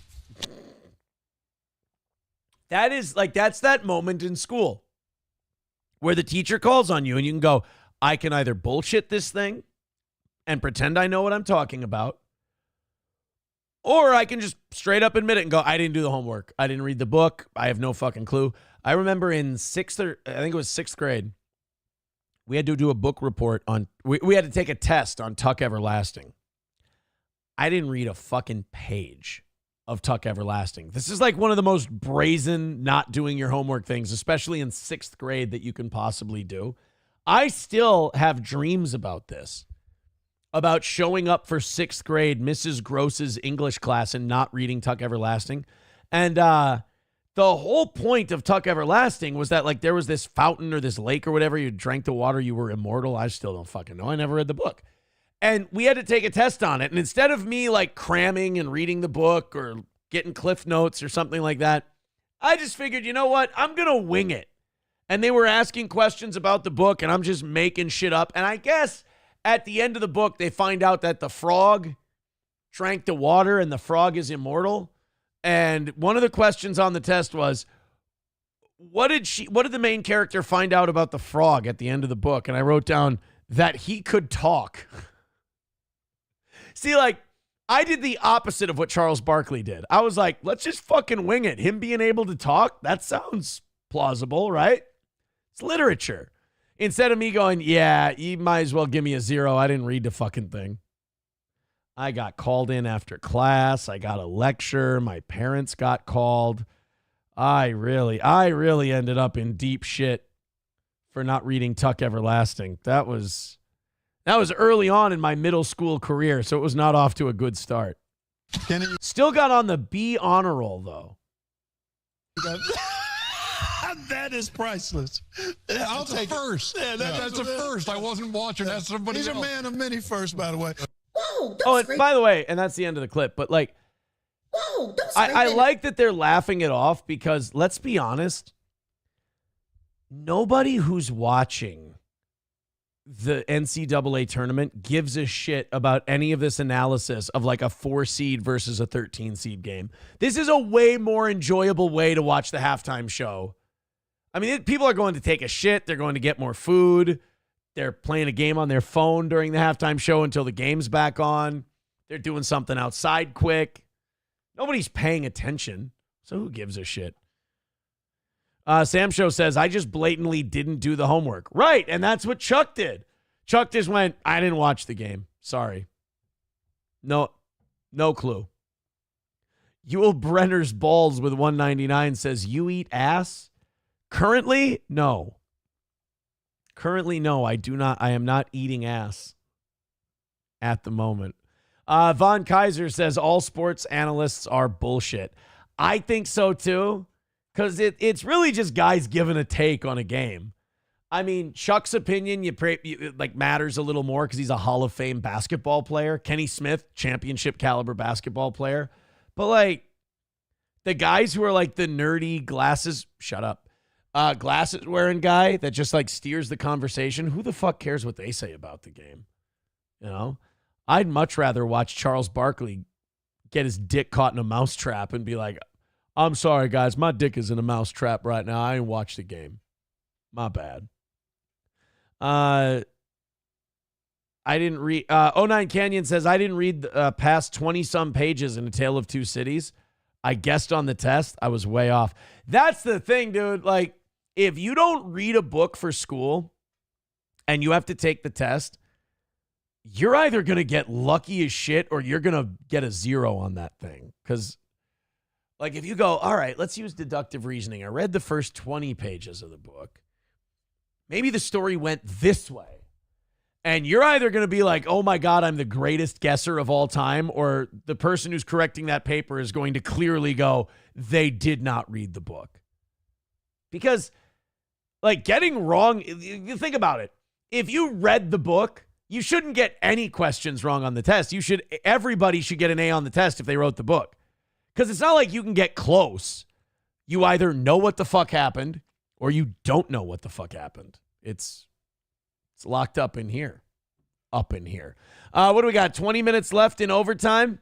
Speaker 3: That's that moment in school where the teacher calls on you and you can go, I can either bullshit this thing and pretend I know what I'm talking about, or I can just straight up admit it and go, I didn't do the homework. I didn't read the book. I have no fucking clue. I remember in sixth grade, we had to do a book report on, we had to take a test on Tuck Everlasting. I didn't read a fucking page of Tuck Everlasting. This is like one of the most brazen not doing your homework things, especially in sixth grade, that you can possibly do. I still have dreams about this, about showing up for sixth grade, Mrs. Gross's English class, and not reading Tuck Everlasting. And the whole point of Tuck Everlasting was that, like, there was this fountain or this lake or whatever. You drank the water, you were immortal. I still don't fucking know. I never read the book. And we had to take a test on it. And instead of me like cramming and reading the book or getting Cliff Notes or something like that, I just figured, you know what? I'm going to wing it. And they were asking questions about the book and I'm just making shit up. And I guess at the end of the book, they find out that the frog drank the water and the frog is immortal. And one of the questions on the test was, what did the main character find out about the frog at the end of the book? And I wrote down that he could talk. See, like, I did the opposite of what Charles Barkley did. I was like, let's just fucking wing it. Him being able to talk, that sounds plausible, right? It's literature. Instead of me going, yeah, you might as well give me a 0. I didn't read the fucking thing. I got called in after class. I got a lecture. My parents got called. I really ended up in deep shit for not reading Tuck Everlasting. That was early on in my middle school career, so it was not off to a good start. Still got on the B honor roll, though.
Speaker 1: That is priceless.
Speaker 22: I'll take first.
Speaker 1: Yeah, that's a first. I wasn't watching. That's somebody else. He's a man of many firsts, by the way.
Speaker 3: Whoa, and by the way, and that's the end of the clip, but like, I like that they're laughing it off because, let's be honest, nobody who's watching the NCAA tournament gives a shit about any of this analysis of like a 4 seed versus a 13 seed game. This is a way more enjoyable way to watch the halftime show. I mean, people are going to take a shit. They're going to get more food. They're playing a game on their phone during the halftime show until the game's back on. They're doing something outside quick. Nobody's paying attention. So who gives a shit? Sam Show says, I just blatantly didn't do the homework. Right, and that's what Chuck did. Chuck just went, I didn't watch the game. Sorry. No clue. Yul Brenner's Balls with 199 says, you eat ass? Currently, no. Currently, no. I am not eating ass at the moment. Von Kaiser says, all sports analysts are bullshit. I think so, too. Because it's really just guys giving a take on a game. I mean, Chuck's opinion matters a little more because he's a Hall of Fame basketball player. Kenny Smith, championship caliber basketball player. But like the guys who are like the nerdy glasses wearing guy that just like steers the conversation, who the fuck cares what they say about the game? You know, I'd much rather watch Charles Barkley get his dick caught in a mousetrap and be like, I'm sorry, guys. My dick is in a mousetrap right now. I didn't watch the game. My bad. I didn't read. 09 Canyon says, I didn't read past 20-some pages in A Tale of Two Cities. I guessed on the test. I was way off. That's the thing, dude. Like, if you don't read a book for school and you have to take the test, you're either going to get lucky as shit or you're going to get a 0 on that thing. Because, like, if you go, all right, let's use deductive reasoning. I read the first 20 pages of the book. Maybe the story went this way. And you're either going to be like, oh my God, I'm the greatest guesser of all time, or the person who's correcting that paper is going to clearly go, they did not read the book. Because, like, getting wrong, you think about it. If you read the book, you shouldn't get any questions wrong on the test. Everybody should get an A on the test if they wrote the book. Because it's not like you can get close. You either know what the fuck happened or you don't know what the fuck happened. It's locked up in here. Up in here. What do we got? 20 minutes left in overtime.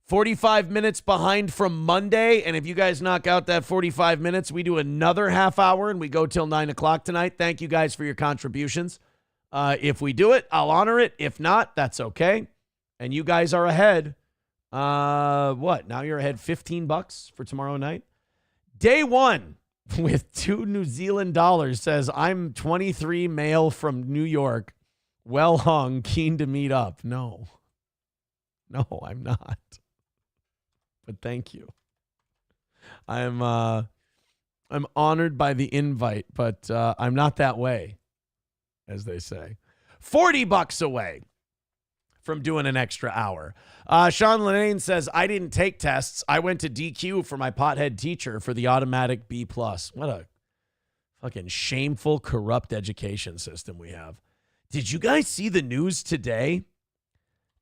Speaker 3: 45 minutes behind from Monday. And if you guys knock out that 45 minutes, we do another half hour and we go till 9 o'clock tonight. Thank you guys for your contributions. If we do it, I'll honor it. If not, that's okay. And you guys are ahead. What? Now you're ahead $15 for tomorrow night. Day one with $2 New Zealand says, I'm 23, male from New York. Well hung, keen to meet up. No, I'm not. But thank you. I'm honored by the invite, but I'm not that way, as they say. $40 away from doing an extra hour. Sean Lenane says, I didn't take tests. I went to DQ for my pothead teacher for the automatic B+. What a fucking shameful, corrupt education system we have. Did you guys see the news today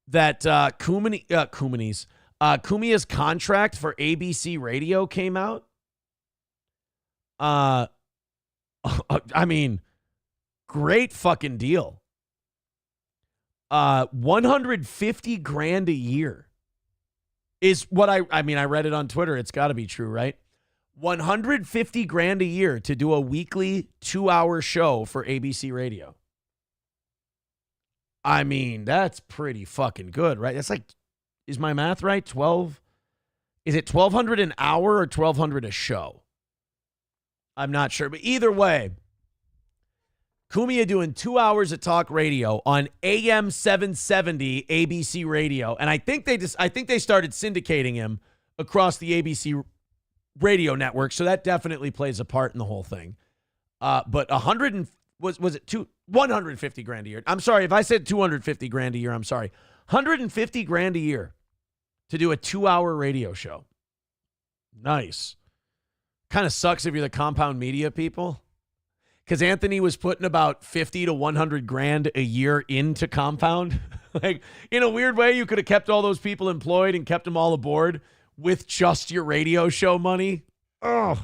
Speaker 3: that Kumia's contract for ABC Radio came out? I mean, great fucking deal. $150,000 a year is what I read it on Twitter. It's got to be true, right? $150,000 a year to do a weekly 2-hour show for ABC Radio. I mean, that's pretty fucking good, right? That's like, is my math right? Is it $1,200 an hour or $1,200 a show? I'm not sure, but either way, Kumia doing 2 hours of talk radio on AM 770 ABC Radio, and I think they started syndicating him across the ABC radio network, so that definitely plays a part in the whole thing. But $150,000 a year. I'm sorry if I said $250,000 a year. I'm sorry, $150,000 a year to do a 2-hour radio show. Nice. Kind of sucks if you're the Compound Media people. Because Anthony was putting about $50,000 to $100,000 a year into Compound. Like, in a weird way, you could have kept all those people employed and kept them all aboard with just your radio show money. Ugh.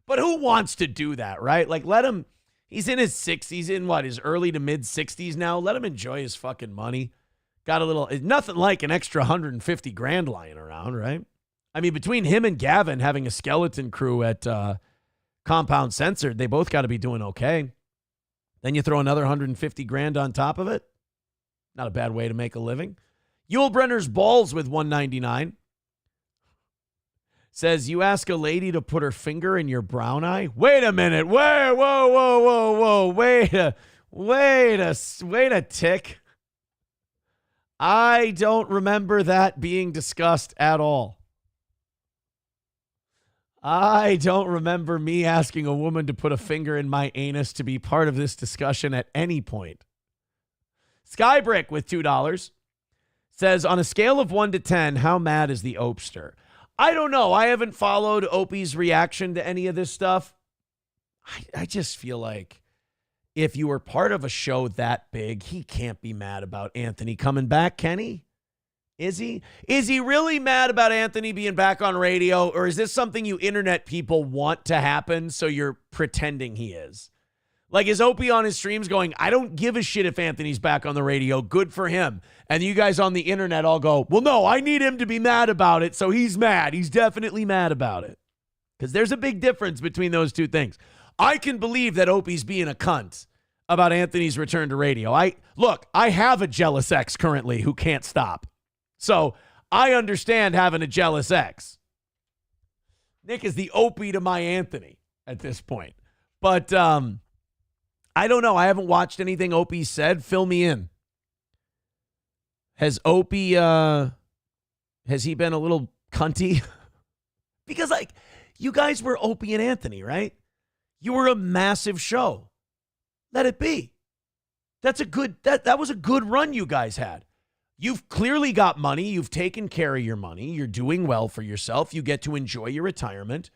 Speaker 3: But who wants to do that, right? Like, let him, he's in his 60s, his early to mid 60s now. Let him enjoy his fucking money. Got a little, nothing like an extra $150,000 lying around, right? I mean, between him and Gavin having a skeleton crew at, Compound Censored, they both got to be doing okay. Then you throw another $150,000 on top of it. Not a bad way to make a living. Yul Brenner's balls with $199. Says, you ask a lady to put her finger in your brown eye? Wait a minute. Whoa. Wait a tick. I don't remember that being discussed at all. I don't remember me asking a woman to put a finger in my anus to be part of this discussion at any point. Skybrick with $2 says, on a scale of 1 to 10, how mad is the Opester? I don't know. I haven't followed Opie's reaction to any of this stuff. I just feel like if you were part of a show that big, he can't be mad about Anthony coming back, can he? Is he? Is he really mad about Anthony being back on radio, or is this something you internet people want to happen so you're pretending he is? Like, is Opie on his streams going, I don't give a shit if Anthony's back on the radio, good for him. And you guys on the internet all go, well, no, I need him to be mad about it, so he's mad. He's definitely mad about it. Because there's a big difference between those two things. I can believe that Opie's being a cunt about Anthony's return to radio. I have a jealous ex currently who can't stop. So I understand having a jealous ex. Nick is the Opie to my Anthony at this point. But I don't know. I haven't watched anything Opie said. Fill me in. Has Opie, has he been a little cunty? Because, like, you guys were Opie and Anthony, right? You were a massive show. Let it be. That's a good, that was a good run you guys had. You've clearly got money. You've taken care of your money. You're doing well for yourself. You get to enjoy your retirement.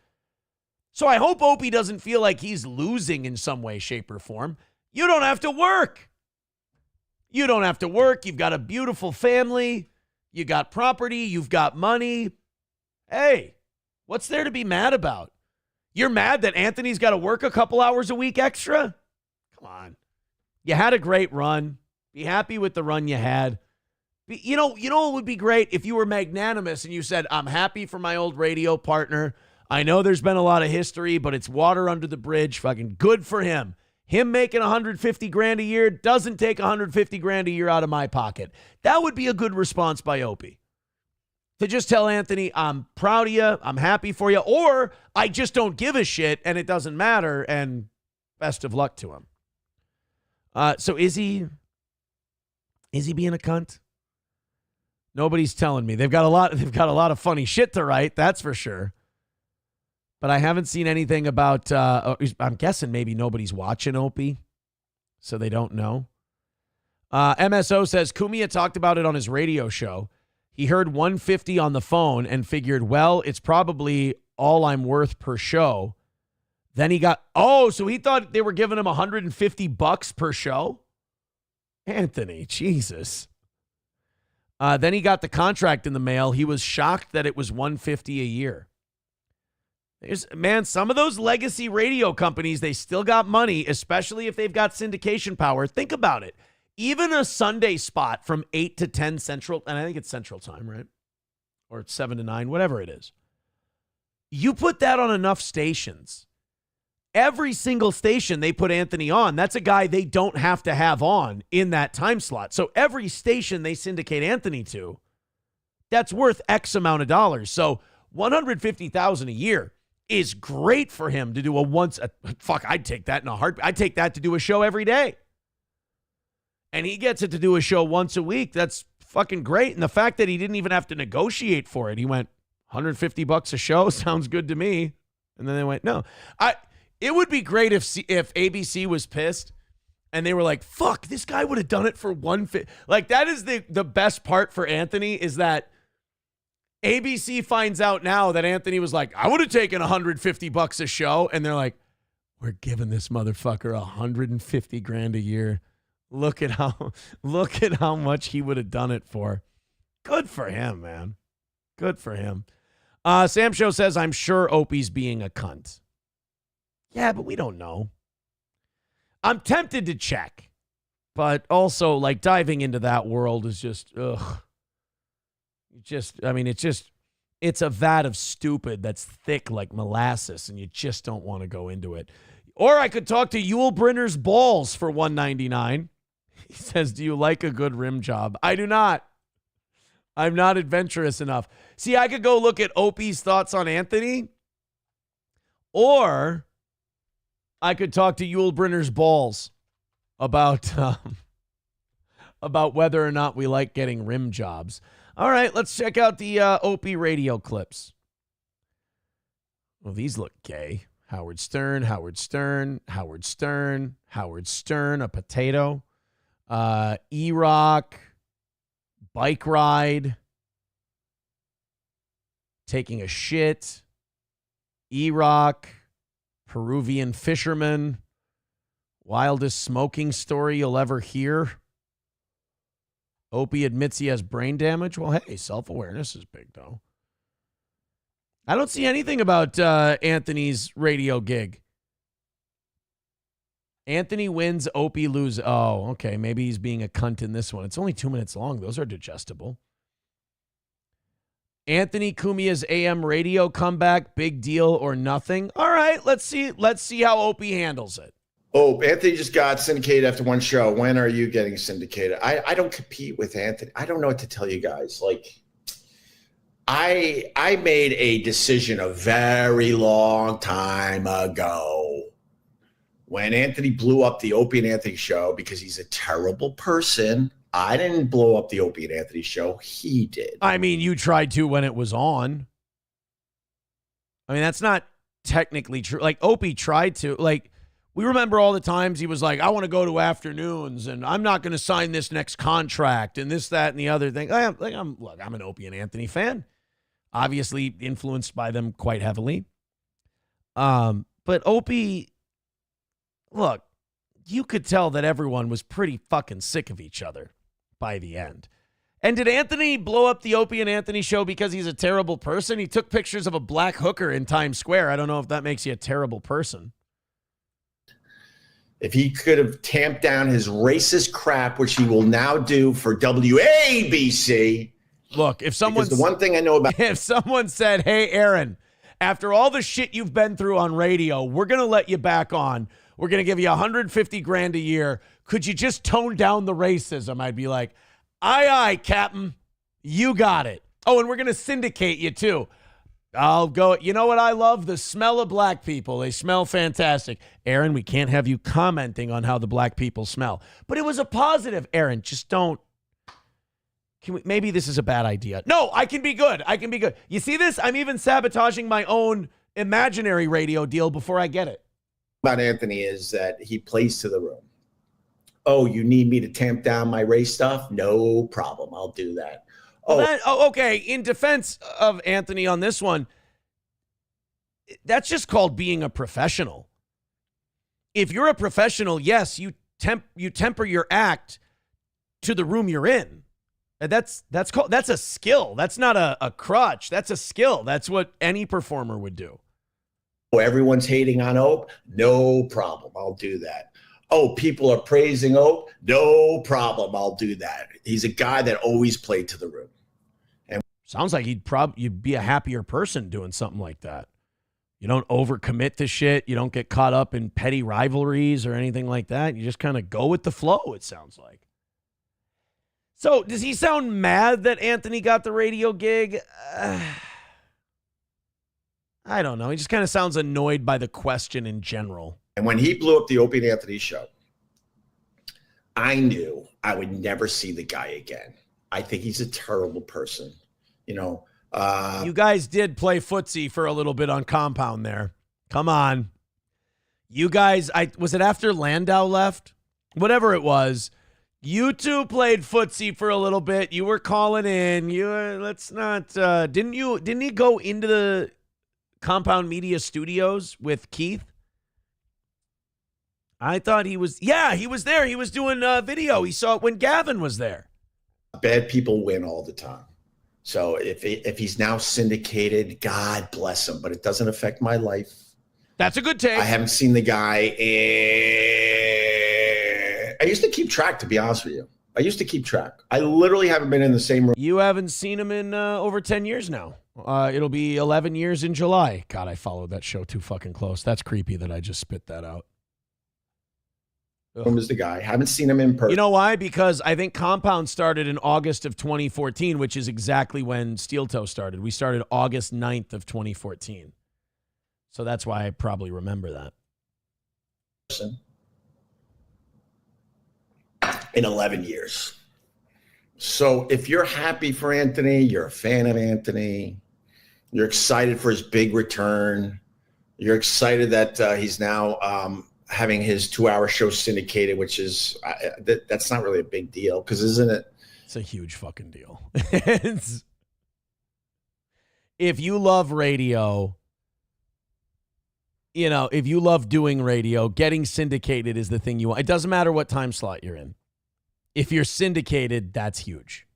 Speaker 3: So I hope Opie doesn't feel like he's losing in some way, shape, or form. You don't have to work. You don't have to work. You've got a beautiful family. You got property. You've got money. Hey, what's there to be mad about? You're mad that Anthony's got to work a couple hours a week extra? Come on. You had a great run. Be happy with the run you had. You know what would be great? If you were magnanimous and you said, I'm happy for my old radio partner. I know there's been a lot of history, but it's water under the bridge. Fucking good for him. Him making $150,000 a year doesn't take $150,000 a year out of my pocket. That would be a good response by Opie. To just tell Anthony, I'm proud of you, I'm happy for you, or I just don't give a shit and it doesn't matter, and best of luck to him. So is he being a cunt? Nobody's telling me. They've got a lot of funny shit to write, that's for sure. But I haven't seen anything about, I'm guessing maybe nobody's watching Opie, so they don't know. MSO says, Cumia talked about it on his radio show. He heard 150 on the phone and figured, well, it's probably all I'm worth per show. Then he got, so he thought they were giving him $150 per show? Anthony, Jesus. Then he got the contract in the mail. He was shocked that it was $150 a year. Man, some of those legacy radio companies, they still got money, especially if they've got syndication power. Think about it. Even a Sunday spot from 8 to 10 Central, and I think it's Central Time, right? Or it's 7 to 9, whatever it is. You put that on enough stations. Every single station they put Anthony on, that's a guy they don't have to have on in that time slot. So every station they syndicate Anthony to, that's worth X amount of dollars. So $150,000 a year is great for him to do I'd take that in a heartbeat. I'd take that to do a show every day. And he gets it to do a show once a week. That's fucking great. And the fact that he didn't even have to negotiate for it. He went, $150 a show sounds good to me. And then they went, no. It would be great if ABC was pissed and they were like, fuck, this guy would have done it for $150. Like, that is the best part for Anthony, is that ABC finds out now that Anthony was like, I would have taken $150 a show. And they're like, we're giving this motherfucker $150,000 a year. Look at how much he would have done it for. Good for him, man. Good for him. Sam Show says, I'm sure Opie's being a cunt. Yeah, but we don't know. I'm tempted to check. But also, like, diving into that world is just, ugh. It's a vat of stupid that's thick like molasses, and you just don't want to go into it. Or I could talk to Yul Brynner's balls for $199. He says, do you like a good rim job? I do not. I'm not adventurous enough. See, I could go look at Opie's thoughts on Anthony, or I could talk to Yul Brynner's balls about whether or not we like getting rim jobs. All right, let's check out the Opie radio clips. Well, these look gay. Howard Stern, Howard Stern, Howard Stern, Howard Stern, a potato. E-Rock, bike ride, taking a shit. E-Rock, Peruvian fisherman, wildest smoking story you'll ever hear. Opie admits he has brain damage. Well, hey, self-awareness is big, though. I don't see anything about Anthony's radio gig. Anthony wins, Opie loses. Oh, okay. Maybe he's being a cunt in this one. It's only 2 minutes long. Those are digestible. Anthony Cumia's AM radio comeback, big deal or nothing. All right, let's see how Opie handles it.
Speaker 2: Oh, Anthony just got syndicated after one show. When are you getting syndicated? I don't compete with Anthony. I don't know what to tell you guys. Like, I made a decision a very long time ago when Anthony blew up the Opie and Anthony show because he's a terrible person. I didn't blow up the Opie and Anthony show. He did.
Speaker 3: I mean, you tried to when it was on. I mean, that's not technically true. Like, Opie tried to. Like, we remember all the times he was like, I want to go to afternoons, and I'm not going to sign this next contract, and this, that, and the other thing. I'm an Opie and Anthony fan. Obviously influenced by them quite heavily. But Opie, look, you could tell that everyone was pretty fucking sick of each other by the end. And did Anthony blow up the Opie and Anthony show because he's a terrible person? He took pictures of a black hooker in Times Square. I don't know if that makes you a terrible person.
Speaker 2: If he could have tamped down his racist crap, which he will now do for WABC.
Speaker 3: Look, if someone,
Speaker 2: the one thing I know about,
Speaker 3: if someone said, hey, Aaron, after all the shit you've been through on radio, we're going to let you back on. We're going to give you $150,000 a year. Could you just tone down the racism? I'd be like, aye, Captain, you got it. Oh, and we're going to syndicate you too. I'll go. You know what I love? The smell of black people. They smell fantastic. Aaron, we can't have you commenting on how the black people smell. But it was a positive. Aaron, just don't. Maybe this is a bad idea. No, I can be good. I can be good. You see this? I'm even sabotaging my own imaginary radio deal before I get it.
Speaker 2: About Anthony is that he plays to the room. Oh, you need me to tamp down my race stuff? No problem. I'll do that.
Speaker 3: Okay. In defense of Anthony on this one, that's just called being a professional. If you're a professional, yes, you temper your act to the room you're in. That's a skill. That's not a crutch. That's a skill. That's what any performer would do.
Speaker 2: Oh, everyone's hating on Ope? No problem. I'll do that. Oh, people are praising Ope? No problem. I'll do that. He's a guy that always played to the room. And
Speaker 3: sounds like you'd be a happier person doing something like that. You don't overcommit to shit. You don't get caught up in petty rivalries or anything like that. You just kind of go with the flow, it sounds like. So does he sound mad that Anthony got the radio gig? I don't know. He just kind of sounds annoyed by the question in general.
Speaker 2: And when he blew up the Opie and Anthony show, I knew I would never see the guy again. I think he's a terrible person. You know,
Speaker 3: you guys did play footsie for a little bit on Compound there. Come on. You guys, was it after Landau left? Whatever it was. You two played footsie for a little bit. You were calling in. Didn't he go into the Compound Media Studios with Keith? I thought he was there. He was doing video. He saw it when Gavin was there.
Speaker 2: Bad people win all the time. So if he's now syndicated, God bless him, but it doesn't affect my life.
Speaker 3: That's a good take.
Speaker 2: I haven't seen the guy I used to keep track, to be honest with you. I used to keep track. I literally haven't been in the same room.
Speaker 3: You haven't seen him in over 10 years now. It'll be 11 years in July. God, I followed that show too fucking close. That's creepy that I just spit that out.
Speaker 2: Is the guy. Haven't seen him in person.
Speaker 3: You know why? Because I think Compound started in August of 2014, which is exactly when Steel Toe started. We started August 9th of 2014. So that's why I probably remember that.
Speaker 2: In 11 years. So if you're happy for Anthony, you're a fan of Anthony, you're excited for his big return, you're excited that he's now having his 2-hour show syndicated, which is, that's not really a big deal, because isn't it?
Speaker 3: It's a huge fucking deal. If you love radio, you know, if you love doing radio, getting syndicated is the thing you want. It doesn't matter what time slot you're in. If you're syndicated, that's huge.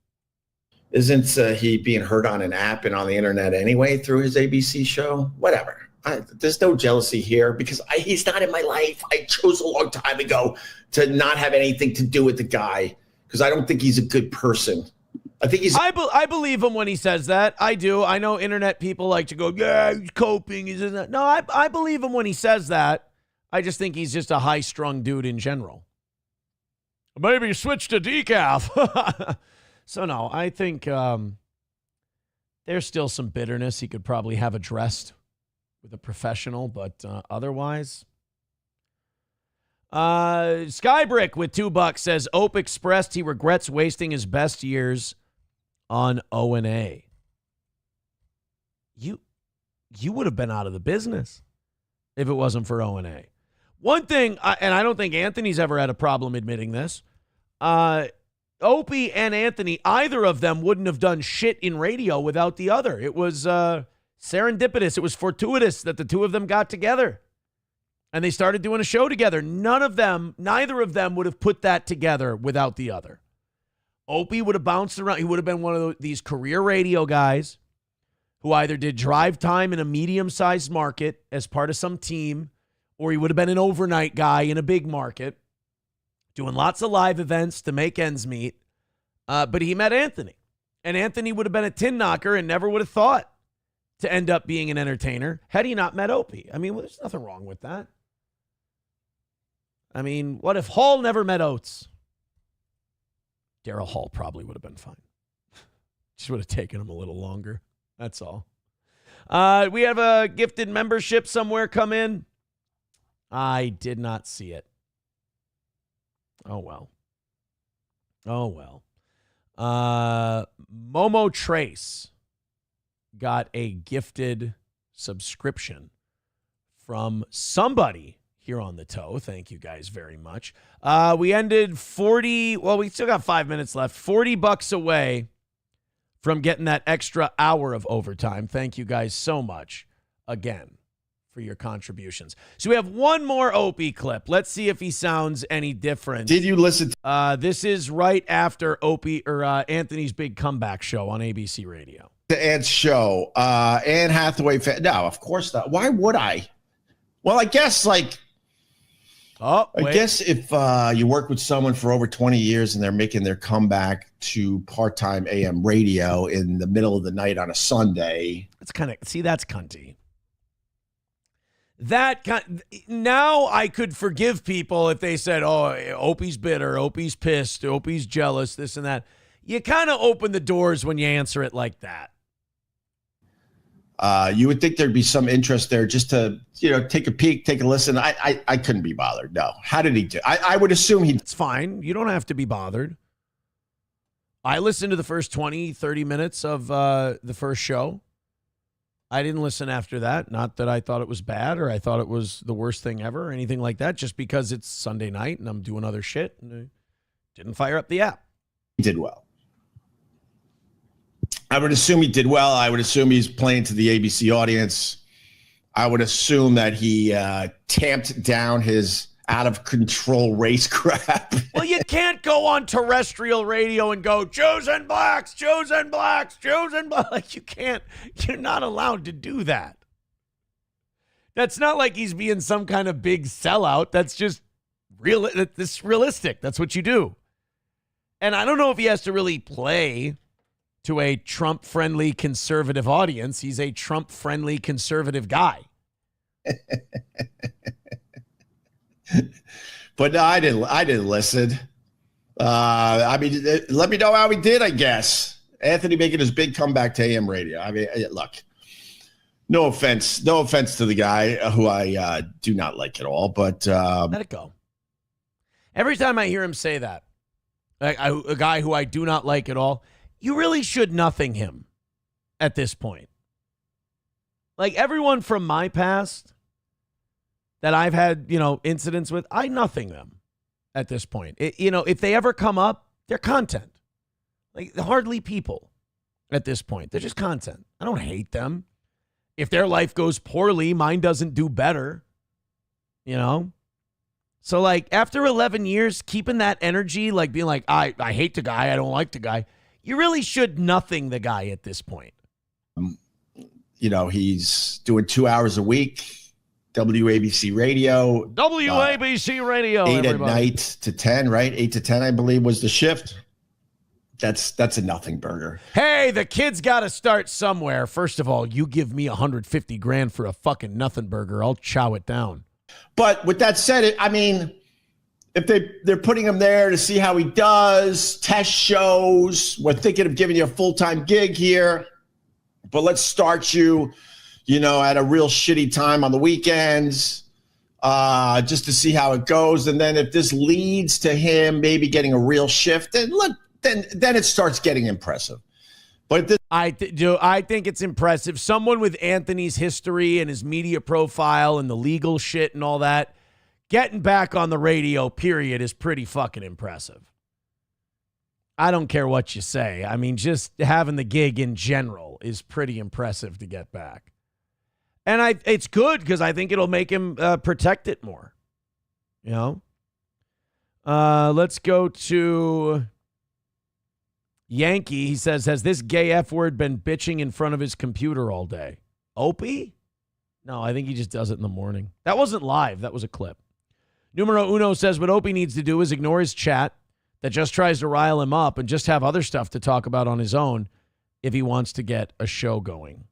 Speaker 2: Isn't he being heard on an app and on the internet anyway through his ABC show? Whatever. There's no jealousy here because he's not in my life. I chose a long time ago to not have anything to do with the guy because I don't think he's a good person. I think he's.
Speaker 3: I believe him when he says that. I do. I know internet people like to go, yeah, he's coping. No, I believe him when he says that. I just think he's just a high-strung dude in general. Maybe switch to decaf. So, no, I think there's still some bitterness he could probably have addressed with a professional, but otherwise. Skybrick with $2 says, Ope expressed he regrets wasting his best years on O&A. You would have been out of the business if it wasn't for O&A. One thing, and I don't think Anthony's ever had a problem admitting this, Opie and Anthony, either of them wouldn't have done shit in radio without the other. It was serendipitous. It was fortuitous that the two of them got together and they started doing a show together. Neither of them would have put that together without the other. Opie would have bounced around. He would have been one of these career radio guys who either did drive time in a medium-sized market as part of some team, or he would have been an overnight guy in a big market doing lots of live events to make ends meet. But he met Anthony, and Anthony would have been a tin knocker and never would have thought to end up being an entertainer had he not met Opie. I mean, there's nothing wrong with that. I mean, what if Hall never met Oates? Daryl Hall probably would have been fine. Just would have taken him a little longer. That's all. We have a gifted membership somewhere come in. I did not see it. Oh, well. Momo Trace got a gifted subscription from somebody here on the toe. Thank you guys very much. We ended we still got 5 minutes left. $40 away from getting that extra hour of overtime. Thank you guys so much again for your contributions. So we have one more Opie clip. Let's see if he sounds any different.
Speaker 2: Did you listen?
Speaker 3: This is right after Anthony's big comeback show on ABC Radio.
Speaker 2: The Ant's show. Anne Hathaway. No, of course not. Why would I? Well, I guess guess if you work with someone for over 20 years and they're making their comeback to part-time AM radio in the middle of the night on a Sunday.
Speaker 3: That's cunty. Now I could forgive people if they said, oh, Opie's bitter, Opie's pissed, Opie's jealous, this and that. You kind of open the doors when you answer it like that.
Speaker 2: You would think there'd be some interest there just to, take a peek, take a listen. I couldn't be bothered. No. How did he do? I would assume
Speaker 3: It's fine. You don't have to be bothered. I listened to the first 20, 30 minutes of the first show. I didn't listen after that. Not that I thought it was bad or I thought it was the worst thing ever or anything like that, just because it's Sunday night and I'm doing other shit and I didn't fire up the app.
Speaker 2: He did well. I would assume he did well. I would assume he's playing to the ABC audience. I would assume that he tamped down his out-of-control race crap.
Speaker 3: Well, you can't go on terrestrial radio and go, chosen blacks, chosen blacks, chosen blacks. Like, you can't. You're not allowed to do that. That's not like he's being some kind of big sellout. That's just realistic. That's what you do. And I don't know if he has to really play to a Trump-friendly conservative audience. He's a Trump-friendly conservative guy.
Speaker 2: But no, I didn't listen. Let me know how he did, I guess. Anthony making his big comeback to AM radio. I mean, look, no offense to the guy who I do not like at all, but
Speaker 3: let it go. Every time I hear him say that, a guy who I do not like at all, you really should nothing him at this point. Like, everyone from my past that I've had, incidents with, I nothing them at this point. If they ever come up, they're content. Like, hardly people at this point. They're just content. I don't hate them. If their life goes poorly, mine doesn't do better. So, like, after 11 years, keeping that energy, like being like, I hate the guy, I don't like the guy, you really should nothing the guy at this point.
Speaker 2: He's doing 2 hours a week. WABC radio.
Speaker 3: WABC radio.
Speaker 2: 8 at night to 10, right? 8 to 10, I believe, was the shift. That's a nothing burger.
Speaker 3: Hey, the kid's got to start somewhere. First of all, you give me $150,000 for a fucking nothing burger, I'll chow it down.
Speaker 2: But with that said, I mean, if they're putting him there to see how he does, test shows, we're thinking of giving you a full-time gig here, but let's start you, at a real shitty time on the weekends, just to see how it goes. And then if this leads to him maybe getting a real shift, then it starts getting impressive. But
Speaker 3: I think it's impressive. Someone with Anthony's history and his media profile and the legal shit and all that, getting back on the radio, period, is pretty fucking impressive. I don't care what you say. I mean, just having the gig in general is pretty impressive to get back. And it's good because I think it'll make him protect it more. Let's go to Yankee. He says, has this gay F word been bitching in front of his computer all day? Opie? No, I think he just does it in the morning. That wasn't live. That was a clip. Numero Uno says what Opie needs to do is ignore his chat that just tries to rile him up and just have other stuff to talk about on his own if he wants to get a show going.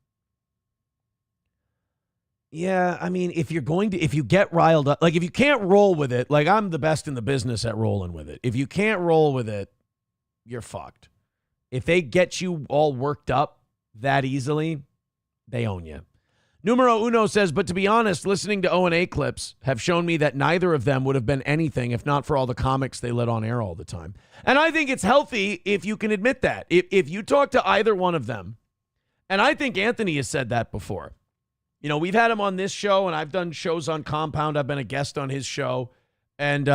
Speaker 3: Yeah, I mean, if you get riled up, like if you can't roll with it, like I'm the best in the business at rolling with it. If you can't roll with it, you're fucked. If they get you all worked up that easily, they own you. Numero Uno says, but to be honest, listening to O&A clips have shown me that neither of them would have been anything if not for all the comics they let on air all the time. And I think it's healthy if you can admit that. If you talk to either one of them, and I think Anthony has said that before. We've had him on this show, and I've done shows on Compound. I've been a guest on his show. And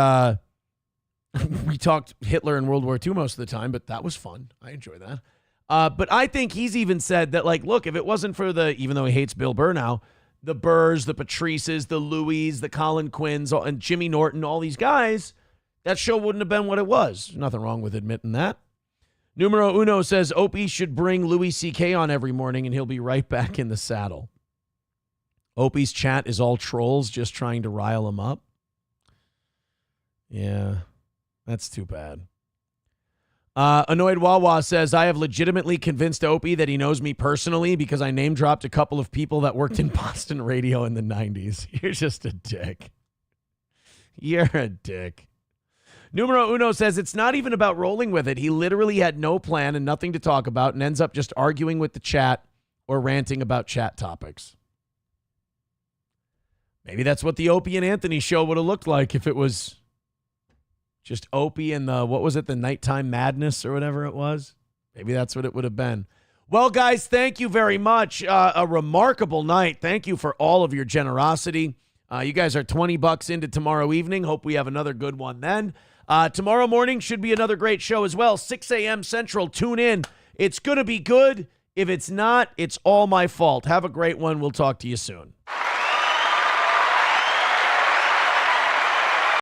Speaker 3: we talked Hitler and World War II most of the time, but that was fun. I enjoy that. But I think he's even said that, like, look, if it wasn't for even though he hates Bill Burr now, the Burrs, the Patrices, the Louis, the Colin Quinns, and Jimmy Norton, all these guys, that show wouldn't have been what it was. Nothing wrong with admitting that. Numero Uno says Opie should bring Louis C.K. on every morning, and he'll be right back in the saddle. Opie's chat is all trolls just trying to rile him up. Yeah, that's too bad. Annoyed Wawa says, I have legitimately convinced Opie that he knows me personally because I name dropped a couple of people that worked in Boston radio in the 90s. You're just a dick. You're a dick. Numero Uno says, it's not even about rolling with it. He literally had no plan and nothing to talk about and ends up just arguing with the chat or ranting about chat topics. Maybe that's what the Opie and Anthony show would have looked like if it was just Opie and the Nighttime Madness or whatever it was. Maybe that's what it would have been. Well, guys, thank you very much. A remarkable night. Thank you for all of your generosity. You guys are $20 into tomorrow evening. Hope we have another good one then. Tomorrow morning should be another great show as well. 6 a.m. Central. Tune in. It's going to be good. If it's not, it's all my fault. Have a great one. We'll talk to you soon.